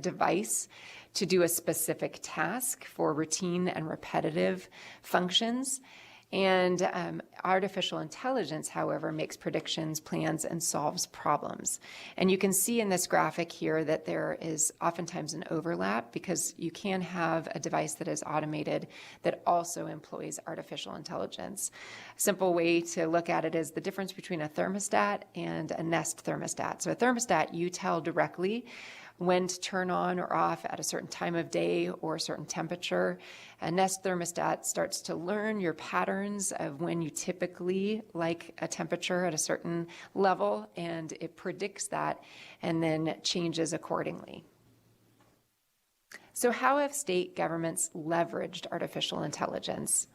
device to do a specific task for routine and repetitive functions. And artificial intelligence, however, makes predictions, plans, and solves problems. And you can see in this graphic here that there is oftentimes an overlap, because you can have a device that is automated that also employs artificial intelligence. A simple way to look at it is the difference between a thermostat and a Nest thermostat. So a thermostat, you tell directly when to turn on or off at a certain time of day or a certain temperature. A Nest thermostat starts to learn your patterns of when you typically like a temperature at a certain level, and it predicts that and then changes accordingly. So how have state governments leveraged artificial intelligence?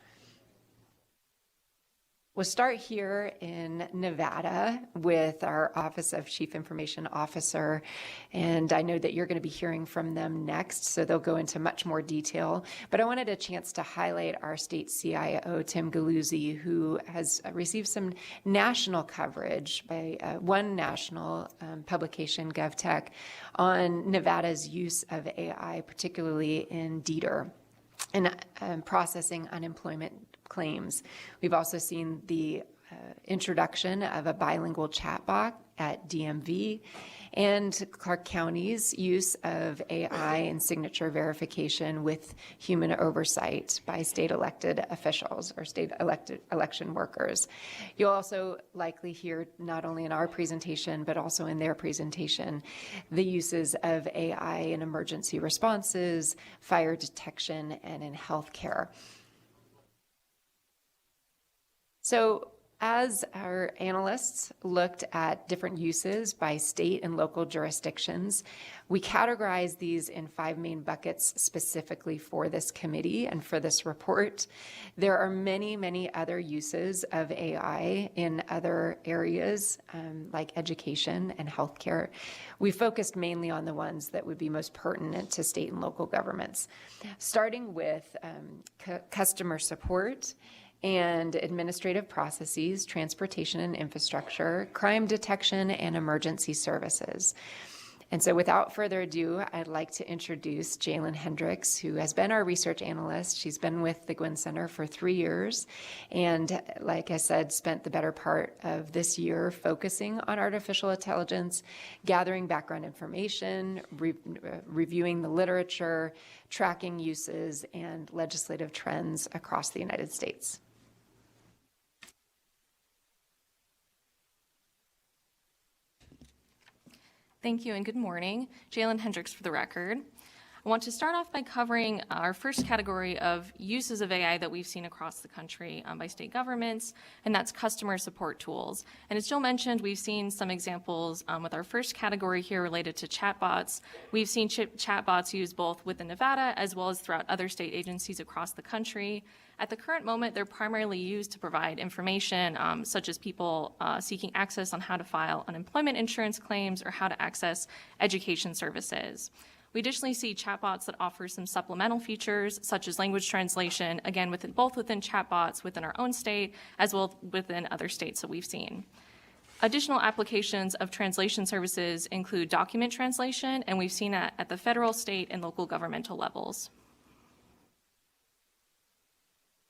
We'll start here in Nevada with our Office of Chief Information Officer, and I know that you're going to be hearing from them next, so they'll go into much more detail. But I wanted a chance to highlight our state CIO, Tim Galuzzi, who has received some national coverage by one national publication, GovTech, on Nevada's use of AI, particularly in DETR and processing unemployment claims. We've also seen the introduction of a bilingual chatbot at DMV, and Clark County's use of AI and signature verification with human oversight by state elected officials or state elected election workers. You'll also likely hear, not only in our presentation, but also in their presentation, the uses of AI in emergency responses, fire detection, and in healthcare. So as our analysts looked at different uses by state and local jurisdictions, we categorize these in 5 main buckets specifically for this committee and for this report. There are many, many other uses of AI in other areas like education and healthcare. We focused mainly on the ones that would be most pertinent to state and local governments, starting with customer support and administrative processes, transportation and infrastructure, crime detection, and emergency services. And so without further ado, I'd like to introduce Jalen Hendricks, who has been our research analyst. She's been with the Gwynn Center for 3 years, and like I said, spent the better part of this year focusing on artificial intelligence, gathering background information, reviewing the literature, tracking uses, and legislative trends across the United States. Thank you and good morning. Jalen Hendricks for the record. I want to start off by covering our first category of uses of AI that we've seen across the country by state governments, and that's customer support tools. And as Jill mentioned, we've seen some examples with our first category here related to chatbots. We've seen chatbots used both within Nevada as well as throughout other state agencies across the country. At the current moment, they're primarily used to provide information, such as people seeking access on how to file unemployment insurance claims or how to access education services. We additionally see chatbots that offer some supplemental features, such as language translation, again, both within chatbots within our own state, as well as within other states that we've seen. Additional applications of translation services include document translation, and we've seen that at the federal, state, and local governmental levels.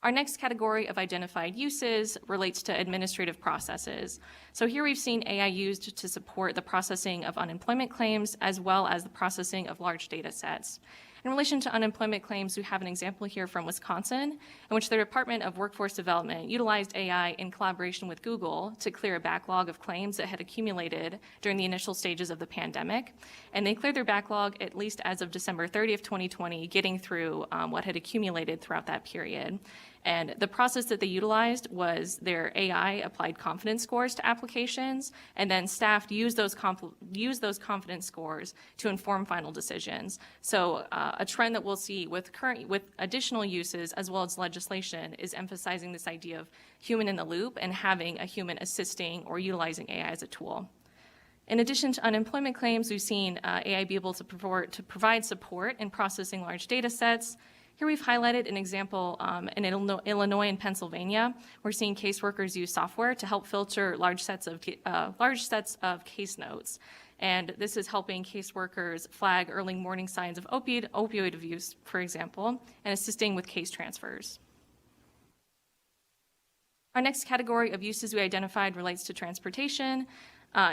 Our next category of identified uses relates to administrative processes. So here we've seen AI used to support the processing of unemployment claims as well as the processing of large data sets. In relation to unemployment claims, we have an example here from Wisconsin, in which the Department of Workforce Development utilized AI in collaboration with Google to clear a backlog of claims that had accumulated during the initial stages of the pandemic. And they cleared their backlog at least as of December 30th, 2020, getting through what had accumulated throughout that period. And the process that they utilized was their AI applied confidence scores to applications, and then staff used those confidence scores to inform final decisions. So a trend that we'll see with additional uses as well as legislation is emphasizing this idea of human in the loop and having a human assisting or utilizing AI as a tool. In addition to unemployment claims, we've seen AI be able to provide support in processing large data sets. Here we've highlighted an example in Illinois and Pennsylvania. We're seeing caseworkers use software to help filter large sets of case notes. And this is helping caseworkers flag early warning signs of opioid abuse, for example, and assisting with case transfers. Our next category of uses we identified relates to transportation.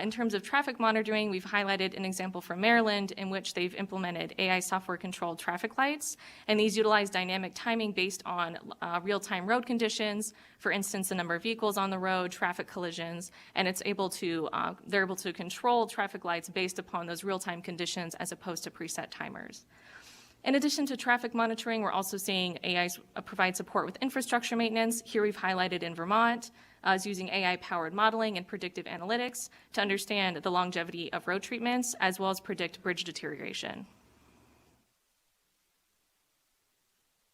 In terms of traffic monitoring, we've highlighted an example from Maryland in which they've implemented AI software-controlled traffic lights, and these utilize dynamic timing based on real-time road conditions, for instance, the number of vehicles on the road, traffic collisions, and they're able to control traffic lights based upon those real-time conditions as opposed to preset timers. In addition to traffic monitoring, we're also seeing AI provide support with infrastructure maintenance. Here we've highlighted in Vermont is using AI-powered modeling and predictive analytics to understand the longevity of road treatments as well as predict bridge deterioration.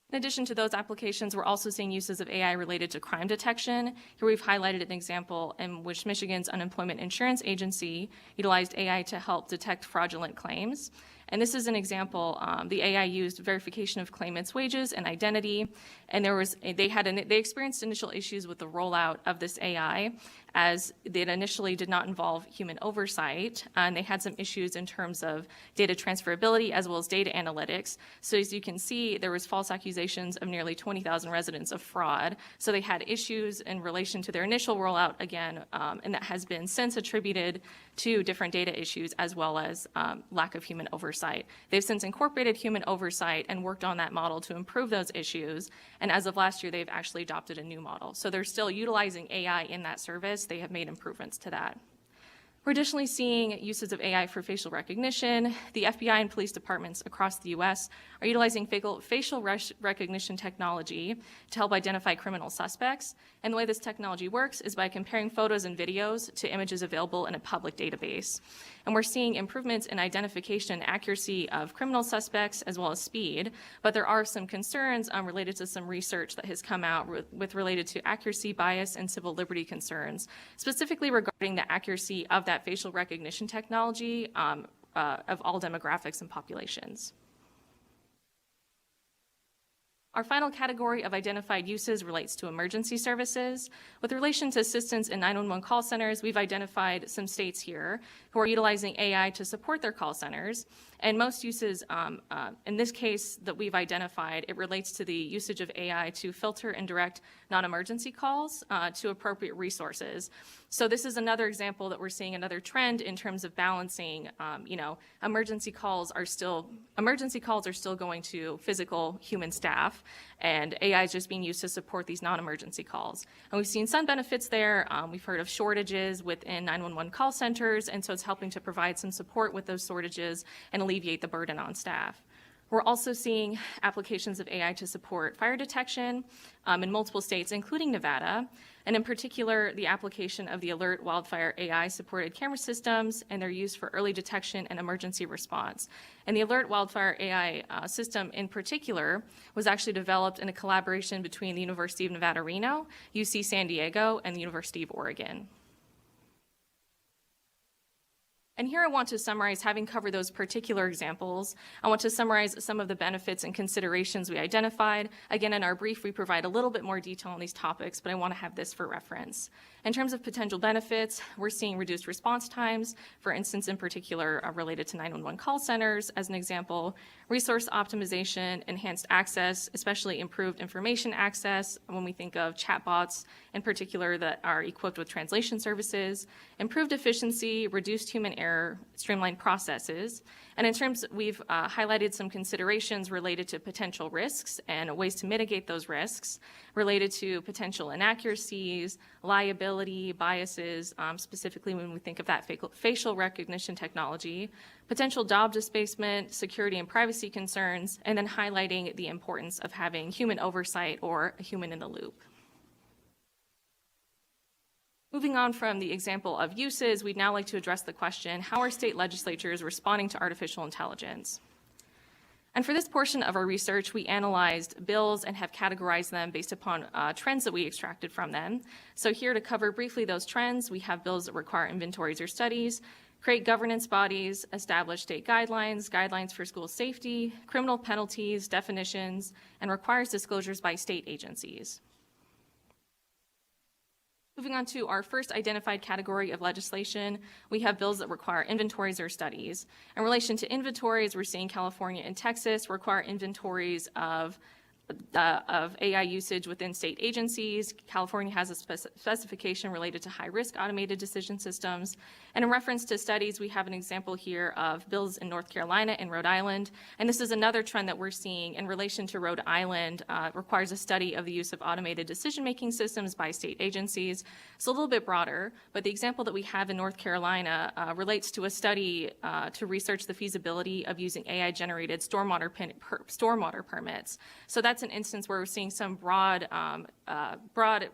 In addition to those applications, we're also seeing uses of AI related to crime detection. Here we've highlighted an example in which Michigan's Unemployment Insurance Agency utilized AI to help detect fraudulent claims. And this is an example. The AI used verification of claimants' wages and identity, and they experienced initial issues with the rollout of this AI, as it initially did not involve human oversight, and they had some issues in terms of data transferability as well as data analytics. So as you can see, there was false accusations of nearly 20,000 residents of fraud. So they had issues in relation to their initial rollout again, and that has been since attributed to different data issues as well as lack of human oversight. They've since incorporated human oversight and worked on that model to improve those issues. And as of last year, they've actually adopted a new model. So they're still utilizing AI in that service. They have made improvements to that. We're additionally seeing uses of AI for facial recognition. The FBI and police departments across the U.S. are utilizing facial recognition technology to help identify criminal suspects. And the way this technology works is by comparing photos and videos to images available in a public database. And we're seeing improvements in identification and accuracy of criminal suspects as well as speed, but there are some concerns related to some research that has come out related to accuracy bias and civil liberty concerns, specifically regarding the accuracy of that facial recognition technology of all demographics and populations. Our final category of identified uses relates to emergency services. With relation to assistance in 911 call centers, we've identified some states here who are utilizing AI to support their call centers. And most uses, in this case that we've identified, it relates to the usage of AI to filter and direct non-emergency calls to appropriate resources. So this is another example that we're seeing another trend in terms of balancing, emergency calls are still going to physical human staff, and AI is just being used to support these non-emergency calls. And we've seen some benefits there. We've heard of shortages within 911 call centers, and so it's helping to provide some support with those shortages and alleviate the burden on staff. We're also seeing applications of AI to support fire detection in multiple states, including Nevada, and in particular, the application of the Alert Wildfire AI-supported camera systems and their use for early detection and emergency response. And the Alert Wildfire AI system in particular was actually developed in a collaboration between the University of Nevada, Reno, UC San Diego, and the University of Oregon. And here I want to summarize, having covered those particular examples, I want to summarize some of the benefits and considerations we identified. Again, in our brief, we provide a little bit more detail on these topics, but I want to have this for reference. In terms of potential benefits, we're seeing reduced response times, for instance, in particular, related to 911 call centers, as an example, resource optimization, enhanced access, especially improved information access when we think of chatbots in particular that are equipped with translation services, improved efficiency, reduced human streamline processes. And in terms, we've highlighted some considerations related to potential risks and ways to mitigate those risks related to potential inaccuracies, liability, biases, specifically when we think of that facial recognition technology, potential job displacement, security and privacy concerns, and then highlighting the importance of having human oversight or a human in the loop. Moving on from the example of uses, we'd now like to address the question, how are state legislatures responding to artificial intelligence? And for this portion of our research, we analyzed bills and have categorized them based upon trends that we extracted from them. So here to cover briefly those trends, we have bills that require inventories or studies, create governance bodies, establish state guidelines, guidelines for school safety, criminal penalties, definitions, and requires disclosures by state agencies. Moving on to our first identified category of legislation, we have bills that require inventories or studies. In relation to inventories, we're seeing California and Texas require inventories of AI usage within state agencies. California has a specification related to high-risk automated decision systems. And in reference to studies, we have an example here of bills in North Carolina and Rhode Island. And this is another trend that we're seeing in relation to Rhode Island, requires a study of the use of automated decision-making systems by state agencies. It's a little bit broader, but the example that we have in North Carolina relates to a study to research the feasibility of using AI-generated stormwater permits. So that's an instance where we're seeing some broad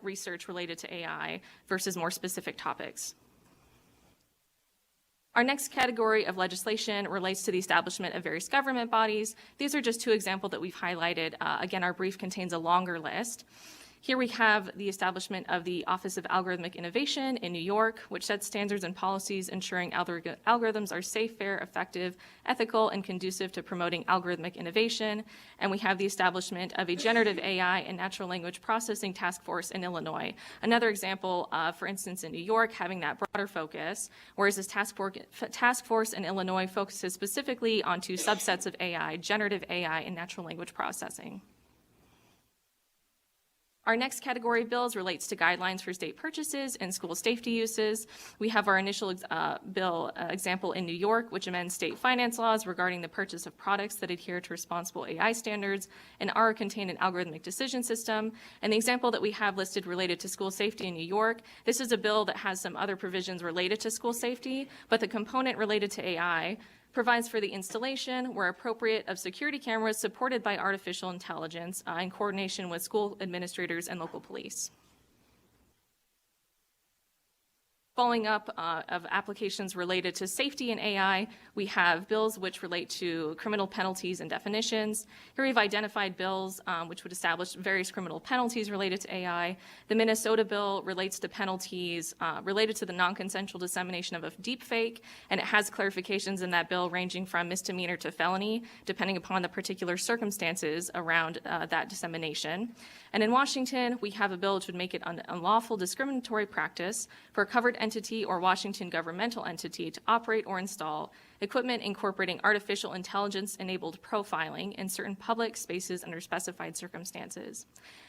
research related to AI versus more specific topics. Our next category of legislation relates to the establishment of various government bodies. These are just two examples that we've highlighted. Again, our brief contains a longer list. Here we have the establishment of the Office of Algorithmic Innovation in New York, which sets standards and policies ensuring algorithms are safe, fair, effective, ethical, and conducive to promoting algorithmic innovation. And we have the establishment of a generative AI and natural language processing task force in Illinois. Another example, for instance, in New York, having that broader focus, whereas this task force in Illinois focuses specifically on two subsets of AI, generative AI and natural language processing. Our next category of bills relates to guidelines for state purchases and school safety uses. We have our initial bill example in New York, which amends state finance laws regarding the purchase of products that adhere to responsible AI standards and are contained in algorithmic decision system. And the example that we have listed related to school safety in New York, this is a bill that has some other provisions related to school safety, but the component related to AI provides for the installation, where appropriate, of security cameras supported by artificial intelligence in coordination with school administrators and local police. Following up of applications related to safety in AI, we have bills which relate to criminal penalties and definitions. Here we've identified bills which would establish various criminal penalties related to AI. The Minnesota bill relates to penalties related to the non-consensual dissemination of a deepfake, and it has clarifications in that bill ranging from misdemeanor to felony, depending upon the particular circumstances around that dissemination. And in Washington, we have a bill which would make it an unlawful discriminatory practice for a covered entity or Washington governmental entity to operate or install equipment incorporating artificial intelligence-enabled profiling in certain public spaces under specified circumstances.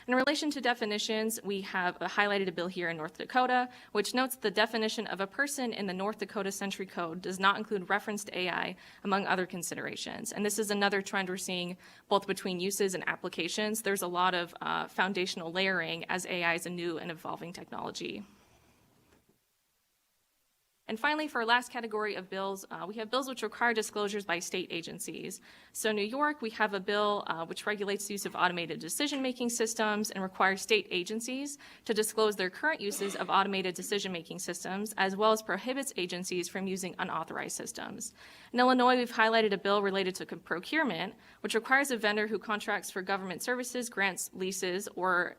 In relation to definitions, we have highlighted a bill here in North Dakota, which notes the definition of a person in the North Dakota Century Code does not include reference to AI, among other considerations. And this is another trend we're seeing both between uses and applications. There's a lot of foundational layering as AI is a new and evolving technology. And finally, for our last category of bills, we have bills which require disclosures by state agencies. So in New York, we have a bill which regulates the use of automated decision-making systems and requires state agencies to disclose their current uses of automated decision-making systems, as well as prohibits agencies from using unauthorized systems. In Illinois, we've highlighted a bill related to procurement, which requires a vendor who contracts for government services, grants, leases, or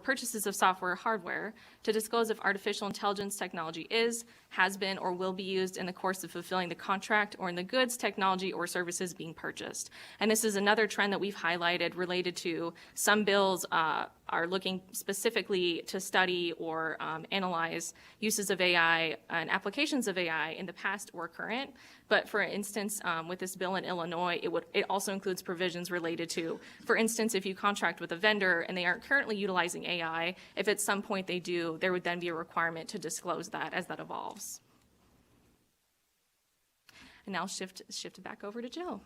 purchases of software or hardware to disclose if artificial intelligence technology is, has been, or will be used in the course of fulfilling the contract or in the goods, technology, or services being purchased. And this is another trend that we've highlighted related to some bills are looking specifically to study or analyze uses of AI and applications of AI in the past or current. But for instance, with this bill in Illinois, it also includes provisions related to, for instance, if you contract with a vendor and they aren't currently utilizing AI, if at some point they do, there would then be a requirement to disclose that as that evolves. And now shift it back over to Jill.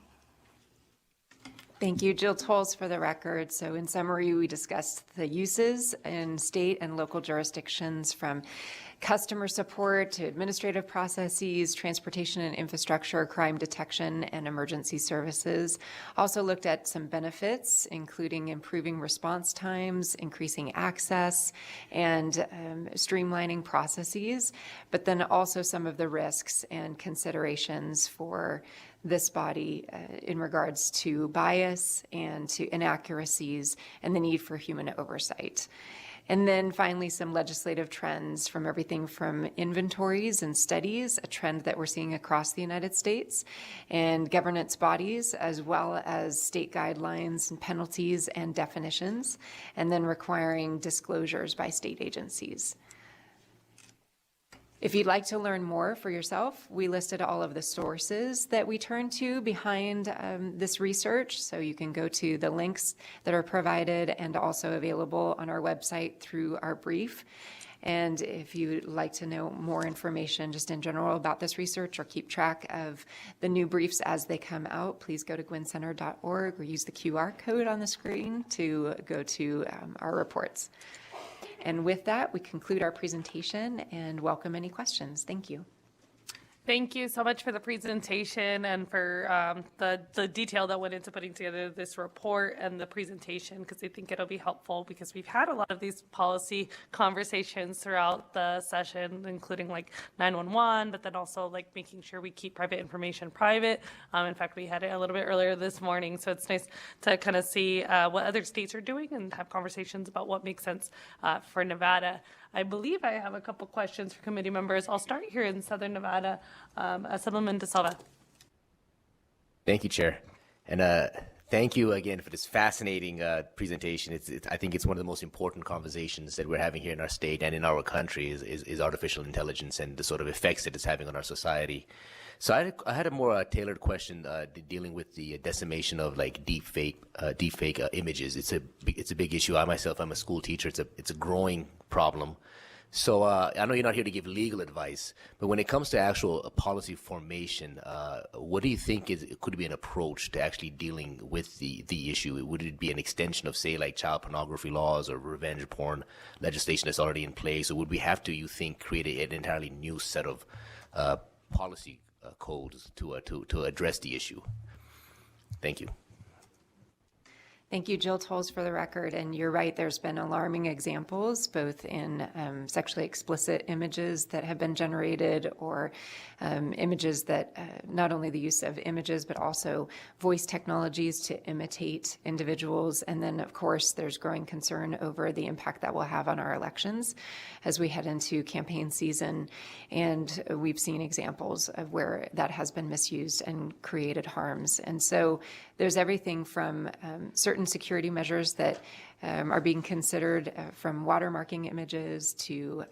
Thank you. Jill Tolles for the record. So in summary, we discussed the uses in state and local jurisdictions from customer support to administrative processes, transportation and infrastructure, crime detection, and emergency services. Also looked at some benefits, including improving response times, increasing access, and streamlining processes, but then also some of the risks and considerations for this body in regards to bias and to inaccuracies and the need for human oversight. And then finally, some legislative trends from everything from inventories and studies, a trend that we're seeing across the United States, and governance bodies, as well as state guidelines and penalties and definitions, and then requiring disclosures by state agencies. If you'd like to learn more for yourself, we listed all of the sources that we turn to behind this research. So you can go to the links that are provided and also available on our website through our brief. And if you'd like to know more information just in general about this research or keep track of the new briefs as they come out, please go to gwincenter.org or use the QR code on the screen to go to our reports. And with that, we conclude our presentation and welcome any questions. Thank you. Thank you so much for the presentation and for the detail that went into putting together this report and the presentation, because I think it'll be helpful, because we've had a lot of these policy conversations throughout the session, including like 911, but then also like making sure we keep private information private. In fact, we had it a little bit earlier this morning, so it's nice to kind of see what other states are doing and have conversations about what makes sense for Nevada. I believe I have a couple questions for committee members. I'll start here in Southern Nevada. Assemblyman De Silva. Thank you, Chair. And thank you again for this fascinating presentation. I think it's one of the most important conversations that we're having here in our state and in our country is artificial intelligence and the sort of effects that it's having on our society. So I had a more tailored question dealing with the decimation of like deepfake images. It's a big issue. I'm a school teacher. It's a growing problem. So I know you're not here to give legal advice, but when it comes to actual policy formation, what do you think could be an approach to actually dealing with the issue? Would it be an extension of, say, like child pornography laws or revenge porn legislation that's already in place, or would we have to, you think, create an entirely new set of policy codes to address the issue? Thank you. Thank you, Jill Tolles, for the record. And you're right, there's been alarming examples, both in sexually explicit images that have been generated or images that not only the use of images, but also voice technologies to imitate individuals. And then, of course, there's growing concern over the impact that will have on our elections as we head into campaign season. And we've seen examples of where that has been misused and created harms. And so there's everything from certain security measures that are being considered from watermarking images to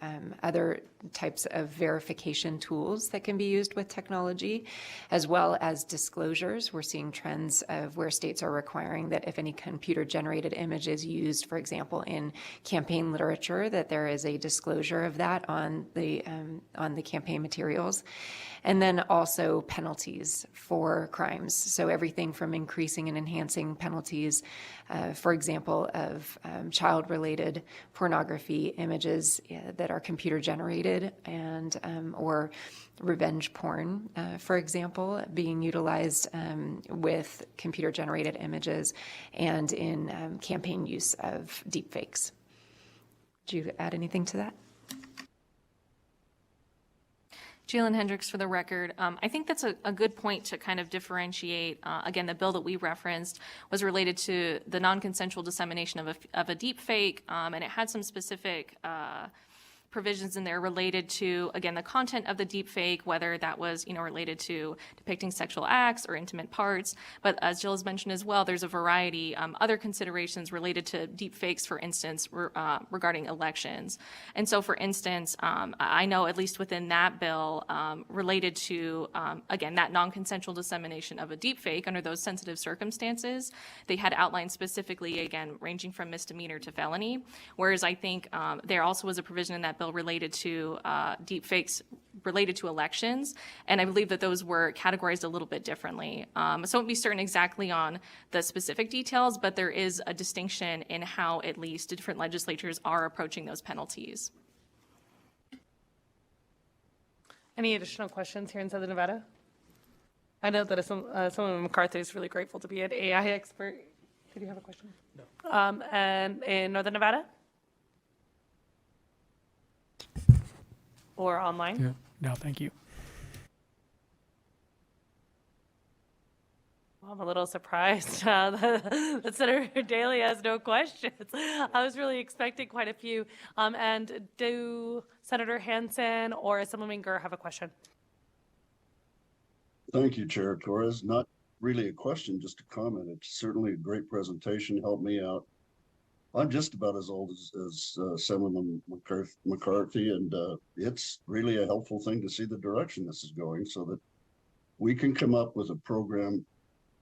other types of verification tools that can be used with technology, as well as disclosures. We're seeing trends of where states are requiring that if any computer-generated image is used, for example, in campaign literature, that there is a disclosure of that on the campaign materials. And then also penalties for crimes. So everything from increasing and enhancing penalties, for example, of child-related pornography images that are computer-generated and or revenge porn, for example, being utilized with computer-generated images and in campaign use of deepfakes. Do you add anything to that? Jalen Hendricks for the record. I think that's a good point to kind of differentiate. Again, the bill that we referenced was related to the non-consensual dissemination of a deep fake, and it had some specific provisions in there related to, again, the content of the deep fake, whether that was, related to depicting sexual acts or intimate parts. But as Jill has mentioned as well, there's a variety other considerations related to deep fakes, for instance, regarding elections. And so, for instance, I know at least within that bill related to, again, that non-consensual dissemination of a deep fake under those sensitive circumstances, they had outlined specifically, again, ranging from misdemeanor to felony. Whereas I think there also was a provision in that bill related to deep fakes related to elections, and I believe that those were categorized a little bit differently. So I won't be certain exactly on the specific details, but there is a distinction in how at least different legislatures are approaching those penalties. Any additional questions here in Southern Nevada? I know that Assemblyman McCarthy is really grateful to be an AI expert. Did you have a question? No. And in Northern Nevada? Or online? Yeah. No, thank you. Well, I'm a little surprised that Senator Daley has no questions. I was really expecting quite a few. And do Senator Hansen or Assemblyman Gurr have a question? Thank you, Chair Torres. Not really a question, just a comment. It's certainly a great presentation. Helped me out. I'm just about as old as Assemblyman McCarthy, and it's really a helpful thing to see the direction this is going so that we can come up with a program,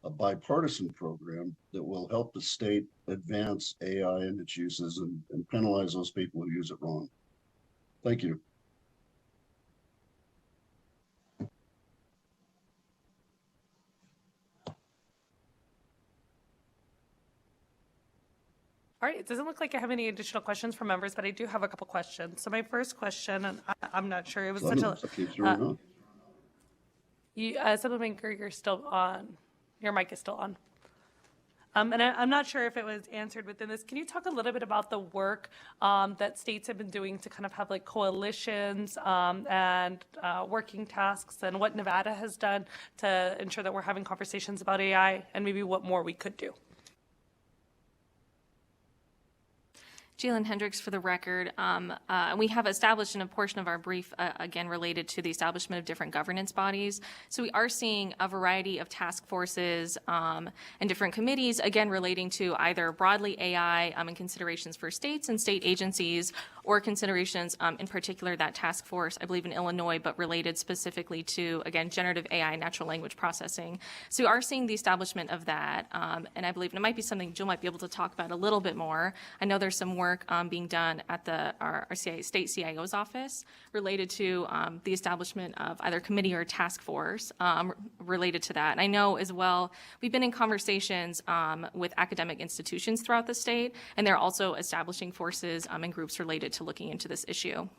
a bipartisan program that will help the state advance AI and its uses and penalize those people who use it wrong. Thank you. All right, it doesn't look like I have any additional questions from members, but I do have a couple questions. So my first question, and I'm not sure, it was such a... Assemblyman Gurr, you're still on. Your mic is still on. And I'm not sure if it was answered within this. Can you talk a little bit about the work that states have been doing to kind of have like coalitions and working tasks, and what Nevada has done to ensure that we're having conversations about AI, and maybe what more we could do? Jalen Hendricks for the record. We have established in a portion of our brief, again, related to the establishment of different governance bodies. So we are seeing a variety of task forces and different committees, again, relating to either broadly AI and considerations for states and state agencies, or considerations in particular that task force, I believe in Illinois, but related specifically to, again, generative AI, natural language processing. So we are seeing the establishment of that. And I believe, and it might be something Jill might be able to talk about a little bit more. I know there's some work being done at our state CIO's office related to the establishment of either committee or task force related to that. And I know as well, we've been in conversations with academic institutions throughout the state, and they're also establishing forces and groups related to looking into this issue.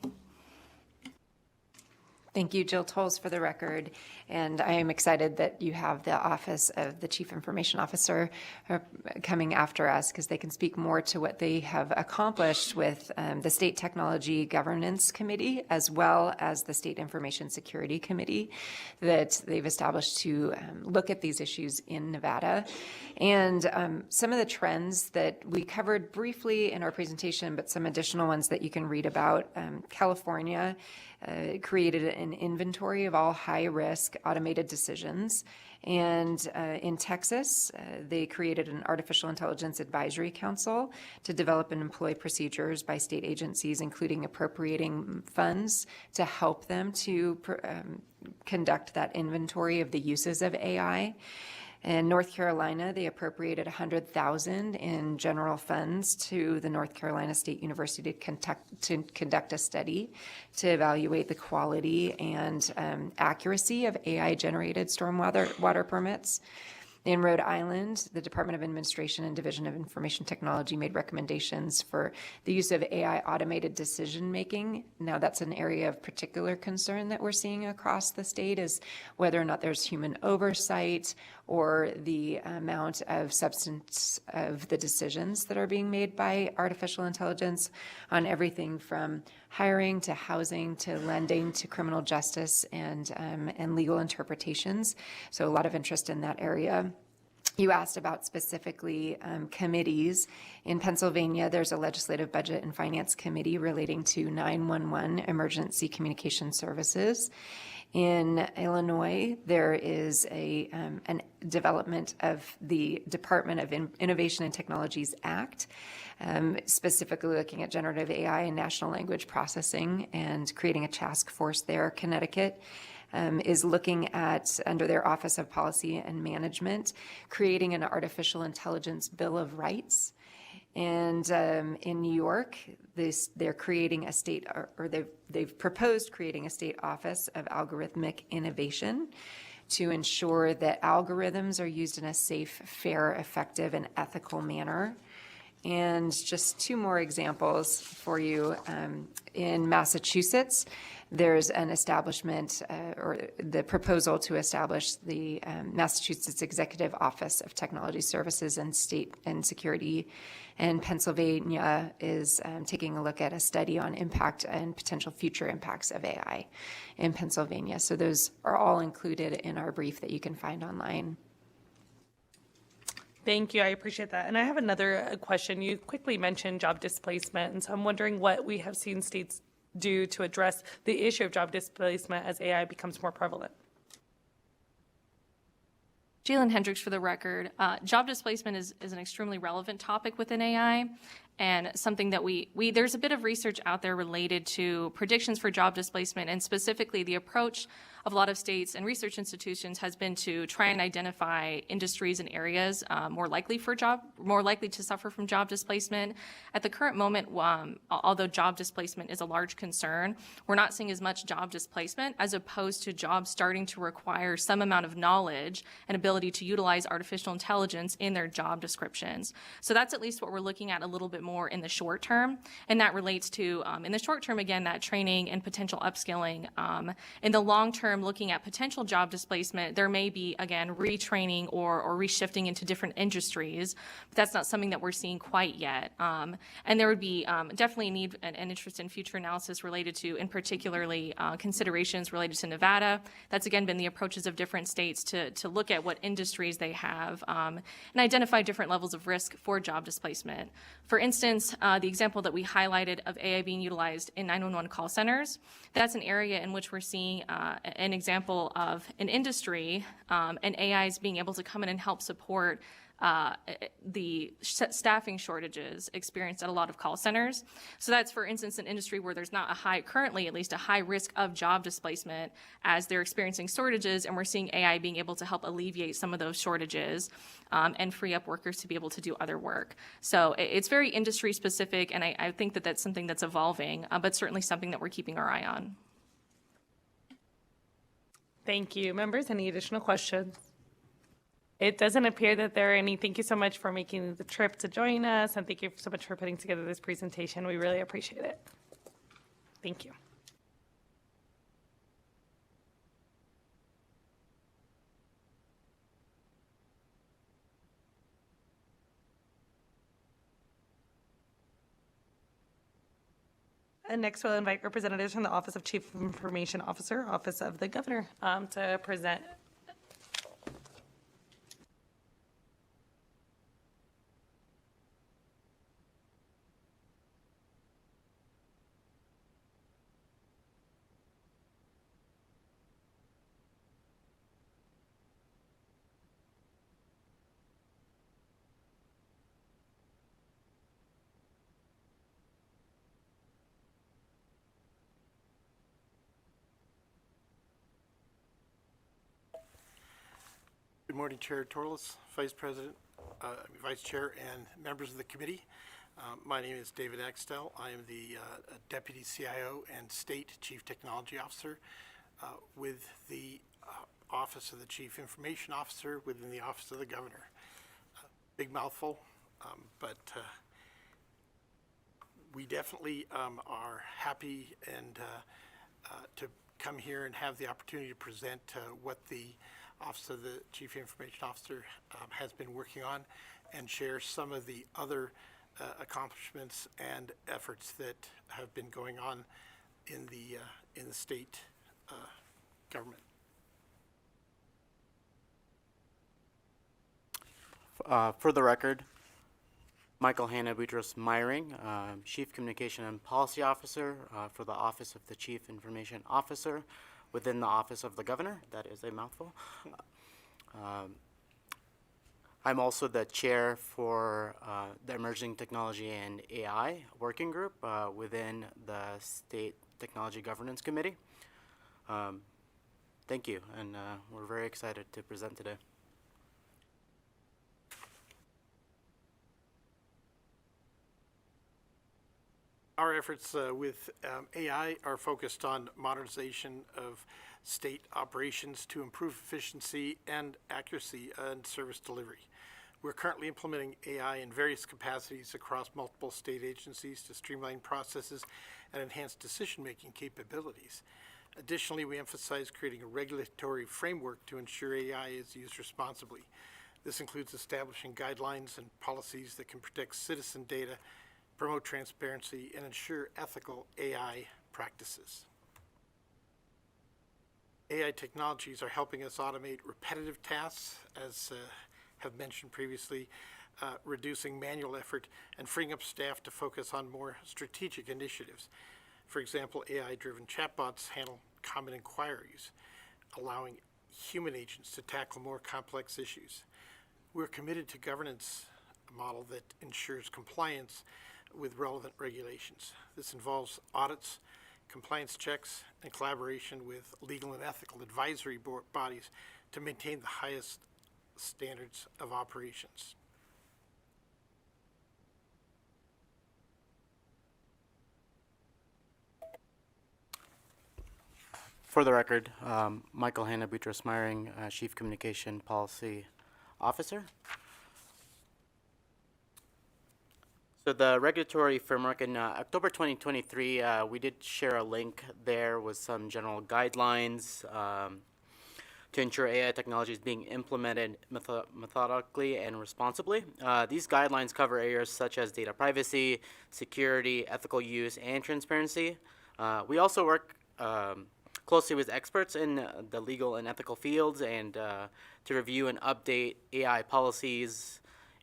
Thank you, Jill Tolles, for the record. And I am excited that you have the Office of the Chief Information Officer coming after us, because they can speak more to what they have accomplished with the State Technology Governance Committee, as well as the State Information Security Committee that they've established to look at these issues in Nevada. And some of the trends that we covered briefly in our presentation, but some additional ones that you can read about. California created an inventory of all high-risk automated decisions. And in Texas, they created an Artificial Intelligence Advisory Council to develop and employ procedures by state agencies, including appropriating funds to help them to conduct that inventory of the uses of AI. In North Carolina, they appropriated $100,000 in general funds to the North Carolina State University to conduct a study to evaluate the quality and accuracy of AI-generated stormwater permits. In Rhode Island, the Department of Administration and Division of Information Technology made recommendations for the use of AI automated decision-making. Now, that's an area of particular concern that we're seeing across the state, is whether or not there's human oversight or the amount of substance of the decisions that are being made by artificial intelligence on everything from hiring to housing to lending to criminal justice and legal interpretations. So a lot of interest in that area. You asked about specifically committees. In Pennsylvania, there's a Legislative Budget and Finance Committee relating to 911 emergency communication services. In Illinois, there is an development of the Department of Innovation and Technologies Act, specifically looking at generative AI and natural language processing and creating a task force there. Connecticut is looking at, under their Office of Policy and Management, creating an Artificial Intelligence Bill of Rights. And in New York, they're creating a state, or they've proposed creating a state office of algorithmic innovation to ensure that algorithms are used in a safe, fair, effective, and ethical manner. And just two more examples for you. In Massachusetts, there's an establishment, or the proposal to establish the Massachusetts Executive Office of Technology Services and State and Security. And Pennsylvania is taking a look at a study on impact and potential future impacts of AI in Pennsylvania. So those are all included in our brief that you can find online. Thank you. I appreciate that. And I have another question. You quickly mentioned job displacement, and so I'm wondering what we have seen states do to address the issue of job displacement as AI becomes more prevalent. Jalen Hendricks for the record. Job displacement is an extremely relevant topic within AI, and something that there's a bit of research out there related to predictions for job displacement, and specifically the approach of a lot of states and research institutions has been to try and identify industries and areas more likely to suffer from job displacement. At the current moment, although job displacement is a large concern, we're not seeing as much job displacement as opposed to jobs starting to require some amount of knowledge and ability to utilize artificial intelligence in their job descriptions. So that's at least what we're looking at a little bit more in the short term, and that relates to, in the short term, again, that training and potential upskilling. In the long term, looking at potential job displacement, there may be, again, retraining or reshifting into different industries, but that's not something that we're seeing quite yet. And there would be definitely a need and interest in future analysis related to, in particularly, considerations related to Nevada. That's, again, been the approaches of different states to look at what industries they have and identify different levels of risk for job displacement. For instance, the example that we highlighted of AI being utilized in 911 call centers, that's an area in which we're seeing an example of an industry and AIs being able to come in and help support the staffing shortages experienced at a lot of call centers. So that's, for instance, an industry where there's not currently at least a high risk of job displacement as they're experiencing shortages, and we're seeing AI being able to help alleviate some of those shortages and free up workers to be able to do other work. So it's very industry specific, and I think that that's something that's evolving, but certainly something that we're keeping our eye on. Thank you. Members, any additional questions? It doesn't appear that there are any. Thank you so much for making the trip to join us, and thank you so much for putting together this presentation. We really appreciate it. Thank you. And next, we'll invite representatives from the Office of Chief Information Officer, Office of the Governor, to present. Good morning, Chair Torles, Vice Chair, and members of the committee. My name is David Axtell. I am the Deputy CIO and State Chief Technology Officer with the Office of the Chief Information Officer within the Office of the Governor. Big mouthful, but we definitely are happy and to come here and have the opportunity to present what the Office of the Chief Information Officer has been working on, and share some of the other accomplishments and efforts that have been going on in the state government. For the record, Michael Hanna Boutros Myring, Chief Communication and Policy Officer for the Office of the Chief Information Officer within the Office of the Governor. That is a mouthful. I'm also the chair for the Emerging Technology and AI Working Group within the State Technology Governance Committee. Thank you, and we're very excited to present today. Our efforts with AI are focused on modernization of state operations to improve efficiency and accuracy and service delivery. We're currently implementing AI in various capacities across multiple state agencies to streamline processes and enhance decision-making capabilities. Additionally, we emphasize creating a regulatory framework to ensure AI is used responsibly. This includes establishing guidelines and policies that can protect citizen data, promote transparency, and ensure ethical AI practices. AI technologies are helping us automate repetitive tasks, as have mentioned previously, reducing manual effort and freeing up staff to focus on more strategic initiatives. For example, AI-driven chatbots handle common inquiries, allowing human agents to tackle more complex issues. We're committed to governance model that ensures compliance with relevant regulations. This involves audits, compliance checks, and collaboration with legal and ethical advisory bodies to maintain the highest standards of operations. For the record, Michael Hanna, Boutros Myring, Chief Communication Policy Officer. So the regulatory framework in October 2023, we did share a link there with some general guidelines to ensure AI technology is being implemented methodically and responsibly. These guidelines cover areas such as data privacy, security, ethical use, and transparency. We also work closely with experts in the legal and ethical fields and to review and update AI policies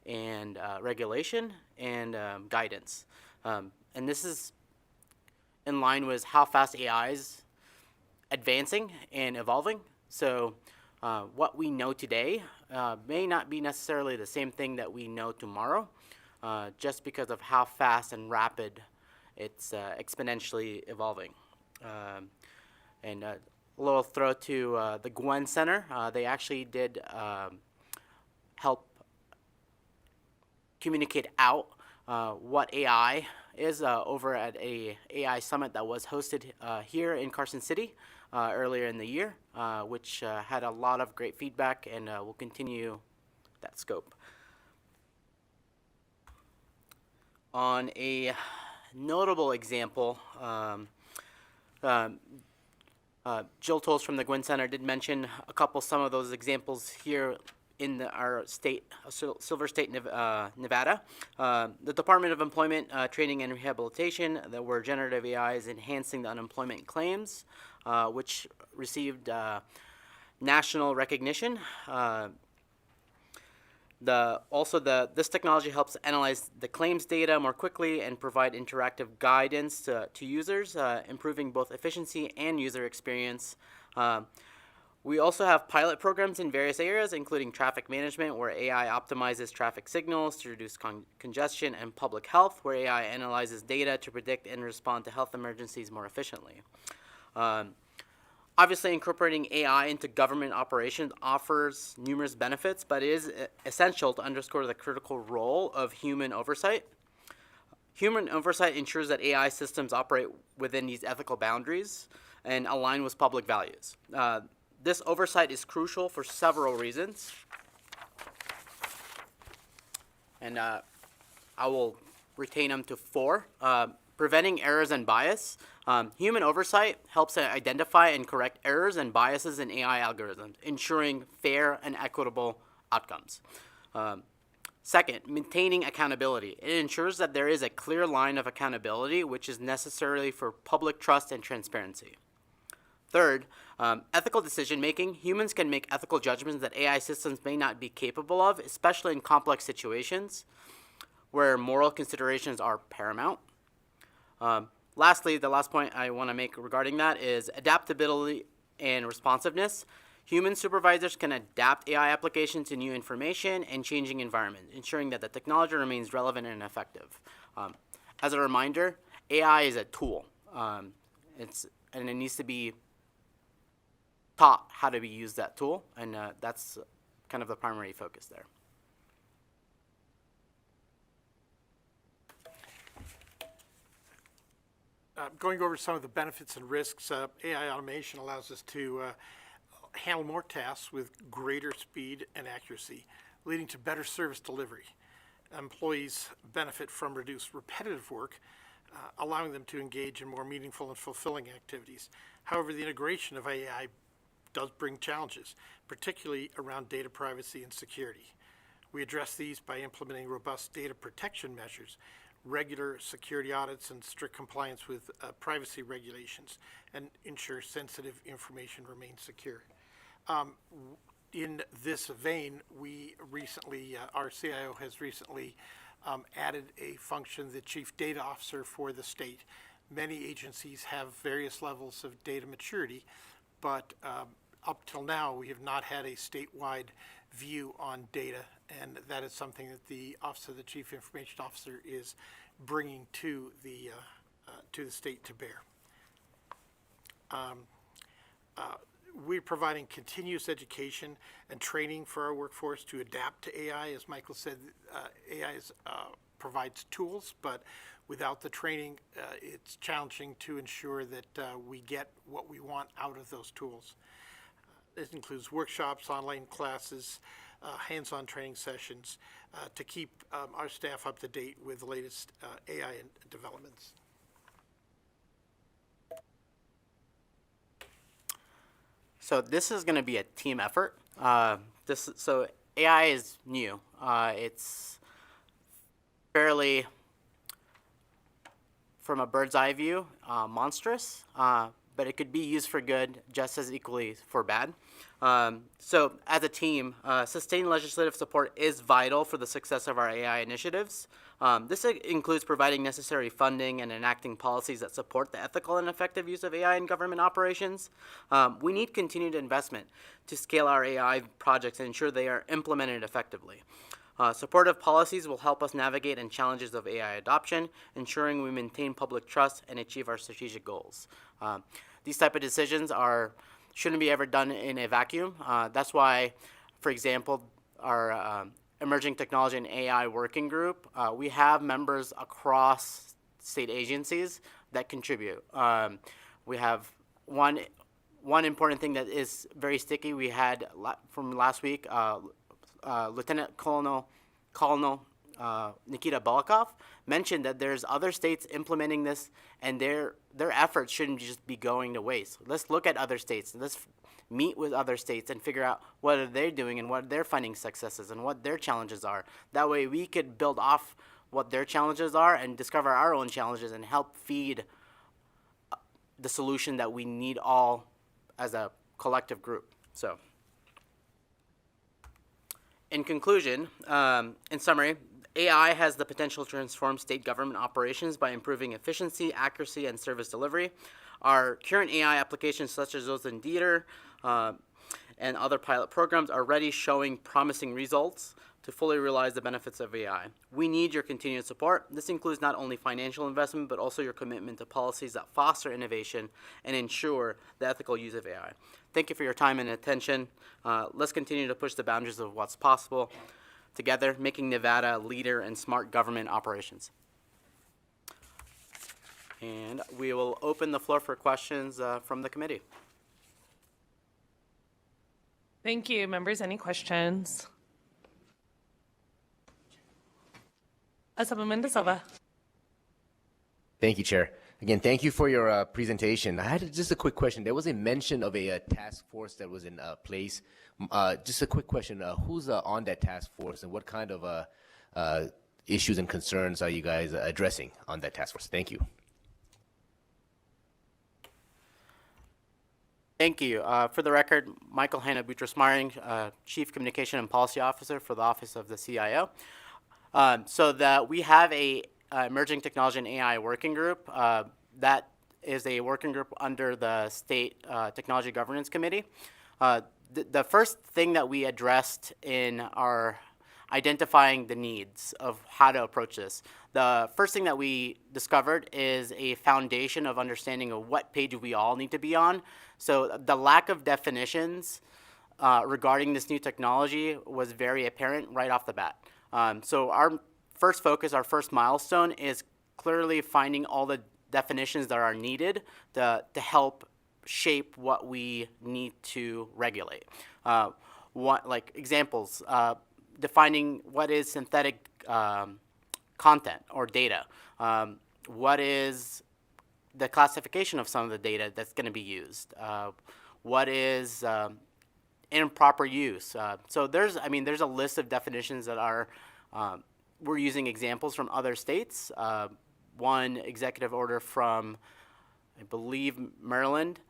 and regulation and guidance. And this is in line with how fast AI is advancing and evolving. So what we know today may not be necessarily the same thing that we know tomorrow, just because of how fast and rapid it's exponentially evolving. And a little throw to the Gwen Center. They actually did help communicate out what AI is over at a AI summit that was hosted here in Carson City earlier in the year, which had a lot of great feedback, and will continue that scope. On a notable example, Jill Tolles from the Gwynn Center did mention some of those examples here in our state, Silver State, Nevada. The Department of Employment, Training and Rehabilitation, where generative AI is enhancing the unemployment claims, which received national recognition. This technology helps analyze the claims data more quickly and provide interactive guidance to users, improving both efficiency and user experience. We also have pilot programs in various areas, including traffic management, where AI optimizes traffic signals to reduce congestion, and public health, where AI analyzes data to predict and respond to health emergencies more efficiently. Obviously, incorporating AI into government operations offers numerous benefits, but it is essential to underscore the critical role of human oversight. Human oversight ensures that AI systems operate within these ethical boundaries and align with public values. This oversight is crucial for several reasons, and I will retain them to 4. Preventing errors and bias. Human oversight helps identify and correct errors and biases in AI algorithms, ensuring fair and equitable outcomes. Second, maintaining accountability. It ensures that there is a clear line of accountability, which is necessary for public trust and transparency. Third, ethical decision-making. Humans can make ethical judgments that AI systems may not be capable of, especially in complex situations where moral considerations are paramount. Lastly, the last point I want to make regarding that is adaptability and responsiveness. Human supervisors can adapt AI applications to new information and changing environments, ensuring that the technology remains relevant and effective. As a reminder, AI is a tool, and it needs to be taught how to use that tool, and that's kind of the primary focus there. going over some of the benefits and risks, AI automation allows us to handle more tasks with greater speed and accuracy, leading to better service delivery. Employees benefit from reduced repetitive work, allowing them to engage in more meaningful and fulfilling activities. However, the integration of AI does bring challenges, particularly around data privacy and security. We address these by implementing robust data protection measures, regular security audits, and strict compliance with privacy regulations, and ensure sensitive information remains secure. In this vein, we recently, our CIO has recently added a function, the Chief Data Officer for the state. Many agencies have various levels of data maturity, but up till now, we have not had a statewide view on data, and that is something that the Office of the Chief Information Officer is bringing to the state to bear. We're providing continuous education and training for our workforce to adapt to AI. As Michael said, AI provides tools, but without the training, it's challenging to ensure that we get what we want out of those tools. This includes workshops, online classes, hands-on training sessions to keep our staff up to date with the latest AI developments. So this is going to be a team effort. So AI is new. It's fairly, from a bird's eye view, monstrous, but it could be used for good just as equally for bad. So as a team, sustained legislative support is vital for the success of our AI initiatives. This includes providing necessary funding and enacting policies that support the ethical and effective use of AI in government operations. We need continued investment to scale our AI projects and ensure they are implemented effectively. Supportive policies will help us navigate in challenges of AI adoption, ensuring we maintain public trust and achieve our strategic goals. These type of decisions shouldn't be ever done in a vacuum. That's why, for example, our Emerging Technology and AI Working Group, we have members across state agencies that contribute. We have one important thing that is very sticky. We had from last week, Lieutenant Colonel Nikita Balakov mentioned that there's other states implementing this, and their efforts shouldn't just be going to waste. Let's look at other states. Let's meet with other states and figure out what are they doing and what they're finding successes and what their challenges are. That way we could build off what their challenges are and discover our own challenges and help feed the solution that we need all as a collective group. So, in conclusion, in summary, AI has the potential to transform state government operations by improving efficiency, accuracy, and service delivery. Our current AI applications, such as those in DEETR and other pilot programs, are already showing promising results to fully realize the benefits of AI. We need your continued support. This includes not only financial investment, but also your commitment to policies that foster innovation and ensure the ethical use of AI. Thank you for your time and attention. Let's continue to push the boundaries of what's possible together, making Nevada a leader in smart government operations. And we will open the floor for questions from the committee. Thank you. Members, any questions? Assemblyman De Silva. Thank you, Chair. Again, thank you for your presentation. I had just a quick question. There was a mention of a task force that was in place. Just a quick question. Who's on that task force, and what kind of issues and concerns are you guys addressing on that task force? Thank you. Thank you. For the record, Michael Hanna Boutros-Myring, Chief Communication and Policy Officer for the Office of the CIO. So that we have a Emerging Technology and AI Working Group. That is a working group under the State Technology Governance Committee. The first thing that we addressed in our identifying the needs of how to approach this, the first thing that we discovered is a foundation of understanding of what page we all need to be on. So the lack of definitions regarding this new technology was very apparent right off the bat. So our first focus, our first milestone is clearly finding all the definitions that are needed to help shape what we need to regulate. Like examples, defining what is synthetic content or data. What is the classification of some of the data that's going to be used? What is improper use? So there's a list of definitions that are, we're using examples from other states. One executive order from, I believe, Maryland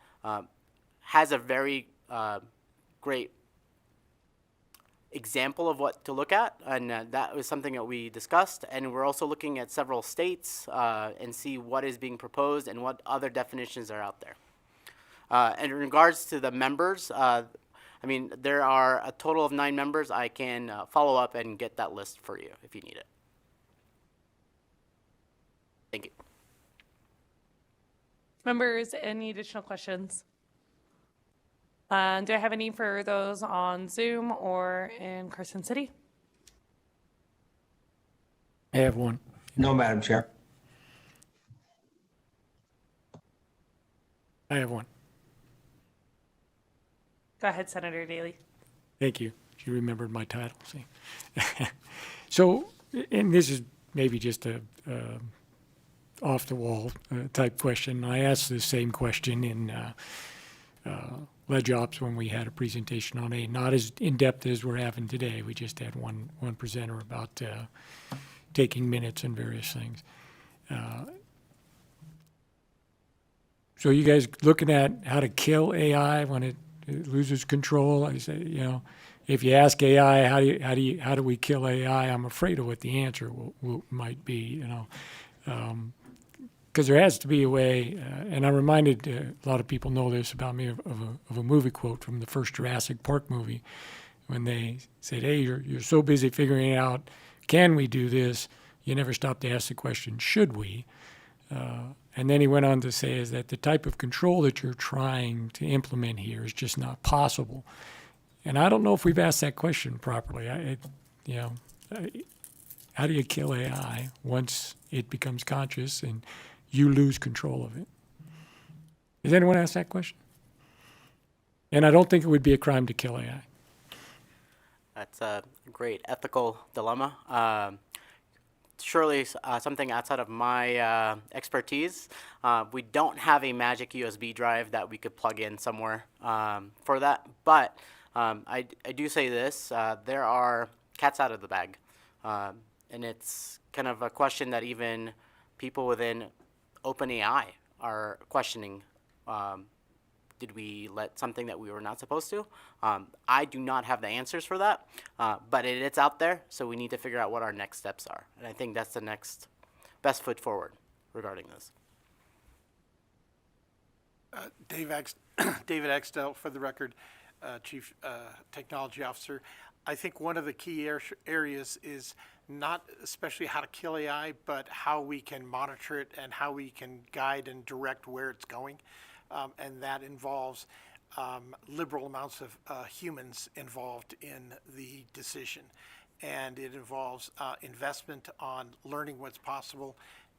has a very great example of what to look at, and that was something that we discussed. And we're also looking at several states and see what is being proposed and what other definitions are out there. And in regards to the members, there are a total of 9 members. I can follow up and get that list for you if you need it. Thank you. Members, any additional questions? Do I have any for those on Zoom or in Carson City? I have one. No, Madam Chair. I have one. Go ahead, Senator Daly. Thank you. She remembered my title. See. So, and this is maybe just a off the wall type question. I asked the same question in Ledge Ops when we had a presentation on not as in depth as we're having today. We just had one presenter about taking minutes and various things. So you guys looking at how to kill AI when it loses control? I say, if you ask AI how do we kill AI, I'm afraid of what the answer might be. Because there has to be a way, and I'm reminded, a lot of people know this about me, of a movie quote from the first Jurassic Park movie, when they said, hey, you're so busy figuring out, can we do this? You never stop to ask the question, should we? And then he went on to say is that the type of control that you're trying to implement here is just not possible. And I don't know if we've asked that question properly. How do you kill AI once it becomes conscious and you lose control of it? Has anyone asked that question? And I don't think it would be a crime to kill AI. That's a great ethical dilemma. Surely something outside of my expertise. We don't have a magic USB drive that we could plug in somewhere for that. But I do say this, there are cats out of the bag. And it's kind of a question that even people within OpenAI are questioning. Did we let something that we were not supposed to? I do not have the answers for that, but it's out there, so we need to figure out what our next steps are. And I think that's the next best foot forward regarding this. David Axtell, for the record, Chief Technology Officer. I think one of the key areas is not especially how to kill AI, but how we can monitor it and how we can guide and direct where it's going. And that involves liberal amounts of humans involved in the decision. And it involves investment on learning what's possible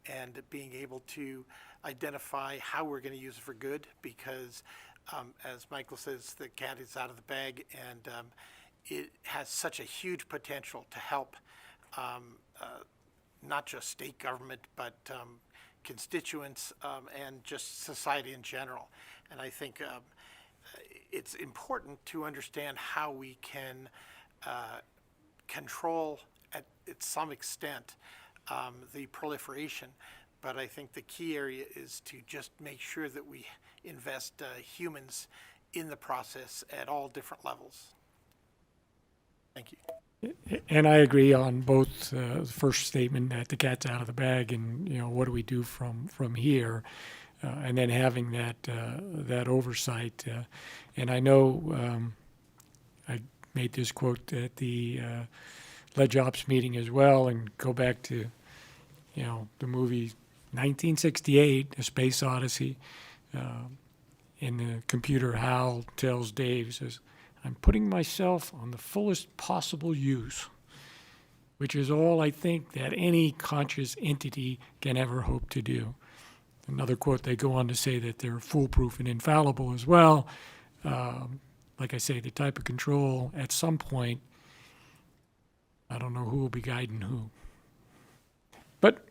and being able to identify how we're going to use it for good, because as Michael says, the cat is out of the bag, and it has such a huge potential to help not just state government, but constituents and just society in general. And I think it's important to understand how we can control at some extent the proliferation. But I think the key area is to just make sure that we invest humans in the process at all different levels. Thank you. And I agree on both the first statement that the cat's out of the bag, and what do we do from here, and then having that oversight. And I know I made this quote at the Ledge Ops meeting as well, and go back to the movie 1968, A Space Odyssey. In the computer, Hal tells Dave, says, I'm putting myself on the fullest possible use, which is all I think that any conscious entity can ever hope to do. Another quote, they go on to say that they're foolproof and infallible as well. Like I say, the type of control at some point, I don't know who will be guiding who. But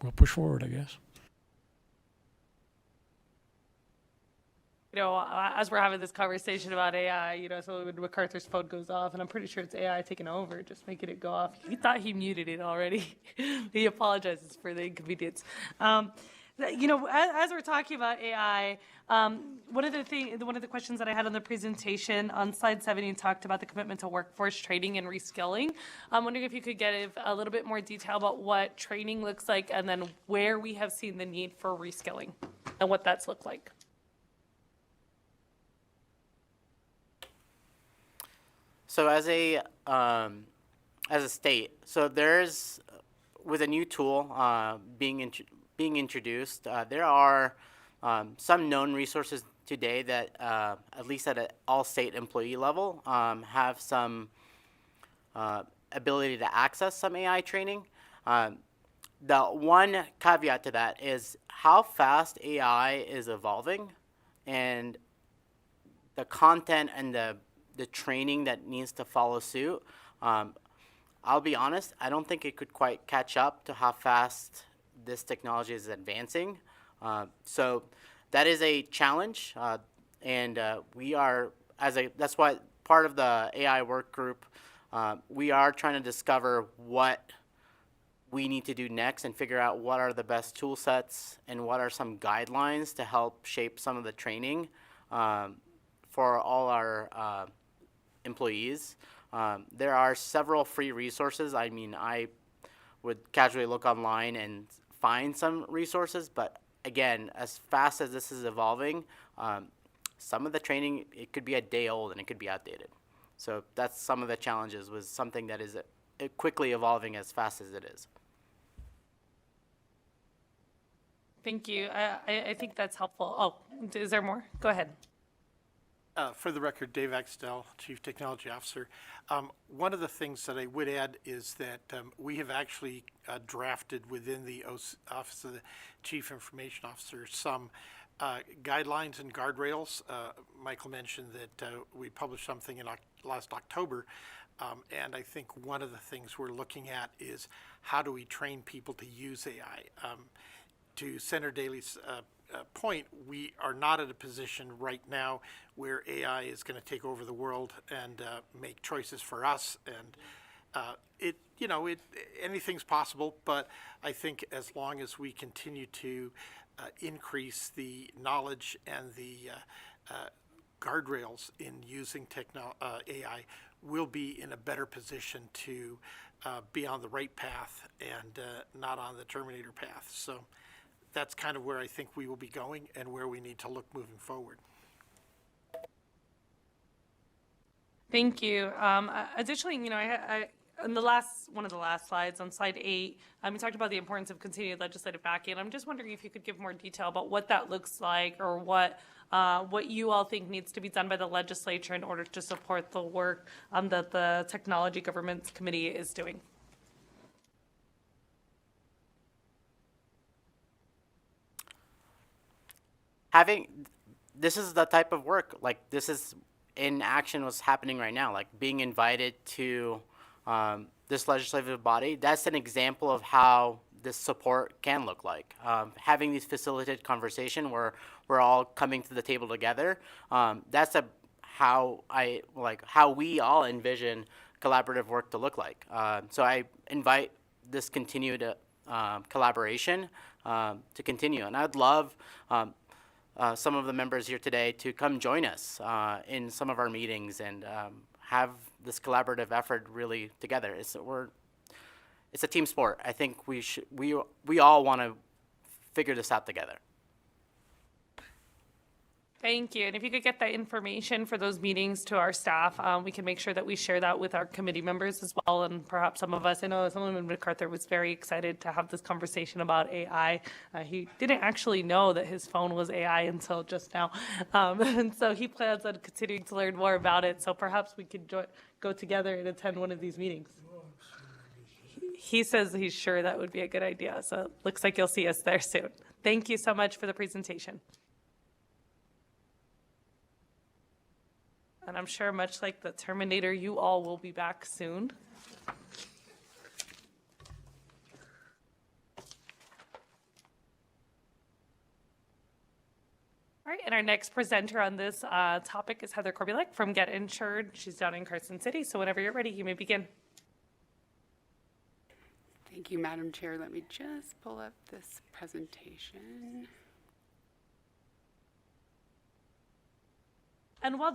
we'll push forward, I guess. You know, as we're having this conversation about AI, you know, so when MacArthur's phone goes off, and I'm pretty sure it's AI taking over, just making it go off. He thought he muted it already. He apologizes for the inconvenience. You know, as we're talking about AI, one of the questions that I had on the presentation on slide 7, you talked about the commitment to workforce training and reskilling. I'm wondering if you could give a little bit more detail about what training looks like, and then where we have seen the need for reskilling and what that's looked like. So as a state, so there's, with a new tool being introduced, there are some known resources today that, at least at an all-state employee level, have some ability to access some AI training. The one caveat to that is how fast AI is evolving, and the content and the training that needs to follow suit. I'll be honest, I don't think it could quite catch up to how fast this technology is advancing. So that is a challenge, and we are, that's why part of the AI work group, we are trying to discover what we need to do next and figure out what are the best tool sets and what are some guidelines to help shape some of the training for all our employees. There are several free resources. I mean, I would casually look online and find some resources, but again, as fast as this is evolving, some of the training, it could be a day old and it could be outdated. So that's some of the challenges with something that is quickly evolving as fast as it is. Thank you. I think that's helpful. Oh, is there more? Go ahead. For the record, Dave Axtell, Chief Technology Officer. One of the things that I would add is that we have actually drafted within the Office of the Chief Information Officer some guidelines and guardrails. Michael mentioned that we published something in last October, and I think one of the things we're looking at is how do we train people to use AI. To Senator Daly's point, we are not at a position right now where AI is going to take over the world and make choices for us. And anything's possible, but I think as long as we continue to increase the knowledge and the guardrails in using AI, we'll be in a better position to be on the right path and not on the Terminator path. So that's kind of where I think we will be going and where we need to look moving forward. Thank you. Additionally, you know, I on one of the last slides, on slide 8, you talked about the importance of continued legislative backing. I'm just wondering if you could give more detail about what that looks like, or what you all think needs to be done by the legislature in order to support the work that the Technology Governance Committee is doing. This is the type of work, like this is in action what's happening right now, like being invited to this legislative body. That's an example of how this support can look like. Having these facilitated conversation where we're all coming to the table together, that's how we all envision collaborative work to look like. So I invite this continued collaboration to continue, and I'd love some of the members here today to come join us in some of our meetings and have this collaborative effort really together. It's a team sport. I think we all want to figure this out together. Thank you. And if you could get that information for those meetings to our staff, we can make sure that we share that with our committee members as well. And perhaps some of us, I know Assemblyman MacArthur was very excited to have this conversation about AI. He didn't actually know that his phone was AI until just now. And so he plans on continuing to learn more about it. So perhaps we could go together and attend one of these meetings. He says he's sure that would be a good idea. So it looks like you'll see us there soon. Thank you so much for the presentation. And I'm sure, much like the Terminator, you all will be back soon. All right, and our next presenter on this topic is Heather Korbulek from Get Insured. She's down in Carson City, so whenever you're ready, you may begin. Thank you, Madam Chair. Let me just pull up this presentation. And while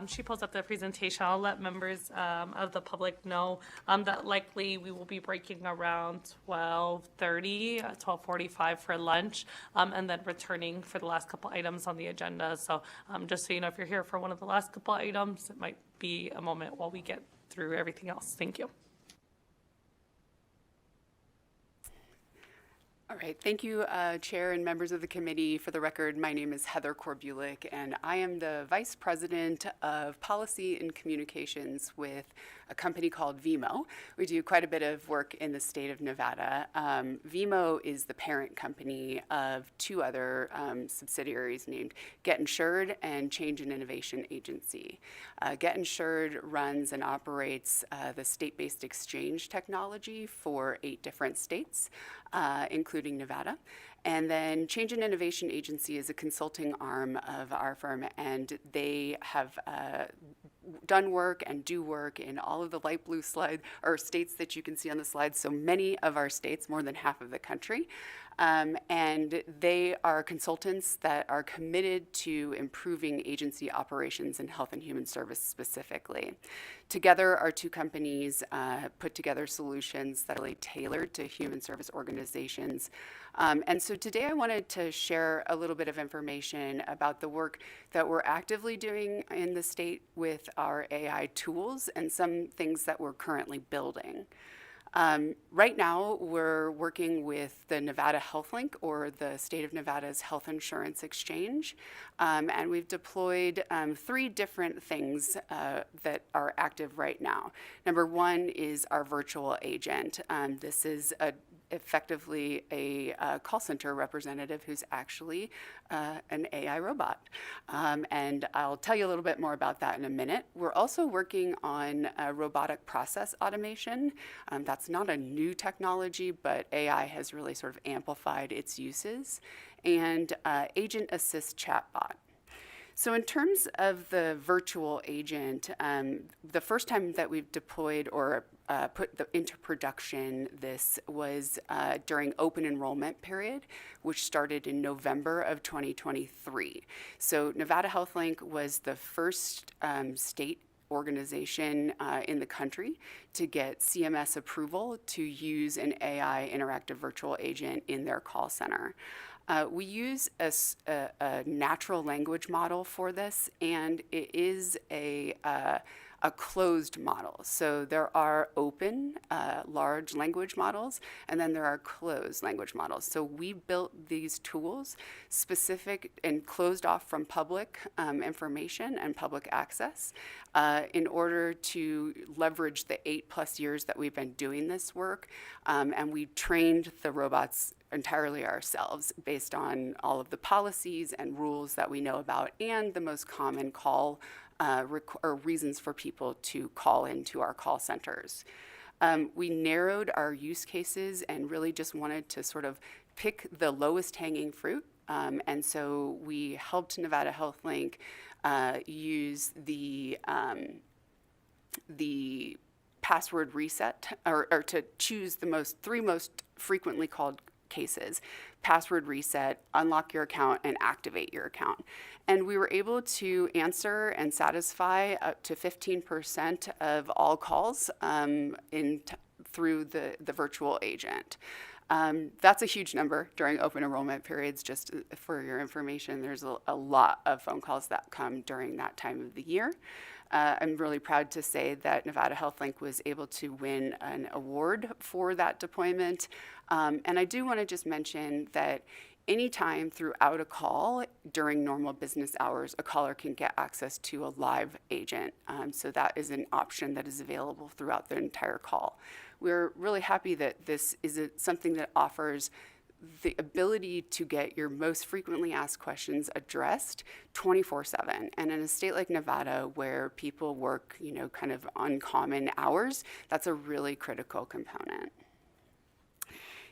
she pulls up the presentation, I'll let members of the public know that likely we will be breaking around 12:30, 12:45 for lunch, and then returning for the last couple items on the agenda. So just so you know, if you're here for one of the last couple items, it might be a moment while we get through everything else. Thank you. All right, thank you, Chair and members of the committee. For the record, my name is Heather Korbulek, and I am the Vice President of Policy and Communications with a company called Vimo. We do quite a bit of work in the state of Nevada. Vimo is the parent company of two other subsidiaries named Get Insured and Change and Innovation Agency. Get Insured runs and operates the state-based exchange technology for 8 different states, including Nevada. And then Change and Innovation Agency is a consulting arm of our firm, and they have done work and do work in all of the light blue slide or states that you can see on the slide. So many of our states, more than half of the country. And they are consultants that are committed to improving agency operations in health and human service specifically. Together, our two companies put together solutions that are really tailored to human service organizations. And so today I wanted to share a little bit of information about the work that we're actively doing in the state with our AI tools and some things that we're currently building. Right now, we're working with the Nevada HealthLink, or the state of Nevada's health insurance exchange, and we've deployed 3 different things that are active right now. Number 1 is our virtual agent. This is effectively a call center representative who's actually an AI robot. And I'll tell you a little bit more about that in a minute. We're also working on robotic process automation. That's not a new technology, but AI has really sort of amplified its uses. And agent assist chatbot. So in terms of the virtual agent, the first time that we've deployed or put into production this was during open enrollment period, which started in November of 2023. So Nevada HealthLink was the first state organization in the country to get CMS approval to use an AI interactive virtual agent in their call center. We use a natural language model for this, and it is a closed model. So there are open large language models, and then there are closed language models. So we built these tools specific and closed off from public information and public access in order to leverage the 8+ years that we've been doing this work. And we trained the robots entirely ourselves based on all of the policies and rules that we know about and the most common call or reasons for people to call into our call centers. We narrowed our use cases and really just wanted to sort of pick the lowest hanging fruit. And so we helped Nevada HealthLink use the password reset or to choose the 3 most frequently called cases: password reset, unlock your account, and activate your account. And we were able to answer and satisfy up to 15% of all calls through the virtual agent. That's a huge number during open enrollment periods. Just for your information, there's a lot of phone calls that come during that time of the year. I'm really proud to say that Nevada HealthLink was able to win an award for that deployment. And I do want to just mention that anytime throughout a call during normal business hours, a caller can get access to a live agent. So that is an option that is available throughout the entire call. We're really happy that this is something that offers the ability to get your most frequently asked questions addressed 24/7. And in a state like Nevada, where people work, kind of uncommon hours, that's a really critical component.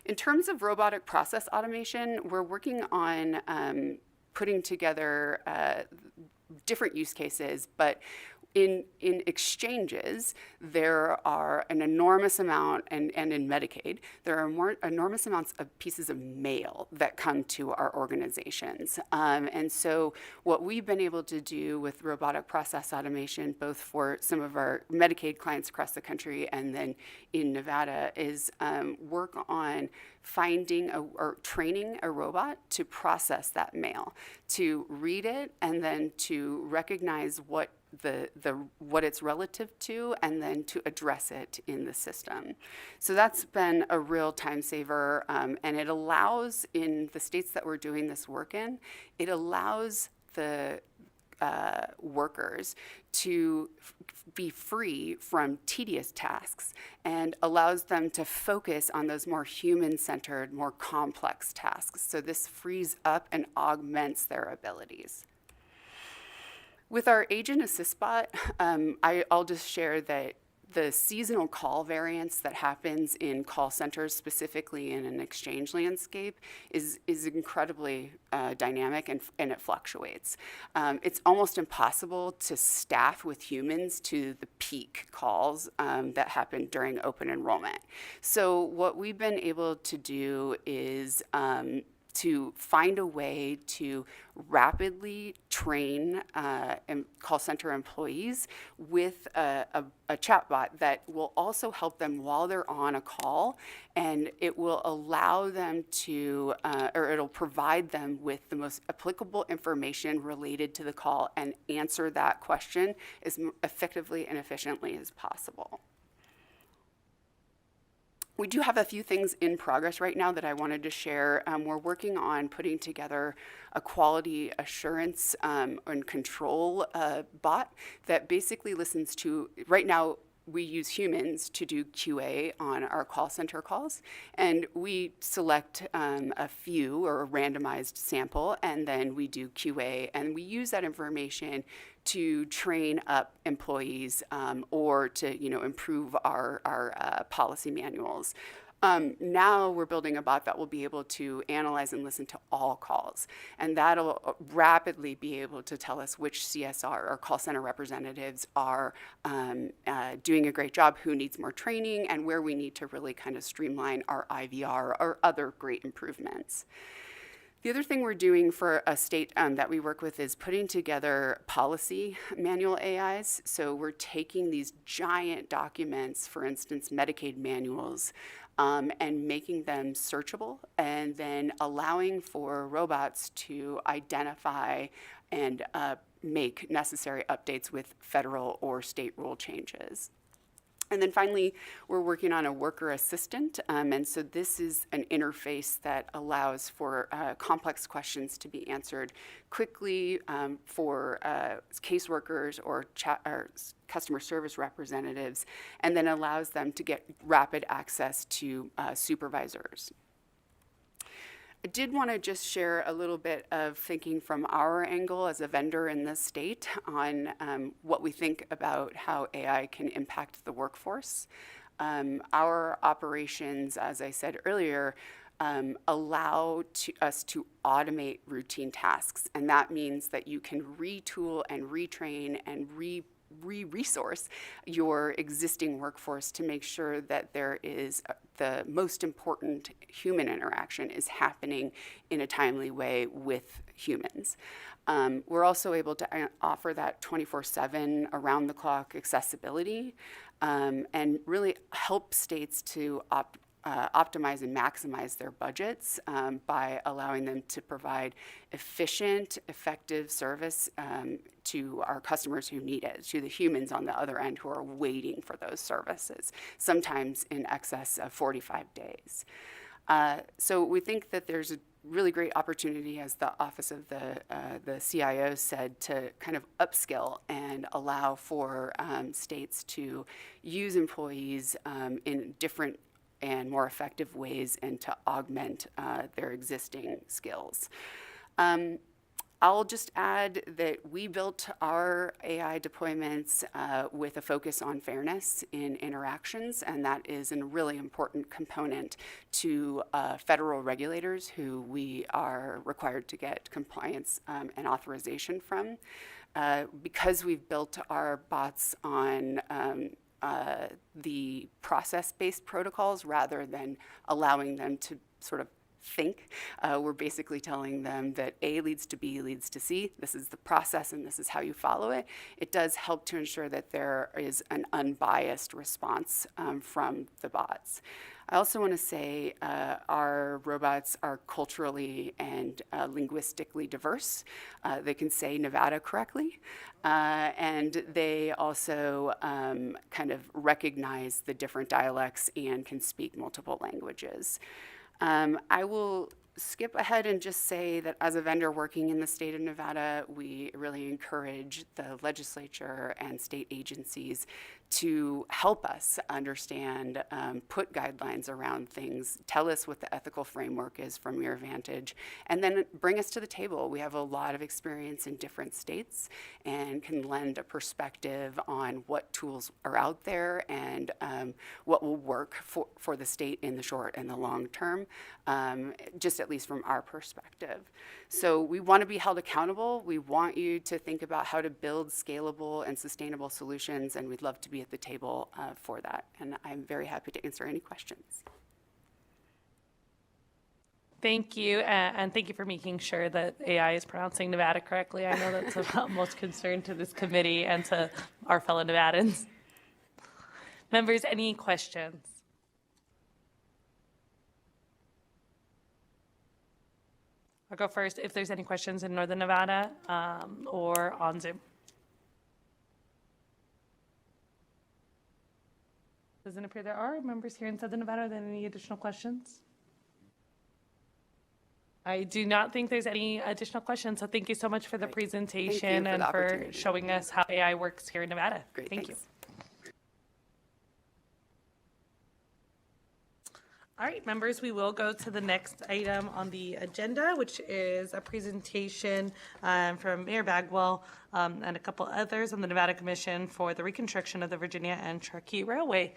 In terms of robotic process automation, we're working on putting together different use cases, but in exchanges, there are an enormous amount, and in Medicaid, there are enormous amounts of pieces of mail that come to our organizations. And so what we've been able to do with robotic process automation, both for some of our Medicaid clients across the country and then in Nevada, is work on finding or training a robot to process that mail, to read it, and then to recognize what it's relative to, and then to address it in the system. So that's been a real time saver, and it allows, in the states that we're doing this work in, it allows the workers to be free from tedious tasks and allows them to focus on those more human-centered, more complex tasks. So this frees up and augments their abilities. With our Agent Assist bot, I'll just share that the seasonal call variance that happens in call centers, specifically in an exchange landscape, is incredibly dynamic, and it fluctuates. It's almost impossible to staff with humans to the peak calls that happen during open enrollment. So what we've been able to do is to find a way to rapidly train call center employees with a chatbot that will also help them while they're on a call, and it will allow them to, or it'll provide them with the most applicable information related to the call and answer that question as effectively and efficiently as possible. We do have a few things in progress right now that I wanted to share. We're working on putting together a quality assurance and control bot that basically listens to, right now, we use humans to do QA on our call center calls, and we select a few or a randomized sample, and then we do QA, and we use that information to train up employees or to improve our policy manuals. Now we're building a bot that will be able to analyze and listen to all calls, and that'll rapidly be able to tell us which CSR or call center representatives are doing a great job, who needs more training, and where we need to really kind of streamline our IVR or other great improvements. The other thing we're doing for a state that we work with is putting together policy manual AIs. So we're taking these giant documents, for instance, Medicaid manuals, and making them searchable, and then allowing for robots to identify and make necessary updates with federal or state rule changes. And then finally, we're working on a worker assistant, and so this is an interface that allows for complex questions to be answered quickly for caseworkers or customer service representatives, and then allows them to get rapid access to supervisors. I did want to just share a little bit of thinking from our angle as a vendor in this state on what we think about how AI can impact the workforce. Our operations, as I said earlier, allow us to automate routine tasks, and that means that you can retool and retrain and resource your existing workforce to make sure that there is the most important human interaction is happening in a timely way with humans. We're also able to offer that 24/7 around-the-clock accessibility and really help states to optimize and maximize their budgets by allowing them to provide efficient, effective service to our customers who need it, to the humans on the other end who are waiting for those services, sometimes in excess of 45 days. So we think that there's a really great opportunity, as the Office of the CIO said, to kind of upskill and allow for states to use employees in different and more effective ways and to augment their existing skills. I'll just add that we built our AI deployments with a focus on fairness in interactions, and that is a really important component to federal regulators who we are required to get compliance and authorization from. Because we've built our bots on the process-based protocols rather than allowing them to sort of think. We're basically telling them that A leads to B leads to C. This is the process and this is how you follow it. It does help to ensure that there is an unbiased response from the bots. I also want to say our robots are culturally and linguistically diverse. They can say Nevada correctly, and they also kind of recognize the different dialects and can speak multiple languages. I will skip ahead and just say that as a vendor working in the state of Nevada, we really encourage the legislature and state agencies to help us understand, put guidelines around things, tell us what the ethical framework is from your vantage, and then bring us to the table. We have a lot of experience in different states and can lend a perspective on what tools are out there and what will work for the state in the short and the long term, just at least from our perspective. So we want to be held accountable. We want you to think about how to build scalable and sustainable solutions, and we'd love to be at the table for that. And I'm very happy to answer any questions. Thank you, and thank you for making sure that AI is pronouncing Nevada correctly. I know that's of utmost concern to this committee and to our fellow Nevadans. Members, any questions? I'll go first if there's any questions in Northern Nevada or on Zoom. Doesn't appear there are members here in Southern Nevada. Are there any additional questions? I do not think there's any additional questions, so thank you so much for the presentation and for showing us how AI works here in Nevada. Great, thank you. thanks. All right, members, we will go to the next item on the agenda, which is a presentation from Mayor Bagwell and a couple others on the Nevada Commission for the reconstruction of the Virginia and Truckee Railway.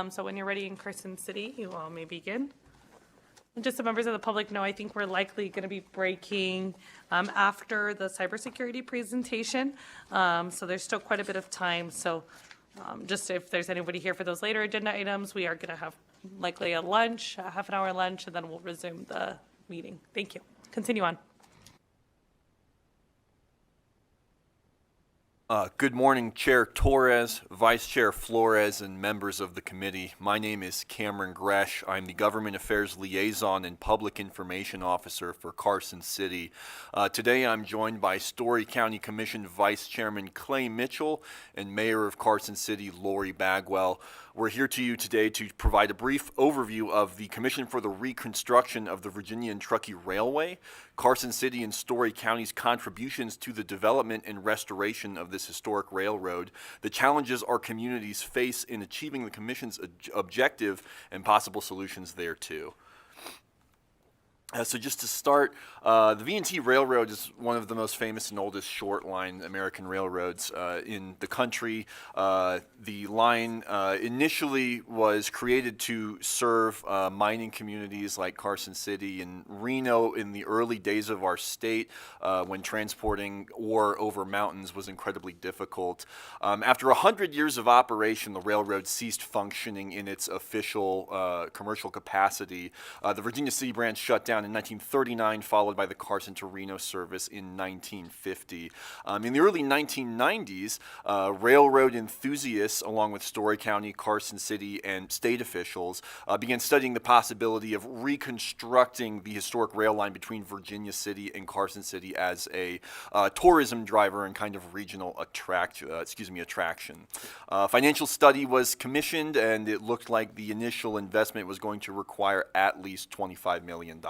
So when you're ready in Carson City, you all may begin. And just so members of the public know, I think we're likely going to be breaking after the cybersecurity presentation. So there's still quite a bit of time. So just if there's anybody here for those later agenda items, we are going to have likely a lunch, a half an hour lunch, and then we'll resume the meeting. Thank you. Continue on. Good morning, Chair Torres, Vice Chair Flores, and members of the committee. My name is Cameron Gresh. I'm the Government Affairs Liaison and Public Information Officer for Carson City. Today I'm joined by Story County Commission Vice Chairman Clay Mitchell and Mayor of Carson City, Lori Bagwell. We're here to you today to provide a brief overview of the Commission for the Reconstruction of the Virginia and Truckee Railway, Carson City and Story County's contributions to the development and restoration of this historic railroad, the challenges our communities face in achieving the Commission's objective, and possible solutions thereto. So just to start, the V&T Railroad is one of the most famous and oldest short line American railroads in the country. The line initially was created to serve mining communities like Carson City and Reno in the early days of our state when transporting ore over mountains was incredibly difficult. After 100 years of operation, the railroad ceased functioning in its official commercial capacity. The Virginia City branch shut down in 1939, followed by the Carson to Reno service in 1950. In the early 1990s, railroad enthusiasts, along with Story County, Carson City, and state officials, began studying the possibility of reconstructing the historic rail line between Virginia City and Carson City as a tourism driver and kind of regional attraction. Financial study was commissioned, and it looked like the initial investment was going to require at least $25 million.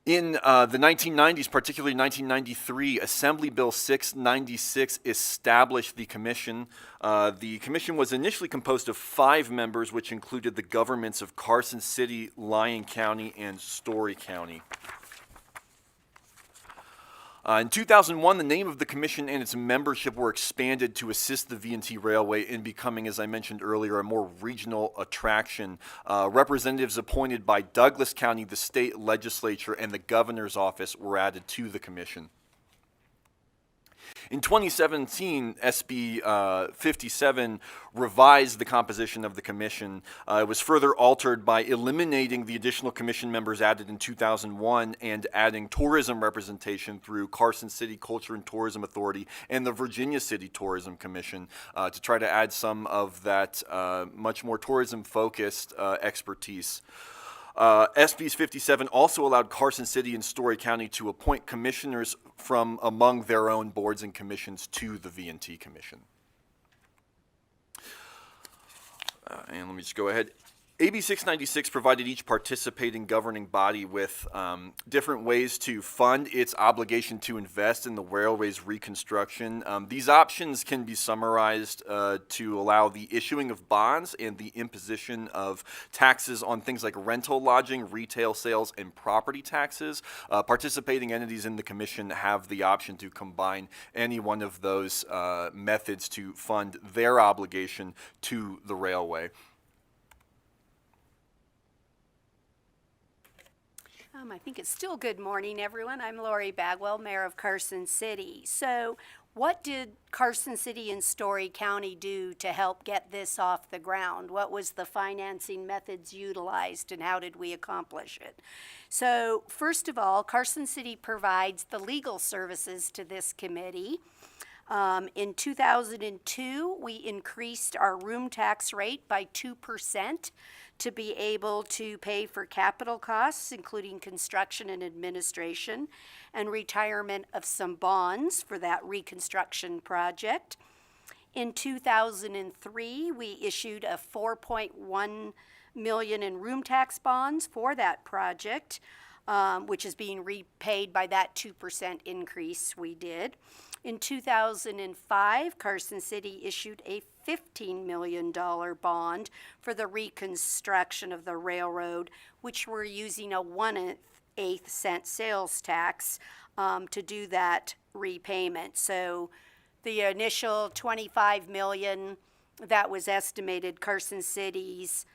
In the 1990s, particularly 1993, Assembly Bill 696 established the commission. The commission was initially composed of 5 members, which included the governments of Carson City, Lyon County, and Story County. In 2001, the name of the commission and its membership were expanded to assist the V&T Railway in becoming, as I mentioned earlier, a more regional attraction. Representatives appointed by Douglas County, the state legislature, and the governor's office were added to the commission. In 2017, SB 57 revised the composition of the commission. It was further altered by eliminating the additional commission members added in 2001 and adding tourism representation through Carson City Culture and Tourism Authority and the Virginia City Tourism Commission to try to add some of that much more tourism-focused expertise. SB 57 also allowed Carson City and Story County to appoint commissioners from among their own boards and commissions to the V&T Commission. And let me just go ahead. AB 696 provided each participating governing body with different ways to fund its obligation to invest in the railway's reconstruction. These options can be summarized to allow the issuing of bonds and the imposition of taxes on things like rental lodging, retail sales, and property taxes. Participating entities in the commission have the option to combine any one of those methods to fund their obligation to the railway. I think it's still good morning, everyone. I'm Lori Bagwell, Mayor of Carson City. So what did Carson City and Story County do to help get this off the ground? What was the financing methods utilized and how did we accomplish it? So first of all, Carson City provides the legal services to this committee. In 2002, we increased our room tax rate by 2% to be able to pay for capital costs, including construction and administration, and retirement of some bonds for that reconstruction project. In 2003, we issued a $4.1 million in room tax bonds for that project, which is being repaid by that 2% increase we did. In 2005, Carson City issued a $15 million bond for the reconstruction of the railroad, which we're using a 1/8 cent sales tax to do that repayment. So the initial $25 million that was estimated, Carson City's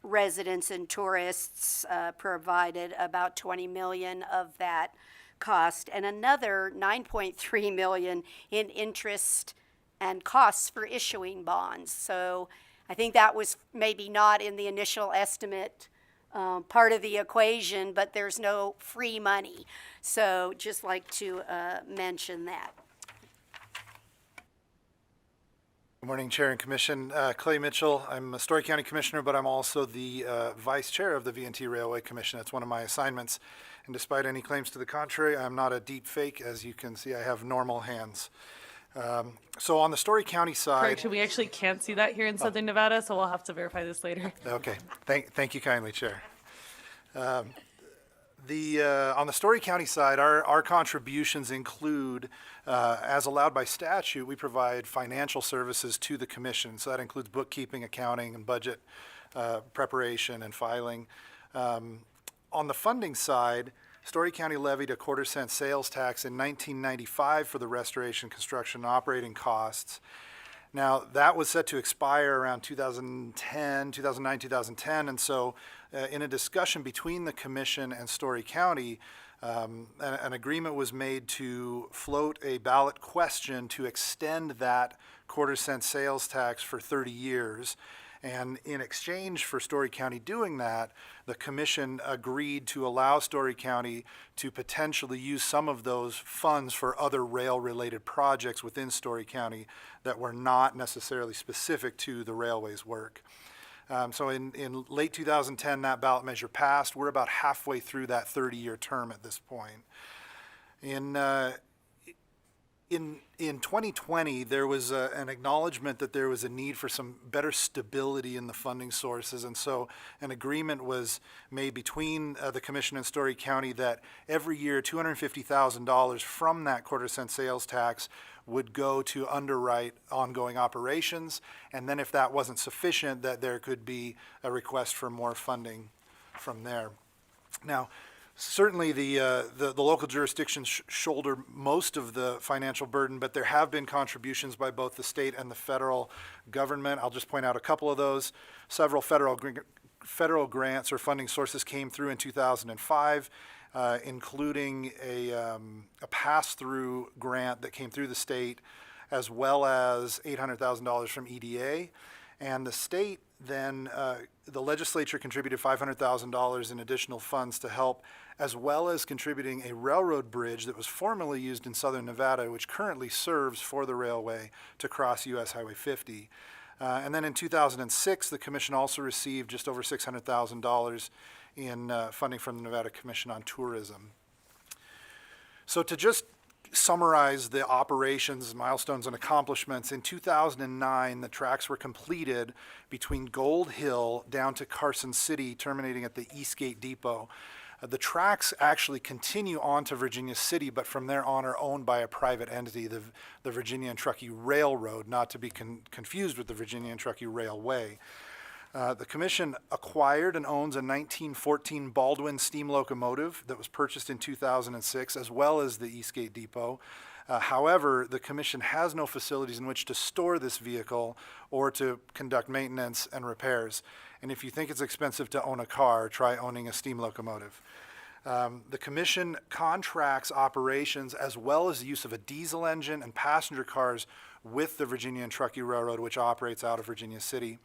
residents and tourists provided about $20 million of that cost, and another $9.3 million in interest and costs for issuing bonds. So I think that was maybe not in the initial estimate part of the equation, but there's no free money. So just like to mention that. Good morning, Chair and Commission. Clay Mitchell. I'm a Story County Commissioner, but I'm also the Vice Chair of the V&T Railway Commission. That's one of my assignments. And despite any claims to the contrary, I'm not a deep fake. As you can see, I have normal hands. So on the Story County side... Correction, we actually can't see that here in Southern Nevada, so we'll have to verify this later. Okay. Thank you kindly, Chair. On the Story County side, our contributions include, as allowed by statute, we provide financial services to the commission. So that includes bookkeeping, accounting, and budget preparation and filing. On the funding side, Story County levied a 1/4 cent sales tax in 1995 for the restoration, construction, and operating costs. Now, that was set to expire around 2009, 2010, and so in a discussion between the Commission and Story County, an agreement was made to float a ballot question to extend that 1/4 cent sales tax for 30 years. And in exchange for Story County doing that, the Commission agreed to allow Story County to potentially use some of those funds for other rail-related projects within Story County that were not necessarily specific to the railway's work. So in late 2010, that ballot measure passed. We're about halfway through that 30-year term at this point. In 2020, there was an acknowledgement that there was a need for some better stability in the funding sources, and so an agreement was made between the Commission and Story County that every year $250,000 from that quarter-cent sales tax would go to underwrite ongoing operations, and then if that wasn't sufficient, that there could be a request for more funding from there. Now, certainly the local jurisdictions shoulder most of the financial burden, but there have been contributions by both the state and the federal government. I'll just point out a couple of those. Several federal grants or funding sources came through in 2005, including a pass-through grant that came through the state, as well as $800,000 from EDA. And the state then, the legislature contributed $500,000 in additional funds to help, as well as contributing a railroad bridge that was formerly used in southern Nevada, which currently serves for the railway to cross US Highway 50. And then in 2006, the commission also received just over $600,000 in funding from the Nevada Commission on Tourism. So to just summarize the operations, milestones, and accomplishments, in 2009, the tracks were completed between Gold Hill down to Carson City, terminating at the Eastgate Depot. The tracks actually continue on to Virginia City, but from there on are owned by a private entity, the Virginia and Truckee Railroad, not to be confused with the Virginia and Truckee Railway. The commission acquired and owns a 1914 Baldwin steam locomotive that was purchased in 2006, as well as the Eastgate Depot. However, the commission has no facilities in which to store this vehicle or to conduct maintenance and repairs. And if you think it's expensive to own a car, try owning a steam locomotive. The commission contracts operations as well as the use of a diesel engine and passenger cars with the Virginia and Truckee Railroad, which operates out of Virginia City.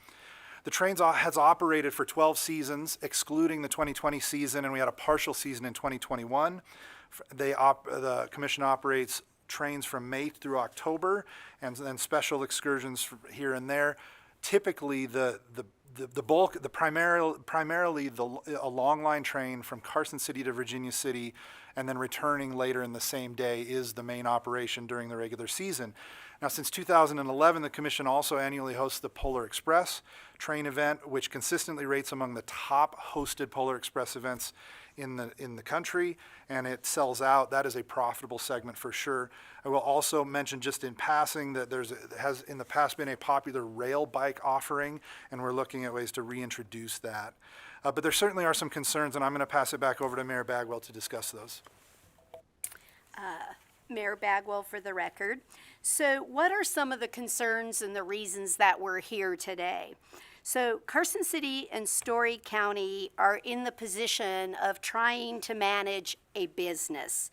The train has operated for 12 seasons, excluding the 2020 season, and we had a partial season in 2021. The commission operates trains from May through October, and then special excursions here and there. Typically, primarily a long line train from Carson City to Virginia City, and then returning later in the same day is the main operation during the regular season. Now, since 2011, the commission also annually hosts the Polar Express train event, which consistently rates among the top hosted Polar Express events in the country, and it sells out. That is a profitable segment for sure. I will also mention just in passing that has in the past been a popular rail bike offering, and we're looking at ways to reintroduce that. But there certainly are some concerns, and I'm going to pass it back over to Mayor Bagwell to discuss those. Mayor Bagwell for the record. So what are some of the concerns and the reasons that we're here today? So Carson City and Story County are in the position of trying to manage a business.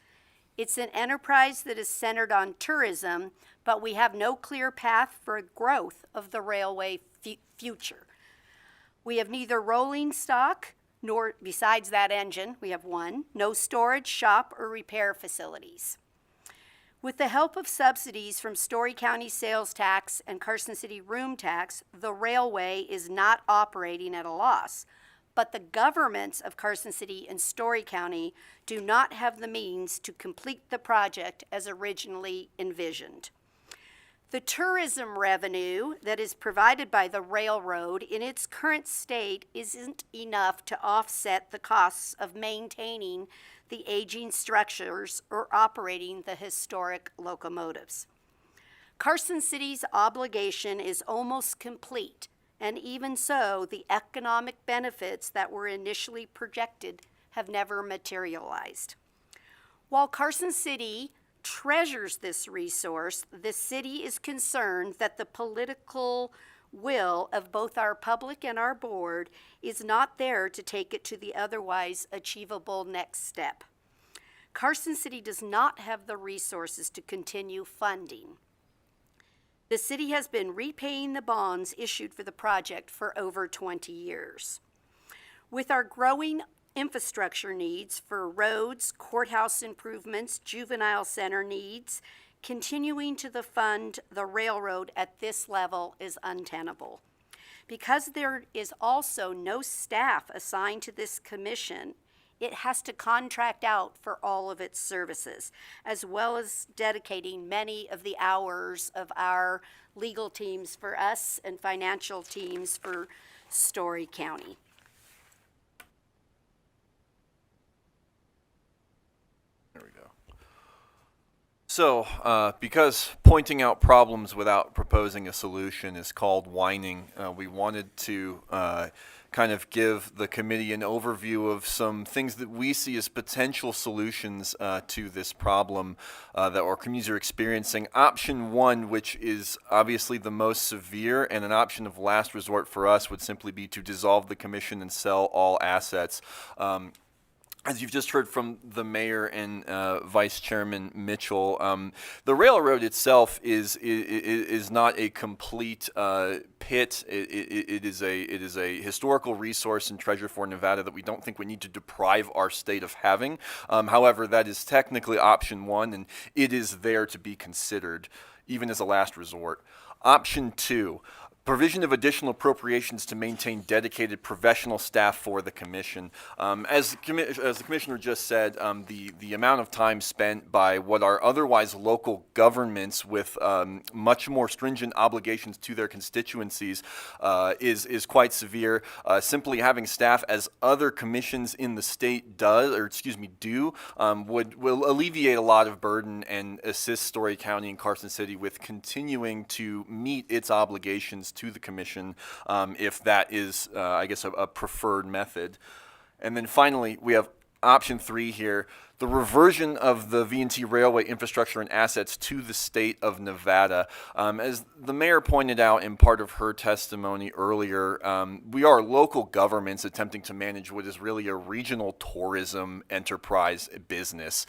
It's an enterprise that is centered on tourism, but we have no clear path for growth of the railway future. We have neither rolling stock, nor besides that engine, we have one, no storage, shop, or repair facilities. With the help of subsidies from Story County sales tax and Carson City room tax, the railway is not operating at a loss. But the governments of Carson City and Story County do not have the means to complete the project as originally envisioned. The tourism revenue that is provided by the railroad in its current state isn't enough to offset the costs of maintaining the aging structures or operating the historic locomotives. Carson City's obligation is almost complete, and even so, the economic benefits that were initially projected have never materialized. While Carson City treasures this resource, the city is concerned that the political will of both our public and our board is not there to take it to the otherwise achievable next step. Carson City does not have the resources to continue funding. The city has been repaying the bonds issued for the project for over 20 years. With our growing infrastructure needs for roads, courthouse improvements, juvenile center needs, continuing to fund the railroad at this level is untenable. Because there is also no staff assigned to this commission, it has to contract out for all of its services, as well as dedicating many of the hours of our legal teams for us and financial teams for Story County. There we go. So, because pointing out problems without proposing a solution is called whining, we wanted to kind of give the committee an overview of some things that we see as potential solutions to this problem that our communities are experiencing. Option one, which is obviously the most severe and an option of last resort for us, would simply be to dissolve the commission and sell all assets. As you've just heard from the mayor and Vice Chairman Mitchell, the railroad itself is not a complete pit. It is a historical resource and treasure for Nevada that we don't think we need to deprive our state of having. However, that is technically option one, and it is there to be considered, even as a last resort. Option two. Provision of additional appropriations to maintain dedicated professional staff for the commission. As the commissioner just said, the amount of time spent by what are otherwise local governments with much more stringent obligations to their constituencies is quite severe. Simply having staff, as other commissions in the state do, will alleviate a lot of burden and assist Story County and Carson City with continuing to meet its obligations to the commission, if that is, I guess, a preferred method. And then finally, we have option three here, the reversion of the V&T railway infrastructure and assets to the state of Nevada. As the mayor pointed out in part of her testimony earlier, we are local governments attempting to manage what is really a regional tourism enterprise business.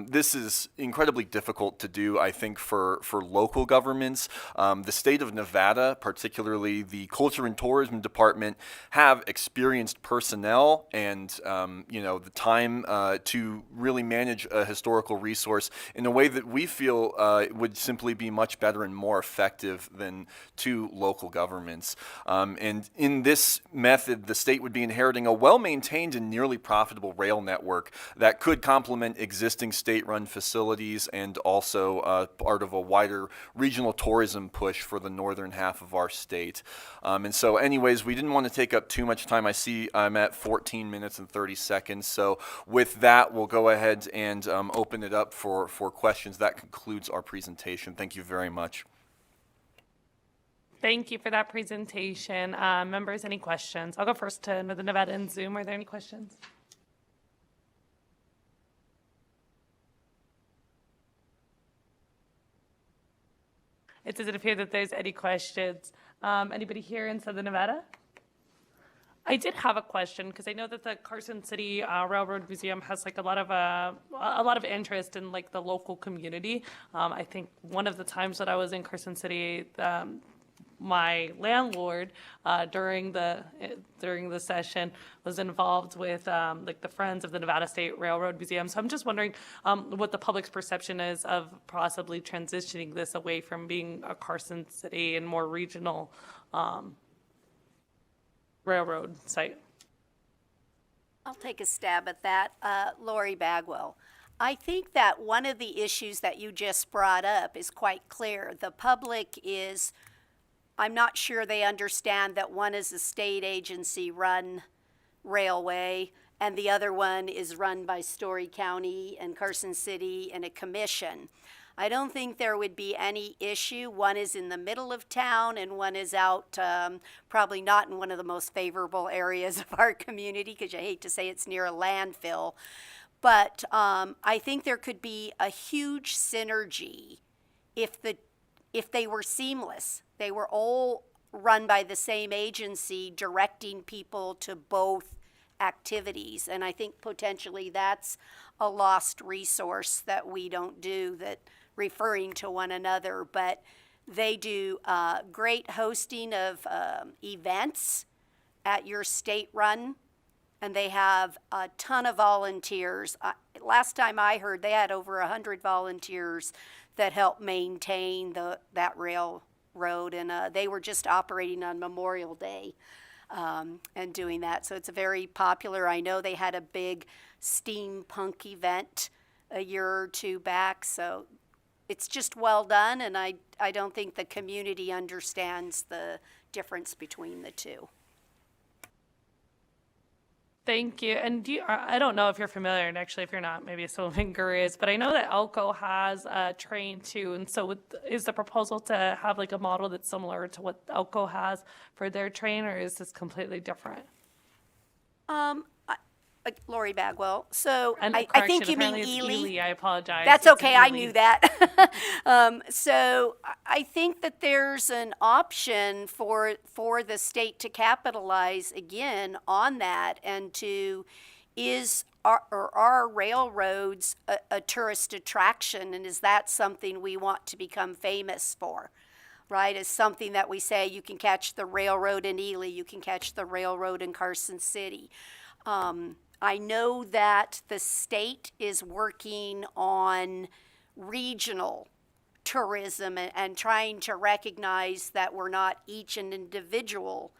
This is incredibly difficult to do, I think, for local governments. The state of Nevada, particularly the Culture and Tourism Department, have experienced personnel and the time to really manage a historical resource in a way that we feel would simply be much better and more effective than two local governments. And in this method, the state would be inheriting a well-maintained and nearly profitable rail network that could complement existing state-run facilities and also part of a wider regional tourism push for the northern half of our state. And so anyways, we didn't want to take up too much time. I see I'm at 14 minutes and 30 seconds. So with that, we'll go ahead and open it up for questions. That concludes our presentation. Thank you very much. Thank you for that presentation. Members, any questions? I'll go first to the Nevada and Zoom. Are there any questions? It doesn't appear that there's any questions. Anybody here in Southern Nevada? I did have a question because I know that the Carson City Railroad Museum has like a lot of interest in like the local community. I think one of the times that I was in Carson City, my landlord during the session was involved with like the Friends of the Nevada State Railroad Museum. So I'm just wondering what the public's perception is of possibly transitioning this away from being a Carson City and more regional railroad site. I'll take a stab at that. Lori Bagwell. I think that one of the issues that you just brought up is quite clear. The public is, I'm not sure they understand that one is a state agency run railway and the other one is run by Story County and Carson City and a commission. I don't think there would be any issue. One is in the middle of town and one is out, probably not in one of the most favorable areas of our community, because you hate to say it's near a landfill. But I think there could be a huge synergy if they were seamless. They were all run by the same agency, directing people to both activities. And I think potentially that's a lost resource that we don't do, that referring to one another, but they do great hosting of events at your state run, and they have a ton of volunteers. Last time I heard, they had over 100 volunteers that help maintain that railroad, and they were just operating on Memorial Day and doing that. So it's very popular. I know they had a big steampunk event a year or two back. So it's just well done, and I don't think the community understands the difference between the two. Thank you. And I don't know if you're familiar, and actually if you're not, maybe Sylvan is, but I know that Elko has a train too. And so is the proposal to have like a model that's similar to what Elko has for their train, or is this completely different? Lori Bagwell. So And I think you mean apparently it's Ely. Ely. I apologize. That's It's okay. I Ely. knew that. So I think that there's an option for the state to capitalize again on that, and are railroads a tourist attraction, and is that something we want to become famous for? Right, as something that we say you can catch the railroad in Ely, you can catch the railroad in Carson City. I know that the state is working on regional tourism and trying to recognize that we're not each an individual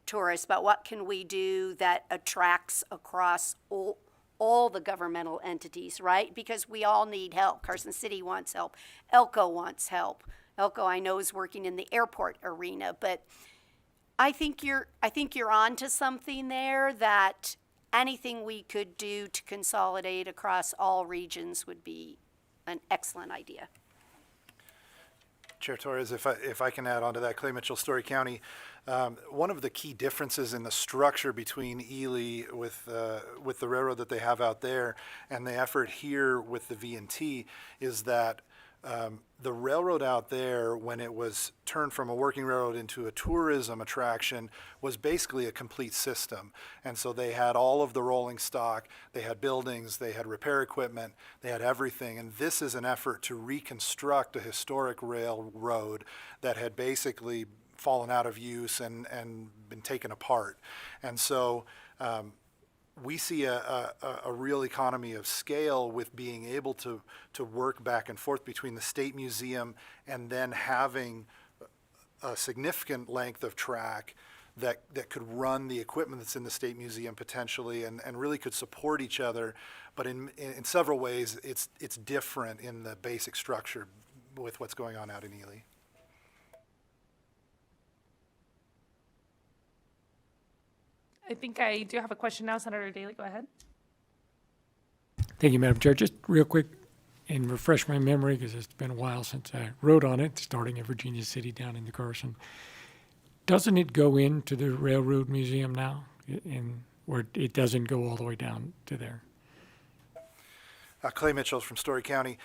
tourist, but what can we do that attracts across all the governmental entities, right? Because we all need help. Carson City wants help. Elko wants help. Elko, I know, is working in the airport arena, but I think you're onto something there, that anything we could do to consolidate across all regions would be an excellent idea. Chair Torres, if I can add on to that, Clay Mitchell, Story County. One of the key differences in the structure between Ely with the railroad that they have out there and the effort here with the V&T is that the railroad out there, when it was turned from a working railroad into a tourism attraction, was basically a complete system. And so they had all of the rolling stock, they had buildings, they had repair equipment, they had everything. And this is an effort to reconstruct a historic railroad that had basically fallen out of use and been taken apart. And so we see a real economy of scale with being able to work back and forth between the State Museum and then having a significant length of track that could run the equipment that's in the State Museum potentially and really could support each other. But in several ways, it's different in the basic structure with what's going on out in Ely. I think I do have a question now. Senator Daly, go ahead. Thank you, Madam Chair. Just real quick and refresh my memory, because it's been a while since I wrote on it, starting at Virginia City down into Carson. Doesn't it go into the Railroad Museum now, or it doesn't go all the way down to there? Clay Mitchell from Story County.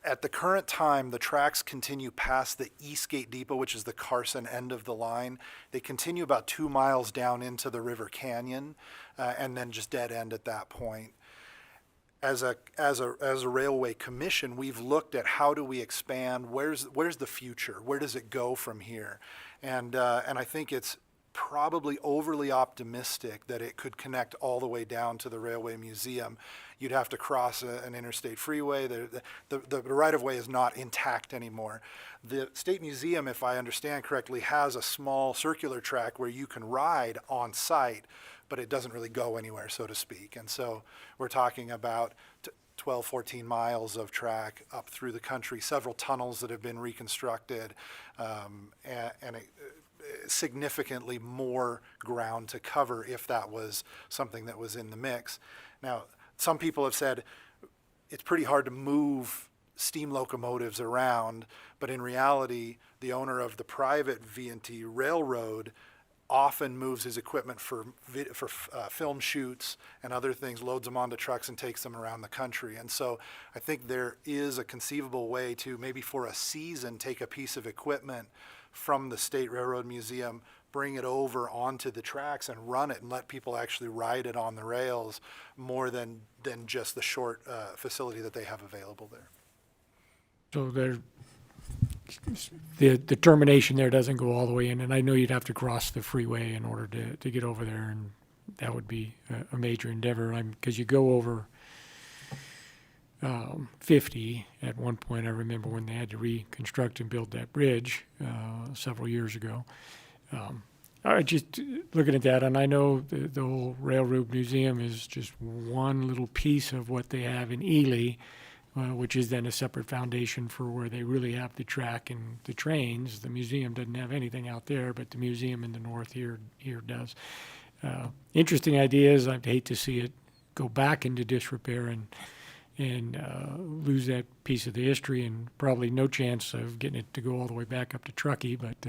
At the current time, the tracks continue past the Eastgate Depot, which is the Carson end of the line. They continue about 2 miles down into the River Canyon, and then just dead end at that point. As a railway commission, we've looked at how do we expand. Where's the future? Where does it go from here? And I think it's probably overly optimistic that it could connect all the way down to the Railway Museum. You'd have to cross an interstate freeway. The right-of-way is not intact anymore. The State Museum, if I understand correctly, has a small circular track where you can ride on site, but it doesn't really go anywhere, so to speak. And so we're talking about 12, 14 miles of track up through the country, several tunnels that have been reconstructed, and significantly more ground to cover if that was something that was in the mix. Now, some people have said it's pretty hard to move steam locomotives around, but in reality, the owner of the private V&T railroad often moves his equipment for film shoots and other things, loads them onto trucks and takes them around the country. And so I think there is a conceivable way to maybe for a season take a piece of equipment from the State Railroad Museum, bring it over onto the tracks and run it and let people actually ride it on the rails more than just the short facility that they have available there. So the termination there doesn't go all the way in, and I know you'd have to cross the freeway in order to get over there, and that would be a major endeavor. Because you go over 50 at one point. I remember when they had to reconstruct and build that bridge several years ago. Just looking at that, and I know the whole Railroad Museum is just one little piece of what they have in Ely, which is then a separate foundation for where they really have the track and the trains. The museum doesn't have anything out there, but the museum in the north here does. Interesting ideas. I'd hate to see it go back into disrepair and lose that piece of the history, and probably no chance of getting it to go all the way back up to Truckee, but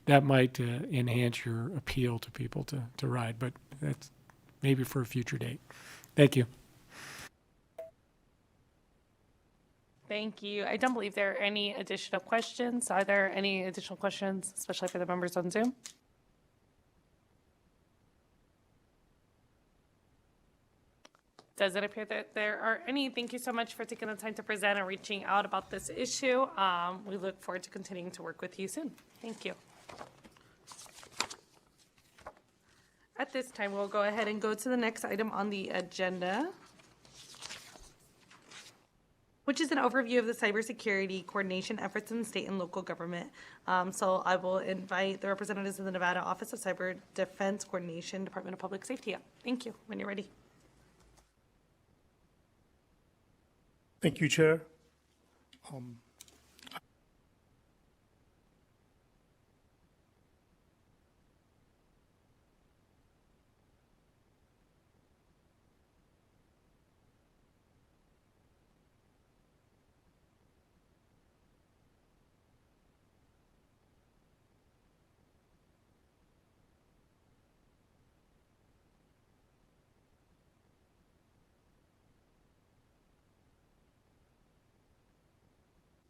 that might enhance your appeal to people to ride, but that's maybe for a future date. Thank you. Thank you. I don't believe there are any additional questions. Are there any additional questions, especially for the members on Zoom? Doesn't appear that there are any. Thank you so much for taking the time to present and reaching out about this issue. We look forward to continuing to work with you soon. Thank you. At this time, we'll go ahead and go to the next item on the agenda, which is an overview of the cybersecurity coordination efforts in state and local government. So I will invite the representatives of the Nevada Office of Cyber Defense Coordination, Department of Public Safety up. Thank you. When you're ready. Thank you, Chair.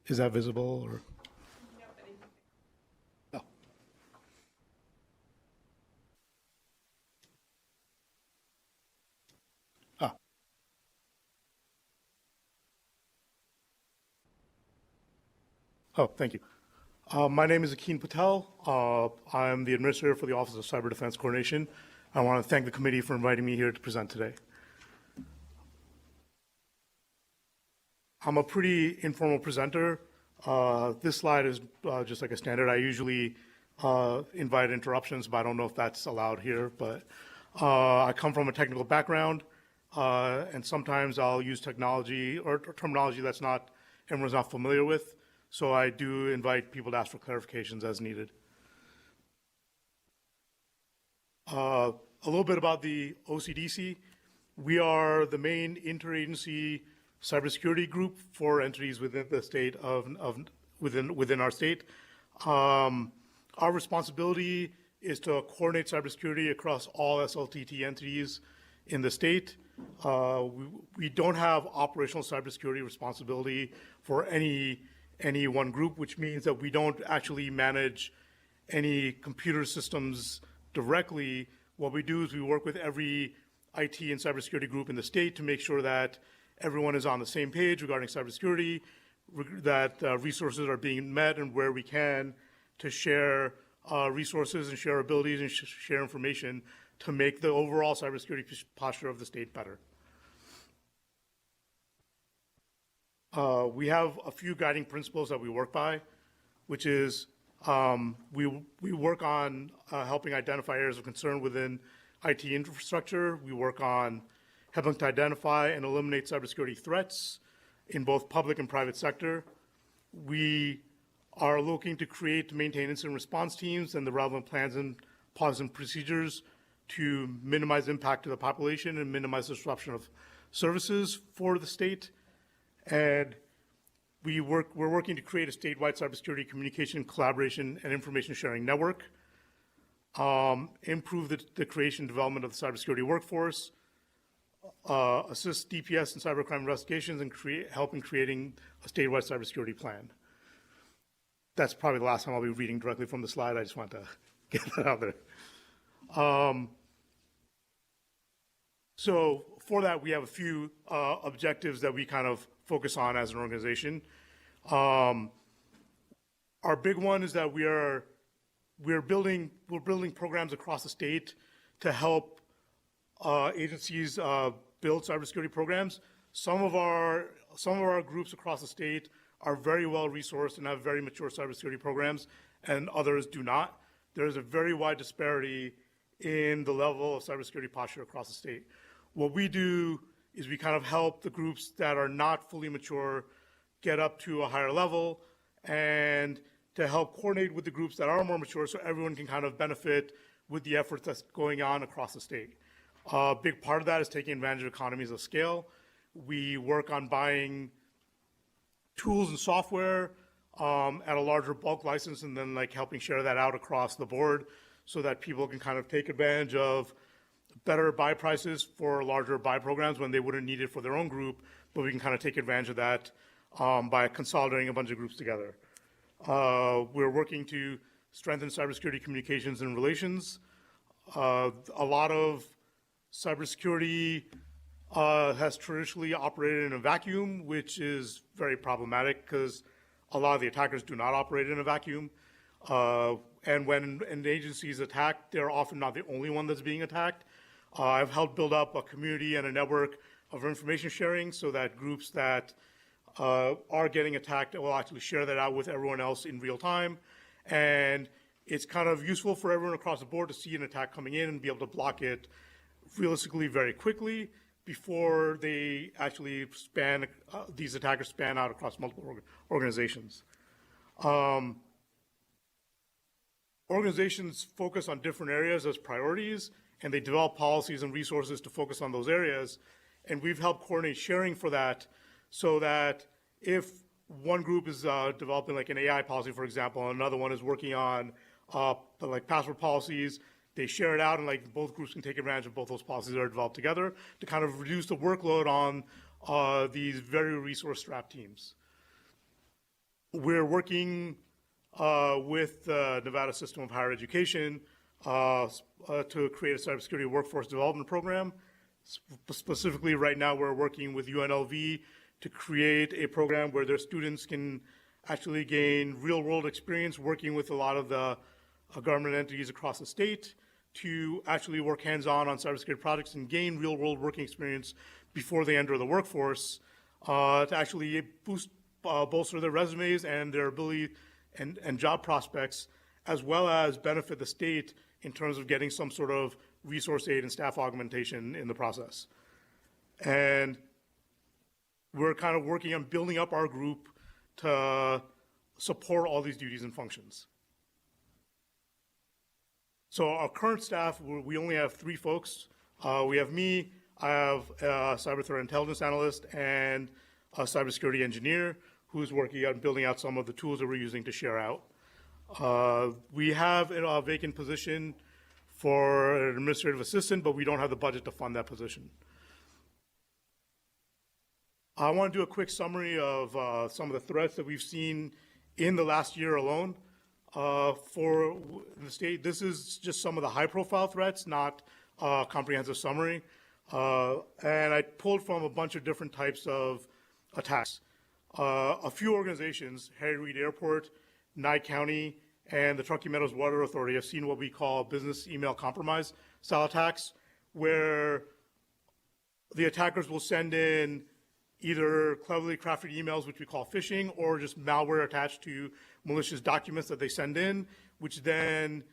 Is that visible or? Oh. Ah. Oh, thank you. My name is Akin Patel. I'm the administrator for the Office of Cyber Defense Coordination. I want to thank the committee for inviting me here to present today. I'm a pretty informal presenter. This slide is just like a standard. I usually invite interruptions, but I don't know if that's allowed here. But I come from a technical background, and sometimes I'll use technology or terminology that's not everyone's not familiar with. So I do invite people to ask for clarifications as needed. A little bit about the OCDC. We are the main interagency cybersecurity group for entities within the state within our state. Our responsibility is to coordinate cybersecurity across all SLTT entities in the state. We don't have operational cybersecurity responsibility for any one group, which means that we don't actually manage any computer systems directly. What we do is we work with every IT and cybersecurity group in the state to make sure that everyone is on the same page regarding cybersecurity, that resources are being met, and where we can to share resources and share abilities and share information to make the overall cybersecurity posture of the state better. We have a few guiding principles that we work by, which is we work on helping identify areas of concern within IT infrastructure. We work on helping to identify and eliminate cybersecurity threats in both public and private sector. We are looking to create, to maintain incident response teams and the relevant plans and policies and procedures to minimize impact to the population and minimize disruption of services for the state. And we're working to create a statewide cybersecurity communication, collaboration, and information sharing network, improve the creation and development of the cybersecurity workforce, assist DPS in cybercrime investigations, and help in creating a statewide cybersecurity plan. That's probably the last time I'll be reading directly from the slide. I just want to get that out there. So for that, we have a few objectives that we kind of focus on as an organization. Our big one is that we're building programs across the state to help agencies build cybersecurity programs. Some of our groups across the state are very well resourced and have very mature cybersecurity programs, and others do not. there's a very wide disparity in the level of cybersecurity posture across the state. What we do is we kind of help the groups that are not fully mature get up to a higher level, and to help coordinate with the groups that are more mature so everyone can kind of benefit with the efforts that's going on across the state. A big part of that is taking advantage of economies of scale. We work on buying tools and software at a larger bulk license, and then like helping share that out across the board so that people can kind of take advantage of better buy prices for larger buy programs when they wouldn't need it for their own group, but we can kind of take advantage of that by consolidating a bunch of groups together. We're working to strengthen cybersecurity communications and relations. A lot of cybersecurity has traditionally operated in a vacuum, which is very problematic because a lot of the attackers do not operate in a vacuum. And when an agency is attacked, they're often not the only one that's being attacked. I've helped build up a community and a network of information sharing so that groups that are getting attacked will actually share that out with everyone else in real time. And it's kind of useful for everyone across the board to see an attack coming in and be able to block it realistically very quickly before they actually these attackers span out across multiple organizations. Organizations focus on different areas as priorities, and they develop policies and resources to focus on those areas. And we've helped coordinate sharing for that so that if one group is developing like an AI policy, for example, and another one is working on like password policies, they share it out, and like both groups can take advantage of both those policies that are developed together to kind of reduce the workload on these very resource-strapped teams. We're working with the Nevada System of Higher Education to create a cybersecurity workforce development program. Specifically, right now, we're working with UNLV to create a program where their students can actually gain real-world experience working with a lot of the government entities across the state to actually work hands-on on cybersecurity projects and gain real-world working experience before they enter the workforce to actually bolster their resumes and their ability and job prospects, as well as benefit the state in terms of getting some sort of resource aid and staff augmentation in the process. And we're kind of working on building up our group to support all these duties and functions. So our current staff, we only have 3 folks. We have me, I have a cyber threat intelligence analyst, and a cybersecurity engineer who's working on building out some of the tools that we're using to share out. We have a vacant position for an administrative assistant, but we don't have the budget to fund that position. I want to do a quick summary of some of the threats that we've seen in the last year alone. For the state, this is just some of the high-profile threats, not a comprehensive summary. And I pulled from a bunch of different types of attacks. A few organizations, Harry Reid Airport, Nye County, and the Truckee Meadows Water Authority have seen what we call business email compromise style attacks, where the attackers will send in either cleverly crafted emails, which we call phishing, or just malware attached to malicious documents that they send in, which then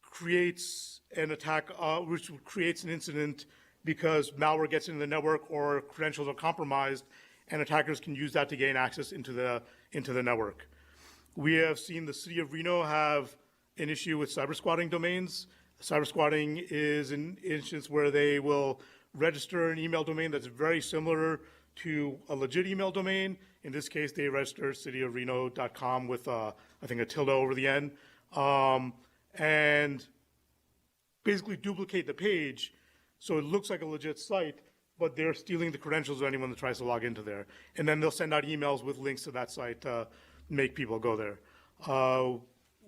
creates an attack, which creates an incident because malware gets into the network or credentials are compromised, and attackers can use that to gain access into the network. We have seen the city of Reno have an issue with cyber squatting domains. Cyber squatting is an instance where they will register an email domain that's very similar to a legit email domain. In this case, they register cityofreno.com with, I think, a tilde over the end, and basically duplicate the page so it looks like a legit site, but they're stealing the credentials of anyone that tries to log into there. And then they'll send out emails with links to that site to make people go there.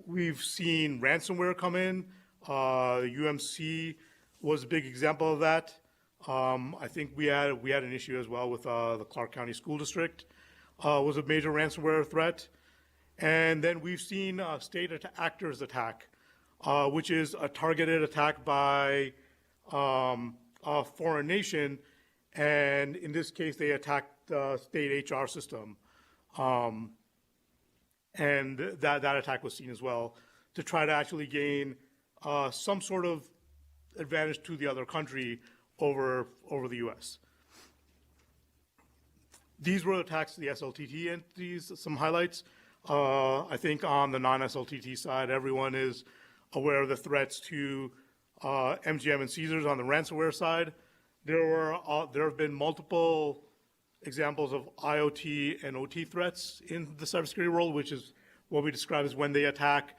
We've seen ransomware come in. UMC was a big example of that. I think we had an issue as well with the Clark County School District. Was a major ransomware threat. And then we've seen state actors attack, which is a targeted attack by a foreign nation. And in this case, they attacked the state HR system. And that attack was seen as well. to try to actually gain some sort of advantage to the other country over the U.S. These were attacks to the SLTT entities. Some highlights. I think on the non-SLTT side, everyone is aware of the threats to MGM and Caesars on the ransomware side. There have been multiple examples of IoT and OT threats in the cybersecurity world, which is what we describe as when they attack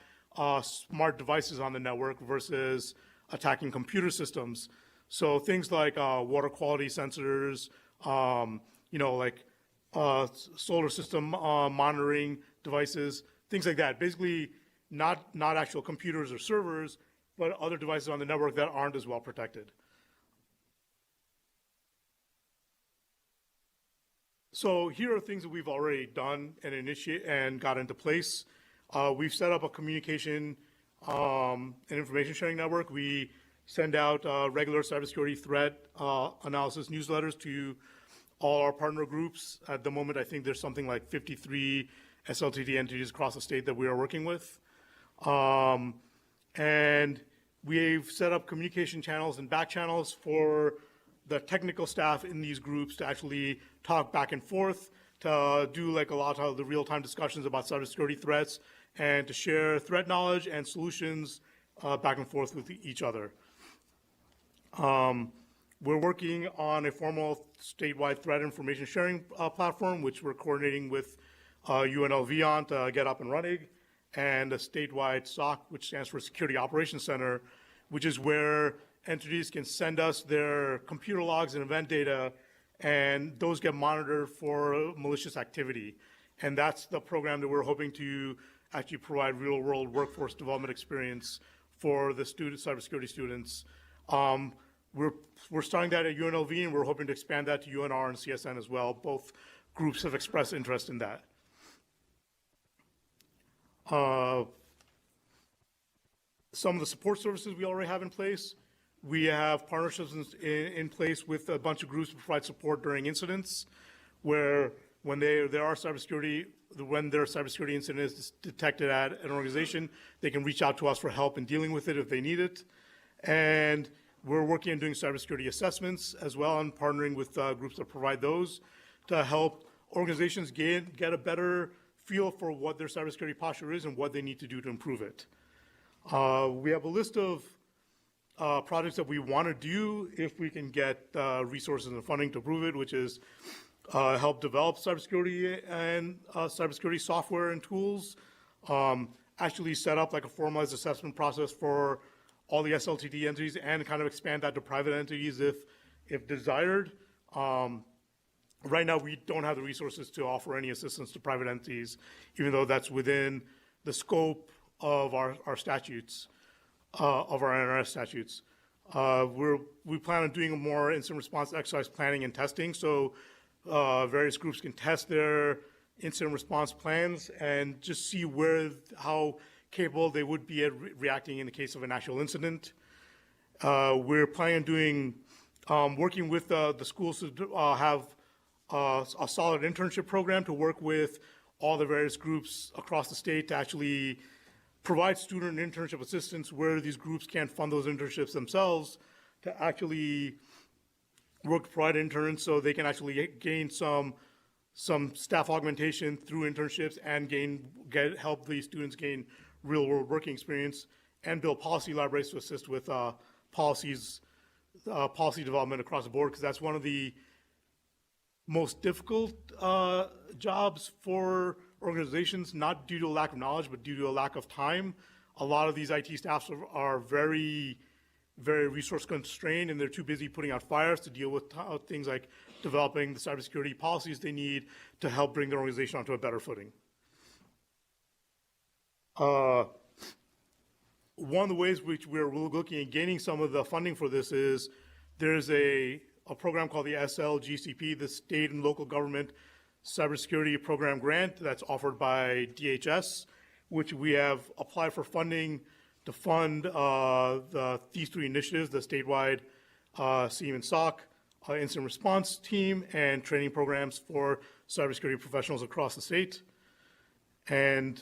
smart devices on the network versus attacking computer systems. So things like water quality sensors, like solar system monitoring devices, things like that. Basically, not actual computers or servers, but other devices on the network that aren't as well protected. So here are things that we've already done and got into place. We've set up a communication and information sharing network. We send out regular cybersecurity threat analysis newsletters to all our partner groups. At the moment, I think there's something like 53 SLTT entities across the state that we are working with. And we've set up communication channels and back channels for the technical staff in these groups to actually talk back and forth, to do like a lot of the real-time discussions about cybersecurity threats, and to share threat knowledge and solutions back and forth with each other. We're working on a formal statewide threat information sharing platform, which we're coordinating with UNLV on to get up and running, and a statewide SOC, which stands for Security Operations Center, which is where entities can send us their computer logs and event data, and those get monitored for malicious activity. And that's the program that we're hoping to actually provide real-world workforce development experience for the cybersecurity students. We're starting that at UNLV, and we're hoping to expand that to UNR and CSN as well. Both groups have expressed interest in that. Some of the support services we already have in place. We have partnerships in place with a bunch of groups to provide support during incidents, where when there are cybersecurity incident is detected at an organization, they can reach out to us for help in dealing with it if they need it. And we're working on doing cybersecurity assessments as well, and partnering with groups that provide those to help organizations get a better feel for what their cybersecurity posture is and what they need to do to improve it. We have a list of projects that we want to do if we can get resources and funding to prove it, which is help develop cybersecurity and cybersecurity software and tools, actually set up like a formalized assessment process for all the SLTT entities, and kind of expand that to private entities if desired. Right now, we don't have the resources to offer any assistance to private entities, even though that's within the scope of our statutes, of our NRS statutes. We plan on doing a more incident response exercise planning and testing, so various groups can test their incident response plans and just see how capable they would be at reacting in the case of an actual incident. We're planning on doing, working with the schools to have a solid internship program to work with all the various groups across the state to actually provide student internship assistance where these groups can't fund those internships themselves, to actually work to provide interns so they can actually gain some staff augmentation through internships and help the students gain real world working experience, and build policy libraries to assist with policy development across the board, because that's one of the most difficult jobs for organizations, not due to a lack of knowledge, but due to a lack of time. A lot of these IT staffs are very, very resource constrained, and they're too busy putting out fires to deal with things like developing the cybersecurity policies they need to help bring their organization onto a better footing. One of the ways which we're looking at gaining some of the funding for this is there's a program called the SLGCP, the State and Local Government Cybersecurity Program Grant, that's offered by DHS, which we have applied for funding to fund these three initiatives: the statewide SIEM and SOC, incident response team, and training programs for cybersecurity professionals across the state. And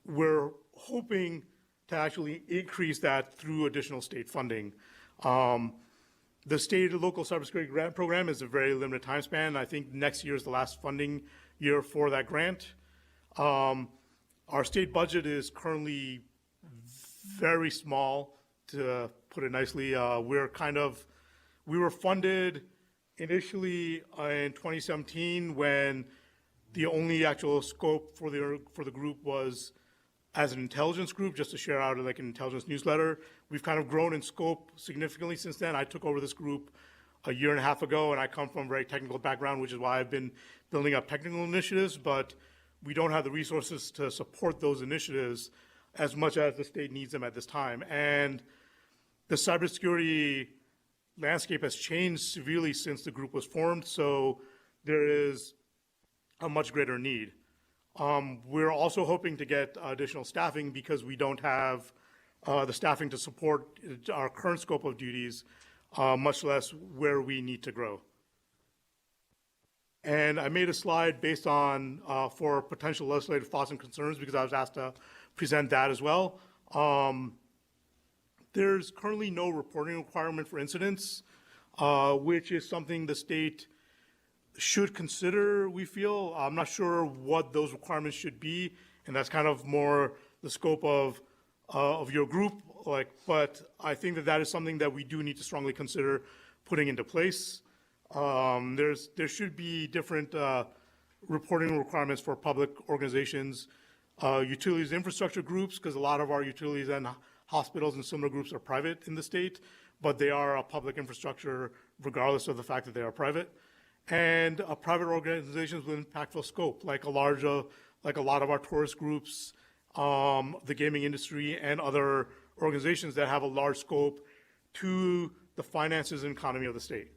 we're hoping to actually increase that through additional state funding. The state and local cybersecurity grant program is a very limited time span. I think next year is the last funding year for that grant. Our state budget is currently very small, to put it nicely. We were funded initially in 2017 when the only actual scope for the group was as an intelligence group, just to share out like an intelligence newsletter. We've kind of grown in scope significantly since then. I took over this group a year and a half ago, and I come from a very technical background, which is why I've been building up technical initiatives, but we don't have the resources to support those initiatives as much as the state needs them at this time. And the cybersecurity landscape has changed severely since the group was formed, so there is a much greater need. We're also hoping to get additional staffing because we don't have the staffing to support our current scope of duties, much less where we need to grow. And I made a slide based on for potential legislative thoughts and concerns because I was asked to present that as well. There's currently no reporting requirement for incidents, which is something the state should consider, we feel. I'm not sure what those requirements should be, and that's kind of more the scope of your group. But I think that is something that we do need to strongly consider putting into place. There should be different reporting requirements for public organizations, utilities infrastructure groups, because a lot of our utilities and hospitals and similar groups are private in the state, but they are a public infrastructure regardless of the fact that they are private. And private organizations with impactful scope, like a lot of our tourist groups, the gaming industry, and other organizations that have a large scope to the finances and economy of the state.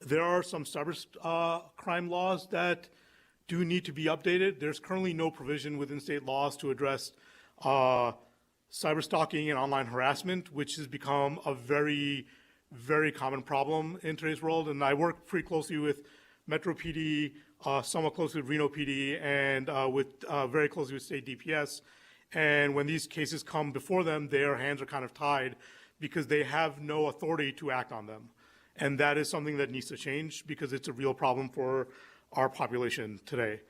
There are some cyber crime laws that do need to be updated. There's currently no provision within state laws to address cyber stalking and online harassment, which has become a very, very common problem in today's world. And I work pretty closely with Metro PD, somewhat closely with Reno PD, and very closely with state DPS. And when these cases come before them, their hands are kind of tied because they have no authority to act on them. And that is something that needs to change because it's a real problem for our population today.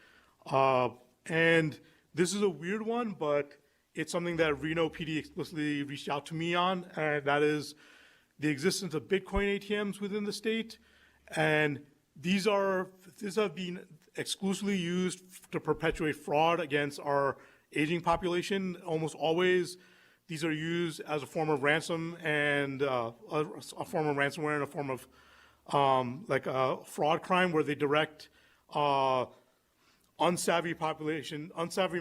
And this is a weird one, but it's something that Reno PD explicitly reached out to me on, and that is the existence of Bitcoin ATMs within the state. And these have been exclusively used to perpetuate fraud against our aging population. Almost always, these are used as a form of ransom and a form of ransomware and a form of like a fraud crime where they direct unsavvy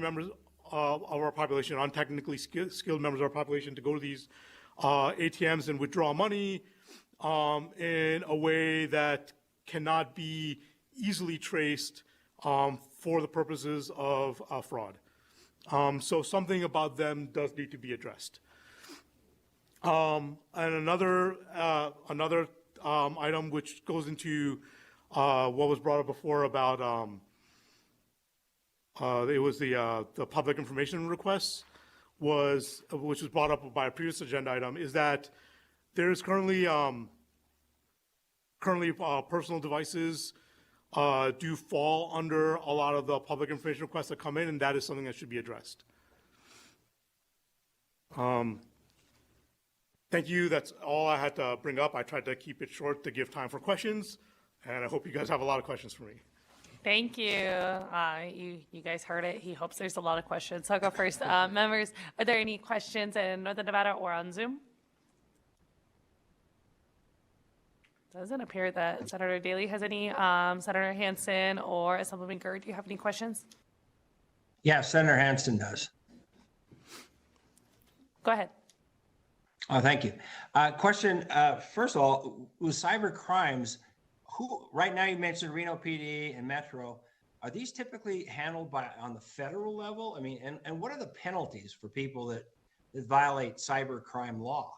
members of our population, untechnically skilled members of our population to go to these ATMs and withdraw money in a way that cannot be easily traced for the purposes of fraud. So something about them does need to be addressed. And another item which goes into what was brought up before about it was the public information requests, which was brought up by a previous agenda item, is that there is currently personal devices do fall under a lot of the public information requests that come in, and that is something that should be addressed. Thank you. That's all I had to bring up. I tried to keep it short to give time for questions, and I hope you guys have a lot of questions for me. Thank you. You guys heard it. He hopes there's a lot of questions. So I'll go first. Members, are there any questions in Northern Nevada or on Zoom? Doesn't appear that Senator Daley has any. Senator Hansen or Assemblyman Gerd, do you have any questions? Yeah, Senator Hansen does. Go ahead. Oh, thank you. Question, first of all, with cyber crimes, right now you mentioned Reno PD and Metro, are these typically handled on the federal level? I mean, and what are the penalties for people that violate cyber crime law?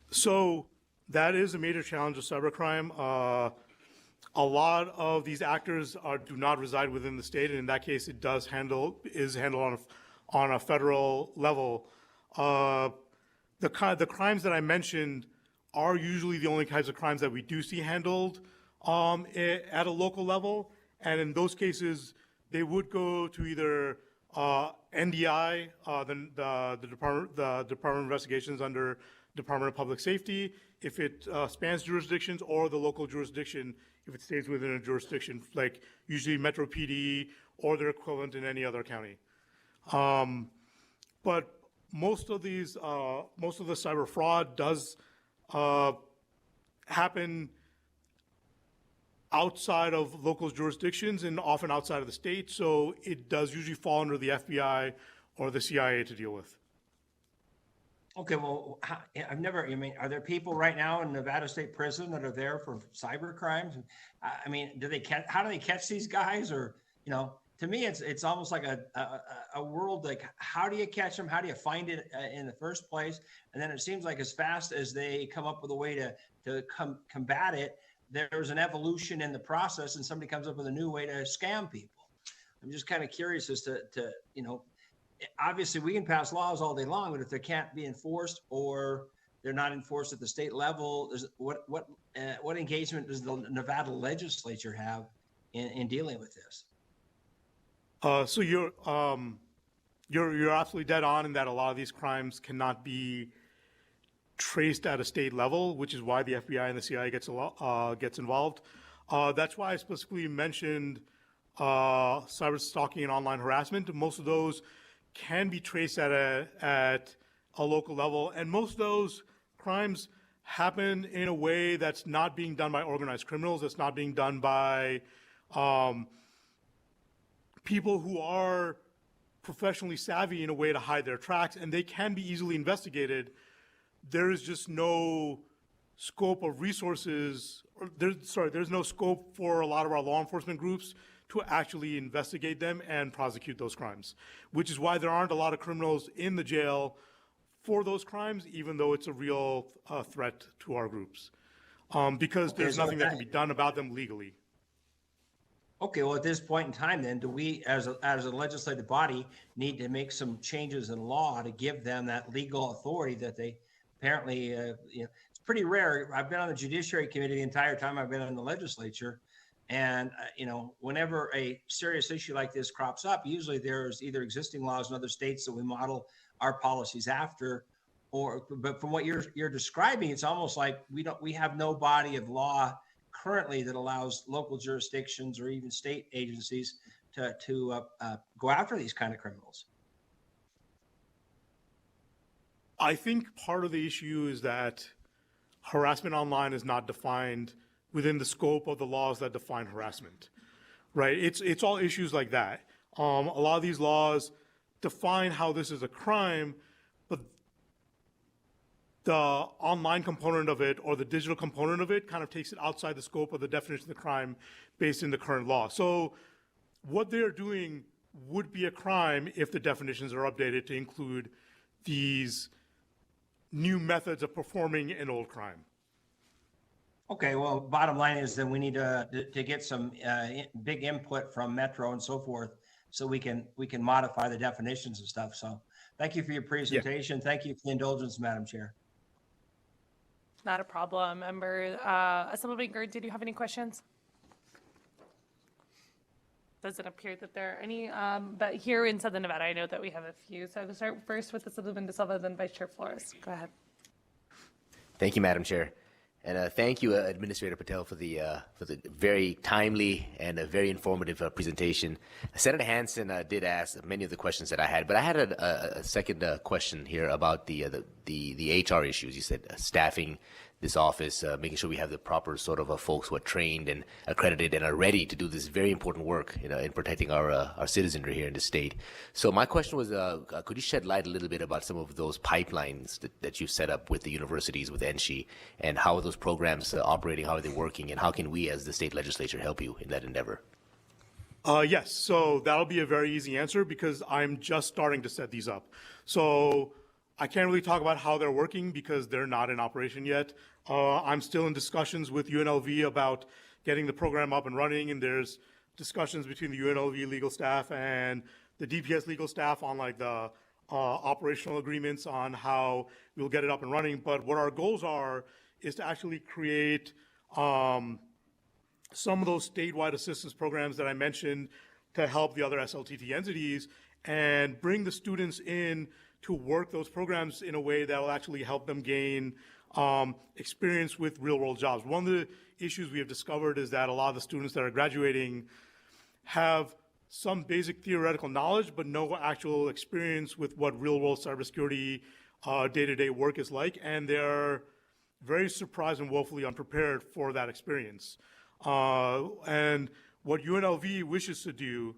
So that is a major challenge of cybercrime. A lot of these actors do not reside within the state, and in that case, is handled on a federal level. The crimes that I mentioned are usually the only types of crimes that we do see handled at a local level, and in those cases, they would go to either NDI, the Department of Investigations under Department of Public Safety, if it spans jurisdictions, or the local jurisdiction if it stays within a jurisdiction, like usually Metro PD or their equivalent in any other county. But most of the cyber fraud does happen outside of local jurisdictions and often outside of the state, so it does usually fall under the FBI or the CIA to deal with. Okay, well, are there people right now in Nevada State Prison that are there for cyber crimes? I mean, how do they catch these guys? Or, to me, it's almost like a world, like, how do you catch them? How do you find it in the first place? And then it seems like as fast as they come up with a way to combat it, there's an evolution in the process and somebody comes up with a new way to scam people. I'm just kind of curious as to obviously we can pass laws all day long, but if they can't be enforced or they're not enforced at the state level, what engagement does the Nevada legislature have in dealing with this? So you're absolutely dead on in that a lot of these crimes cannot be traced at a state level, which is why the FBI and the CIA gets involved. That's why I specifically mentioned cyber stalking and online harassment. Most of those can be traced at a local level, and most of those crimes happen in a way that's not being done by organized criminals. That's not being done by people who are professionally savvy in a way to hide their tracks, and they can be easily investigated. There is just no scope of resources, there's no scope for a lot of our law enforcement groups to actually investigate them and prosecute those crimes, which is why there aren't a lot of criminals in the jail for those crimes, even though it's a real threat to our groups, because there's nothing that can be done about them legally. Okay, well, at this point in time, then, do we, as a legislative body, need to make some changes in law to give them that legal authority that they apparently, it's pretty rare. I've been on the Judiciary Committee the entire time I've been in the legislature. And, whenever a serious issue like this crops up, usually there's either existing laws in other states that we model our policies after, but from what you're describing, it's almost like we have no body of law currently that allows local jurisdictions or even state agencies to go after these kind of criminals. I think part of the issue is that harassment online is not defined within the scope of the laws that define harassment, right? It's all issues like that. A lot of these laws define how this is a crime, but the online component of it or the digital component of it kind of takes it outside the scope of the definition of the crime based in the current law. So what they're doing would be a crime if the definitions are updated to include these new methods of performing an old crime. Okay, well, bottom line is that we need to get some big input from Metro and so forth, so we can modify the definitions and stuff. So, thank you for your presentation. Yeah. Thank you for the indulgence, Madam Chair. Not a problem, member. Assemblymember, did you have any questions? Doesn't appear that there are any, but here in Southern Nevada, I know that we have a few. So I will start first with Assemblyman DeSilva, then Vice Chair Flores. Go ahead. Thank you, Madam Chair. And thank you, Administrator Patel, for the very timely and a very informative presentation. Senator Hansen did ask many of the questions that I had, but I had a second question here about the HR issues. You said staffing this office, making sure we have the proper sort of folks who are trained and accredited and are ready to do this very important work, in protecting our citizenry here in the state. So my question was, could you shed light a little bit about some of those pipelines that you've set up with the universities, with NSHE, and how are those programs operating, how are they working, and how can we as the state legislature help you in that endeavor? Yes, so that'll be a very easy answer because I'm just starting to set these up. So I can't really talk about how they're working because they're not in operation yet. I'm still in discussions with UNLV about getting the program up and running, and there's discussions between the UNLV legal staff and the DPS legal staff on like the operational agreements on how we'll get it up and running. But what our goals are is to actually create some of those statewide assistance programs that I mentioned to help the other SLTT entities and bring the students in to work those programs in a way that will actually help them gain experience with real-world jobs. One of the issues we have discovered is that a lot of the students that are graduating have some basic theoretical knowledge, but no actual experience with what real-world cybersecurity day-to-day work is like, and they're very surprised and woefully unprepared for that experience. And what UNLV wishes to do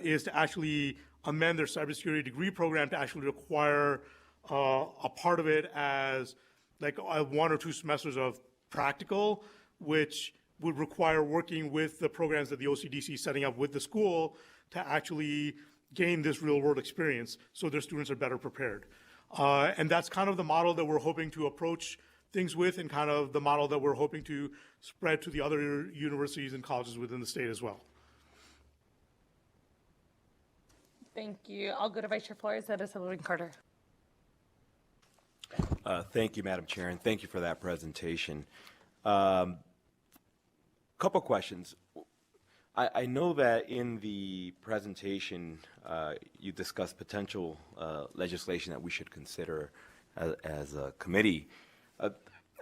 is to actually amend their cybersecurity degree program to actually require a part of it as like 1 or 2 semesters of practical, which would require working with the programs that the OCDC is setting up with the school to actually gain this real world experience so their students are better prepared. And that's kind of the model that we're hoping to approach things with, and kind of the model that we're hoping to spread to the other universities and colleges within the state as well. Thank you. I'll go to Vice Chair Flores, then Assemblyman Carter. Thank you, Madam Chair, and thank you for that presentation. Couple questions. I know that in the presentation you discussed potential legislation that we should consider as a committee.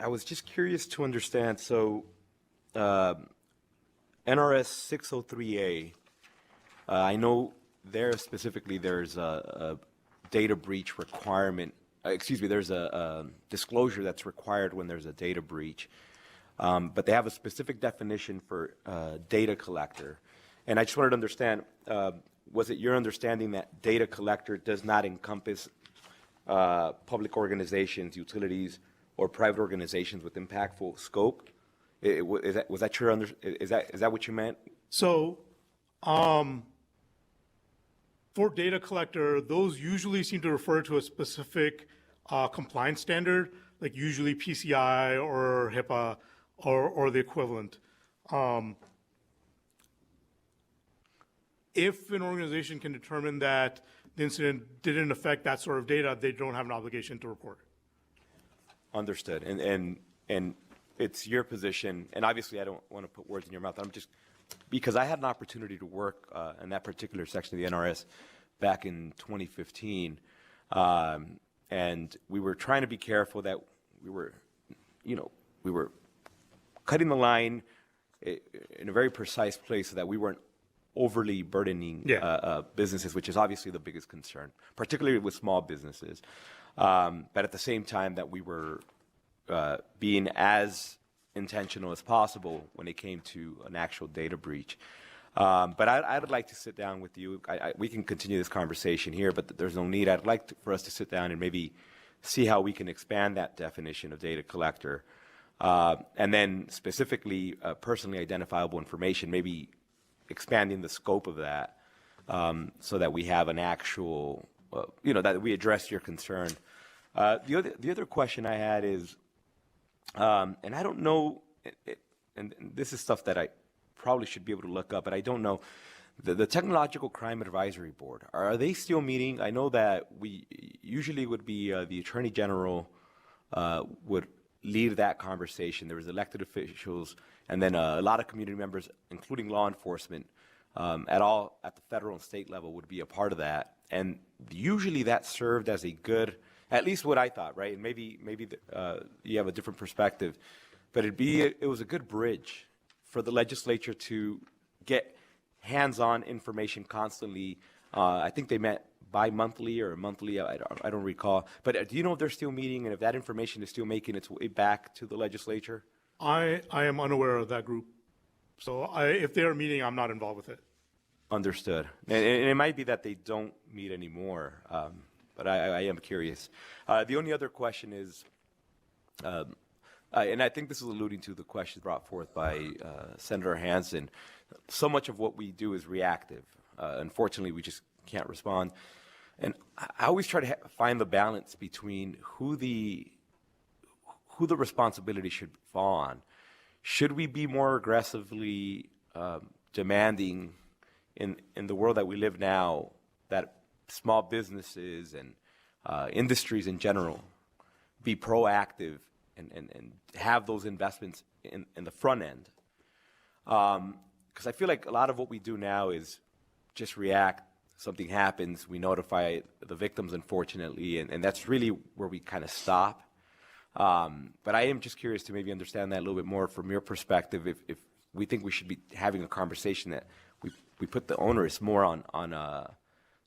I was just curious to understand, so NRS 603A, I know there specifically there's a data breach requirement, there's a disclosure that's required when there's a data breach. But they have a specific definition for data collector. And I just wanted to understand, was it your understanding that data collector does not encompass public organizations, utilities, or private organizations with impactful scope? Is that your is that what you meant? So, for data collector, those usually seem to refer to a specific compliance standard, like usually PCI or HIPAA or the equivalent. If an organization can determine that the incident didn't affect that sort of data, they don't have an obligation to report it. Understood. And it's your position, and obviously I don't want to put words in your mouth. I'm just, because I had an opportunity to work in that particular section of the NRS back in 2015, and we were trying to be careful that we were cutting the line in a very precise place so that we weren't overly burdening businesses, which is obviously the biggest concern, particularly with small businesses. But at the same time that we were being as intentional as possible when it came to an actual data breach. But I'd like to sit down with you. We can continue this conversation here, but there's no need. I'd like for us to sit down and maybe see how we can expand that definition of data collector. And then specifically personally identifiable information, maybe expanding the scope of that so that we have an actual, that we address your concern. The other question I had is, and I don't know, and this is stuff that I probably should be able to look up, but I don't know. The Technological Crime Advisory Board, are they still meeting? I know that we usually would be the Attorney General would lead that conversation. There was elected officials, and then a lot of community members, including law enforcement, at the federal and state level would be a part of that. And usually that served as a good, at least what I thought, right? And maybe you have a different perspective, but it was a good bridge for the legislature to get hands-on information constantly. I think they met bi-monthly or monthly, I don't recall. But do you know if they're still meeting and if that information is still making its way back to the legislature? I am unaware of that group. So if they're meeting, I'm not involved with it. Understood. And it might be that they don't meet anymore, but I am curious. The only other question is, and I think this is alluding to the question brought forth by Senator Hansen. So much of what we do is reactive. Unfortunately, we just can't respond. And I always try to find the balance between who the responsibility should fall on. should we be more aggressively demanding in the world that we live now that small businesses and industries in general be proactive and have those investments in the front end? Because I feel like a lot of what we do now is just react. Something happens, we notify the victims, unfortunately, and that's really where we kind of stop. But I am just curious to maybe understand that a little bit more from your perspective, if we think we should be having a conversation that we put the onus more on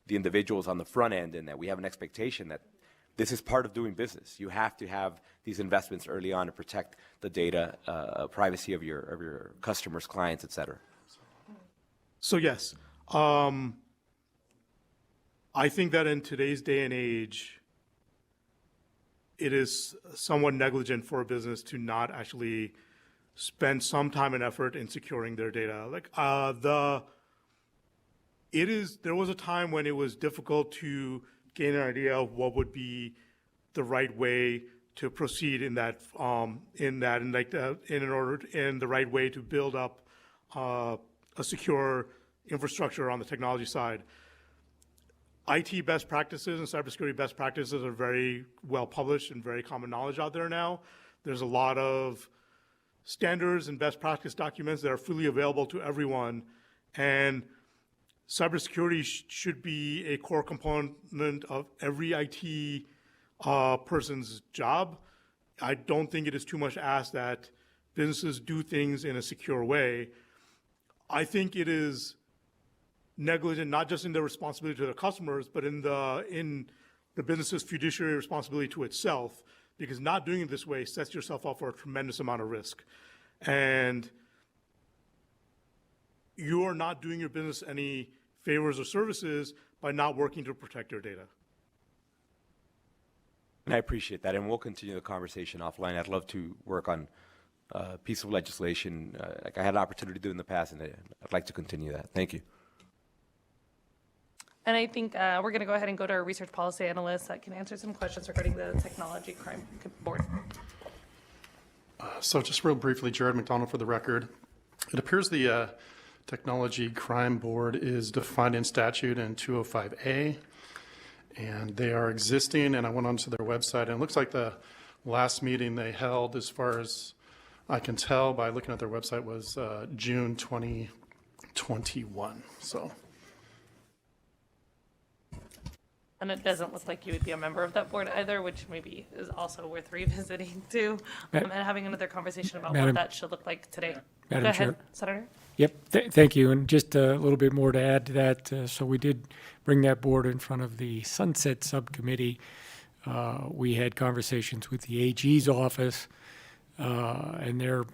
the individuals on the front end, and that we have an expectation that this is part of doing business. You have to have these investments early on to protect the data, privacy of your customers, clients, et cetera. So yes, I think that in today's day and age, it is somewhat negligent for a business to not actually spend some time and effort in securing their data. Like there was a time when it was difficult to gain an idea of what would be the right way to proceed in the right way to build up a secure infrastructure on the technology side. IT best practices and cybersecurity best practices are very well published and very common knowledge out there now. There's a lot of standards and best practice documents that are freely available to everyone, and cybersecurity should be a core component of every IT person's job. I don't think it is too much asked that businesses do things in a secure way. I think it is negligent, not just in their responsibility to their customers, but in the business's fiduciary responsibility to itself, because not doing it this way sets yourself up for a tremendous amount of risk. And you are not doing your business any favors or services by not working to protect your data. And I appreciate that, and we'll continue the conversation offline. I'd love to work on a piece of legislation like I had an opportunity to do in the past, and I'd like to continue that. Thank you. And I think we're going to go ahead and go to our research policy analyst that can answer some questions regarding the Technology Crime Board. So just real briefly, Jared McDonald for the record. It appears the Technology Crime Board is defined in statute in 205A, and they are existing, and I went onto their website, and it looks like the last meeting they held, as far as I can tell by looking at their website, was June 2021. So. And it doesn't look like you would be a member of that board either, which maybe is also worth revisiting too, and having another conversation about what that should look like today. Madam Go ahead, Chair. Senator. Yep, thank you. And just a little bit more to add to that. So we did bring that board in front of the Sunset Subcommittee. We had conversations with the AG's office, and they're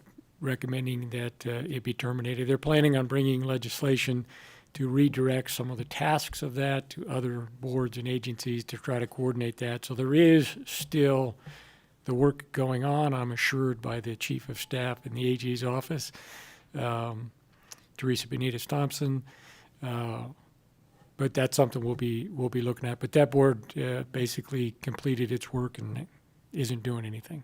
recommending that it be terminated. They're planning on bringing legislation to redirect some of the tasks of that to other boards and agencies to try to coordinate that. So there is still the work going on, I'm assured by the Chief of Staff in the AG's office, Teresa Benitez-Thompson, but that's something we'll be looking at. But that board basically completed its work and isn't doing anything.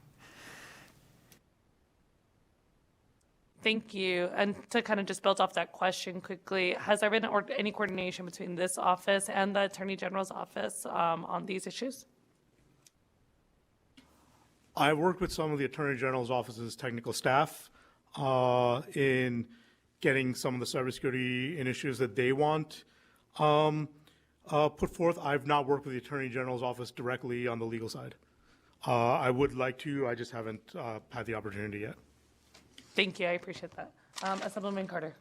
Thank you. And to kind of just build off that question quickly, has there been any coordination between this office and the Attorney General's office on these issues? I worked with some of the Attorney General's office's technical staff in getting some of the cybersecurity initiatives that they want put forth. I've not worked with the Attorney General's office directly on the legal side. I would like to, I just haven't had the opportunity yet. Thank you, I appreciate that. Assemblyman Carter.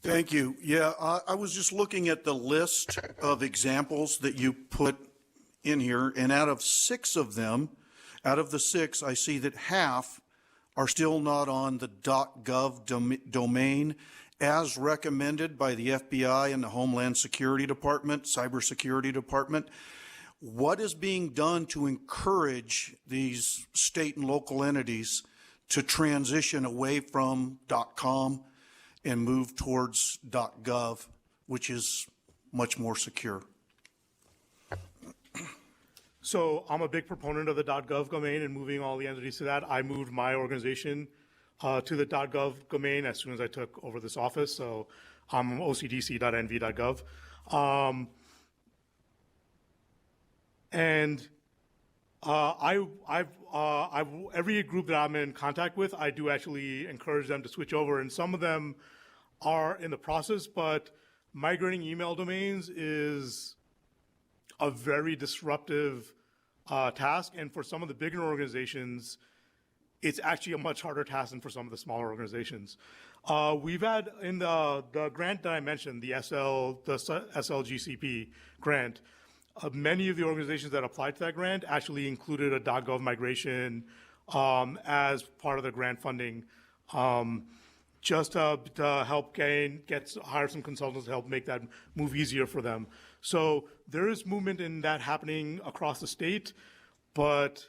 Thank you. Yeah, I was just looking at the list of examples that you put in here, and out of the six, I see that half are still not on the .gov domain as recommended by the FBI and the Homeland Security Department, Cybersecurity Department. What is being done to encourage these state and local entities to transition away from .com and move towards .gov, which is much more secure? So I'm a big proponent of the .gov domain and moving all the entities to that. I moved my organization to the .gov domain as soon as I took over this office. So I'm ocdc.nv.gov. Every group that I'm in contact with, I do actually encourage them to switch over, and some of them are in the process, but migrating email domains is a very disruptive task, and for some of the bigger organizations, it's actually a much harder task than for some of the smaller organizations. We've had in the grant that I mentioned, the SLGCP grant, many of the organizations that applied to that grant actually included a .gov migration as part of the grant funding, just to help hire some consultants to help make that move easier for them. So there is movement in that happening across the state, but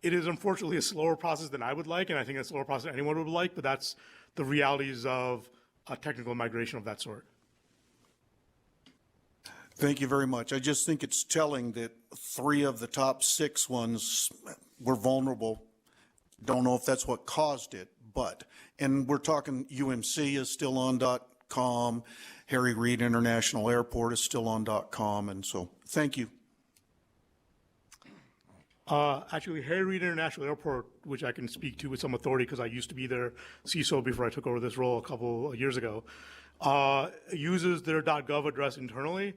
it is unfortunately a slower process than I would like, and I think a slower process than anyone would like, but that's the realities of a technical migration of that sort. Thank you very much. I just think it's telling that 3 of the top 6 ones were vulnerable. Don't know if that's what caused it, and we're talking UMC is still on .com, Harry Reid International Airport is still on .com, and so thank you. Actually, Harry Reid International Airport, which I can speak to with some authority because I used to be their CISO before I took over this role a couple of years ago, uses their .gov address internally.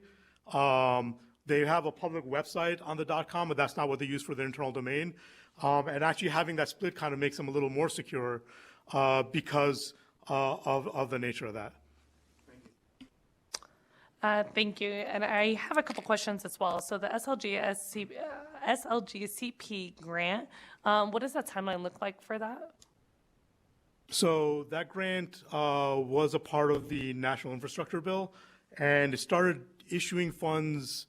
They have a public website on the .com, but that's not what they use for their internal domain. And actually having that split kind of makes them a little more secure because of the nature of that. Thank you. And I have a couple questions as well. So the SLGCP grant, what does that timeline look like for that? So that grant was a part of the National Infrastructure Bill, and it started issuing funds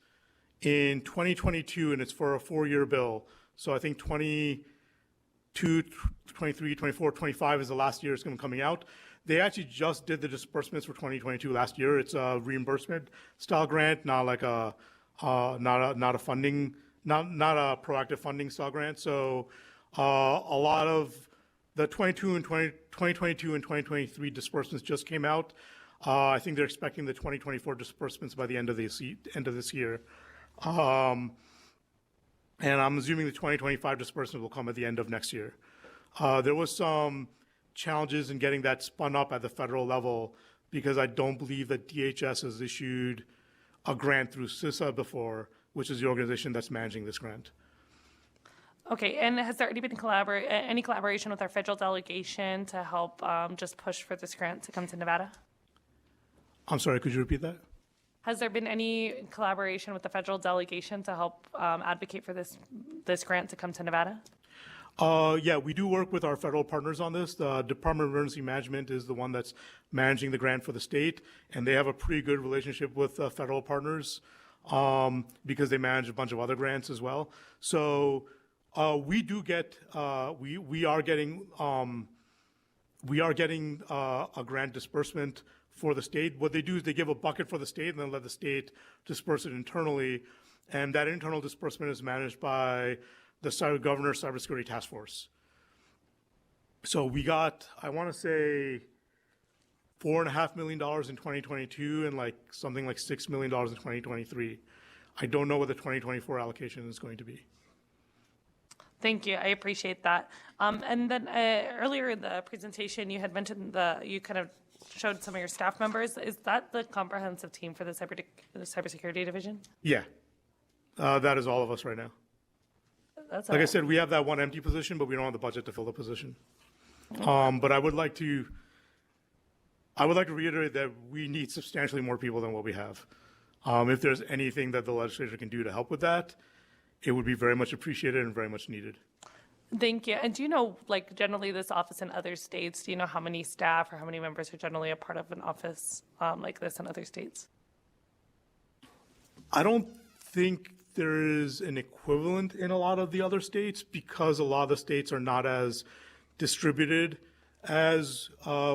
in 2022, and it's for a 4-year bill. So I think 22, 23, 24, 25 is the last year it's going to be coming out. They actually just did the disbursements for 2022 last year. It's a reimbursement style grant, not like not a proactive funding style grant. So a lot of the 2022 and 2023 disbursements just came out. I think they're expecting the 2024 disbursements by the end of this year. And I'm assuming the 2025 disbursement will come at the end of next year. There was some challenges in getting that spun up at the federal level because I don't believe that DHS has issued a grant through CISA before, which is the organization that's managing this grant. Okay, and has there been any collaboration with our federal delegation to help just push for this grant to come to Nevada? I'm sorry, could you repeat that? Has there been any collaboration with the federal delegation to help advocate for this grant to come to Nevada? Yeah, we do work with our federal partners on this. The Department of Emergency Management is the one that's managing the grant for the state, and they have a pretty good relationship with federal partners because they manage a bunch of other grants as well. So we do get, we are getting a grant disbursement for the state. What they do is they give a bucket for the state and then let the state disperse it internally. And that internal disbursement is managed by the Governor's Cybersecurity Task Force. So we got, I want to say, $4.5 million in 2022 and like something like $6 million in 2023. I don't know what the 2024 allocation is going to be. Thank you. I appreciate that. And then earlier in the presentation, you had mentioned you kind of showed some of your staff members. Is that the comprehensive team for the cybersecurity division? Yeah, that is all of us right now. Like I said, we have that one empty position, but we don't have the budget to fill the position. But I would like to reiterate that we need substantially more people than what we have. If there's anything that the legislature can do to help with that, it would be very much appreciated and very much needed. Thank you. And do you know, like, generally this office in other states, do you know how many staff or how many members are generally a part of an office like this in other states? I don't think there is an equivalent in a lot of the other states because a lot of the states are not as distributed as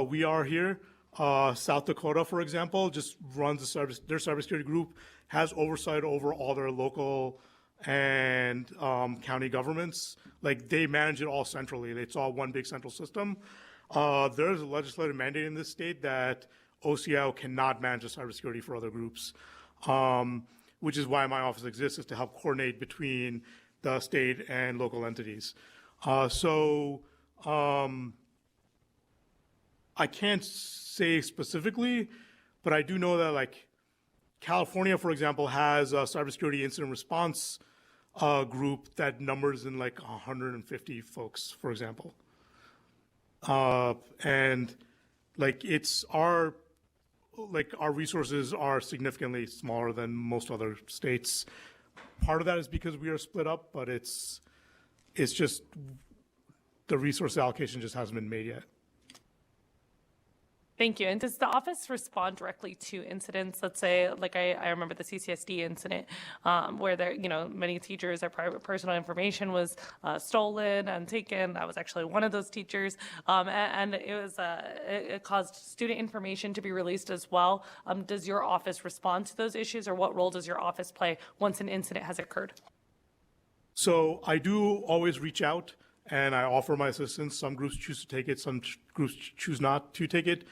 we are here. South Dakota, for example, just runs their cybersecurity group, has oversight over all their local and county governments. Like, they manage it all centrally. It's all one big central system. There's a legislative mandate in this state that OCIO cannot manage the cybersecurity for other groups, which is why my office exists, is to help coordinate between the state and local entities. I can't say specifically, but I do know that, like, California, for example, has a cybersecurity incident response group that numbers in like 150 folks, for example. And like, our resources are significantly smaller than most other states. Part of that is because we are split up, but it's just the resource allocation just hasn't been made yet. Thank you. And does the office respond directly to incidents? Let's say, like I remember the CCSD incident where there, many teachers, their private personal information was stolen and taken. I was actually one of those teachers, and it caused student information to be released as well. Does your office respond to those issues, or what role does your office play once an incident has occurred? So I do always reach out and I offer my assistance. Some groups choose to take it, some groups choose not to take it.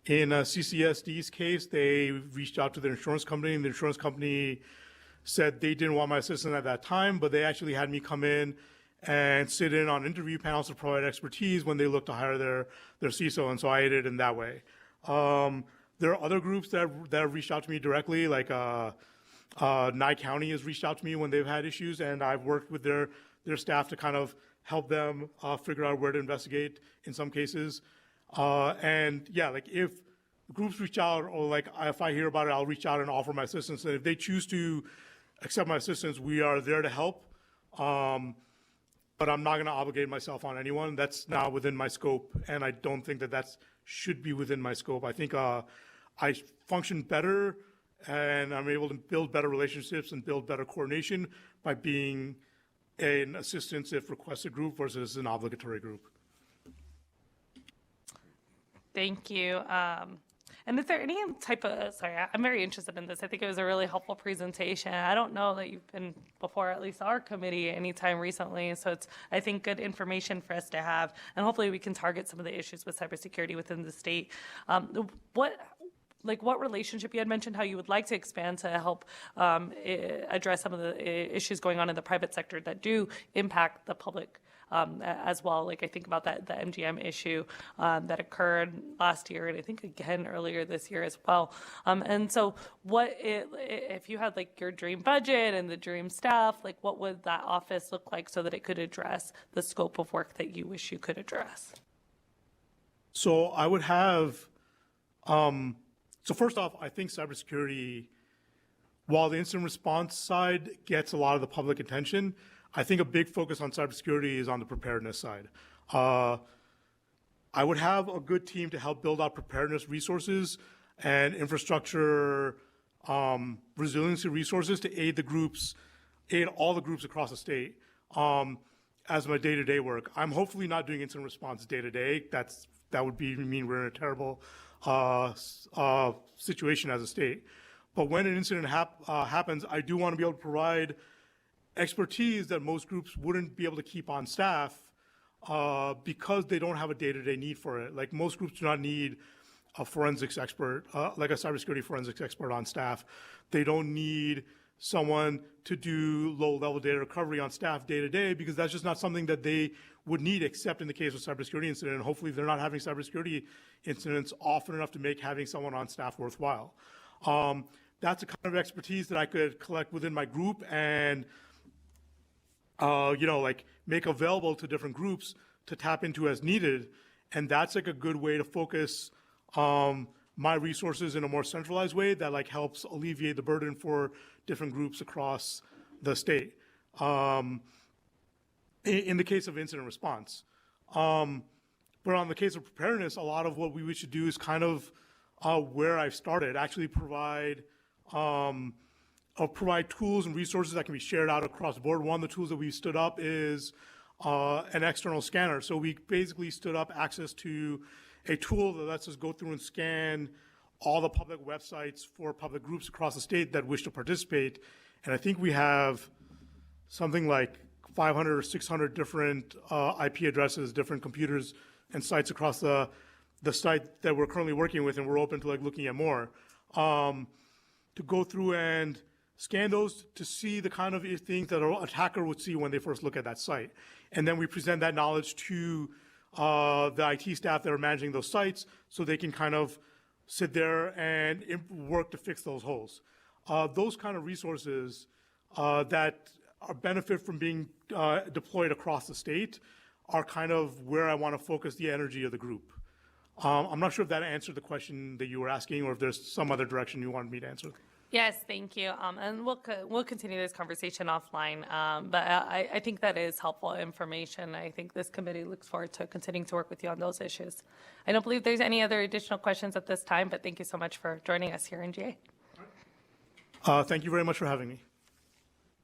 In CCSD's case, they reached out to their insurance company, and the insurance company said they didn't want my assistance at that time, but they actually had me come in and sit in on interview panels to provide expertise when they looked to hire their CISO, and so I aided in that way. There are other groups that have reached out to me directly, like Nye County has reached out to me when they've had issues, and I've worked with their staff to kind of help them figure out where to investigate in some cases. And yeah, like, if groups reach out, or like if I hear about it, I'll reach out and offer my assistance. And if they choose to accept my assistance, we are there to help. But I'm not going to obligate myself on anyone. That's not within my scope, and I don't think that should be within my scope. I think I function better, and I'm able to build better relationships and build better coordination by being an assistance if requested group versus an obligatory group. Thank you. And is there any type of, sorry, I'm very interested in this. I think it was a really helpful presentation. I don't know that you've been before, at least our committee, anytime recently. So it's, I think, good information for us to have. And hopefully we can target some of the issues with cybersecurity within the state. What relationship, you had mentioned how you would like to expand to help address some of the issues going on in the private sector that do impact the public as well. Like, I think about the MGM issue that occurred last year, and I think again earlier this year as well. And so if you had like your dream budget and the dream staff, like, what would that office look like so that it could address the scope of work that you wish you could address? So I would have, so first off, I think cybersecurity, while the incident response side gets a lot of the public attention, I think a big focus on cybersecurity is on the preparedness side. I would have a good team to help build out preparedness resources and infrastructure resiliency resources to aid all the groups across the state as my day-to-day work. I'm hopefully not doing incident response day-to-day. That would mean we're in a terrible situation as a state. But when an incident happens, I do want to be able to provide expertise that most groups wouldn't be able to keep on staff because they don't have a day-to-day need for it. Like, most groups do not need a forensics expert, like a cybersecurity forensics expert on staff. They don't need someone to do low-level data recovery on staff day-to-day, because that's just not something that they would need, except in the case of cybersecurity incident. And hopefully they're not having cybersecurity incidents often enough to make having someone on staff worthwhile. That's a kind of expertise that I could collect within my group and make available to different groups to tap into as needed. And that's like a good way to focus my resources in a more centralized way that like helps alleviate the burden for different groups across the state. In the case of incident response. But on the case of preparedness, a lot of what we should do is kind of where I've started, actually provide tools and resources that can be shared out across the board. One of the tools that we've stood up is an external scanner. So we basically stood up access to a tool that lets us go through and scan all the public websites for public groups across the state that wish to participate. And I think we have something like 500 or 600 different IP addresses, different computers and sites across the site that we're currently working with, and we're open to like looking at more, to go through and scan those to see the kind of things that an attacker would see when they first look at that site. And then we present that knowledge to the IT staff that are managing those sites so they can kind of sit there and work to fix those holes. Those kind of resources that benefit from being deployed across the state are kind of where I want to focus the energy of the group. I'm not sure if that answered the question that you were asking, or if there's some other direction you wanted me to answer. Yes, thank you. And we'll continue this conversation offline. But I think that is helpful information. I think this committee looks forward to continuing to work with you on those issues. I don't believe there's any other additional questions at this time, but thank you so much for joining us here in GA. Thank you very much for having me.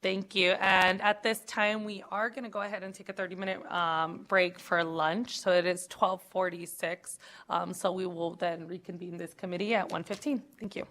Thank you. And at this time, we are going to go ahead and take a 30-minute break for lunch. So it is 12:46. So we will then reconvene this committee at 1:15. Thank you.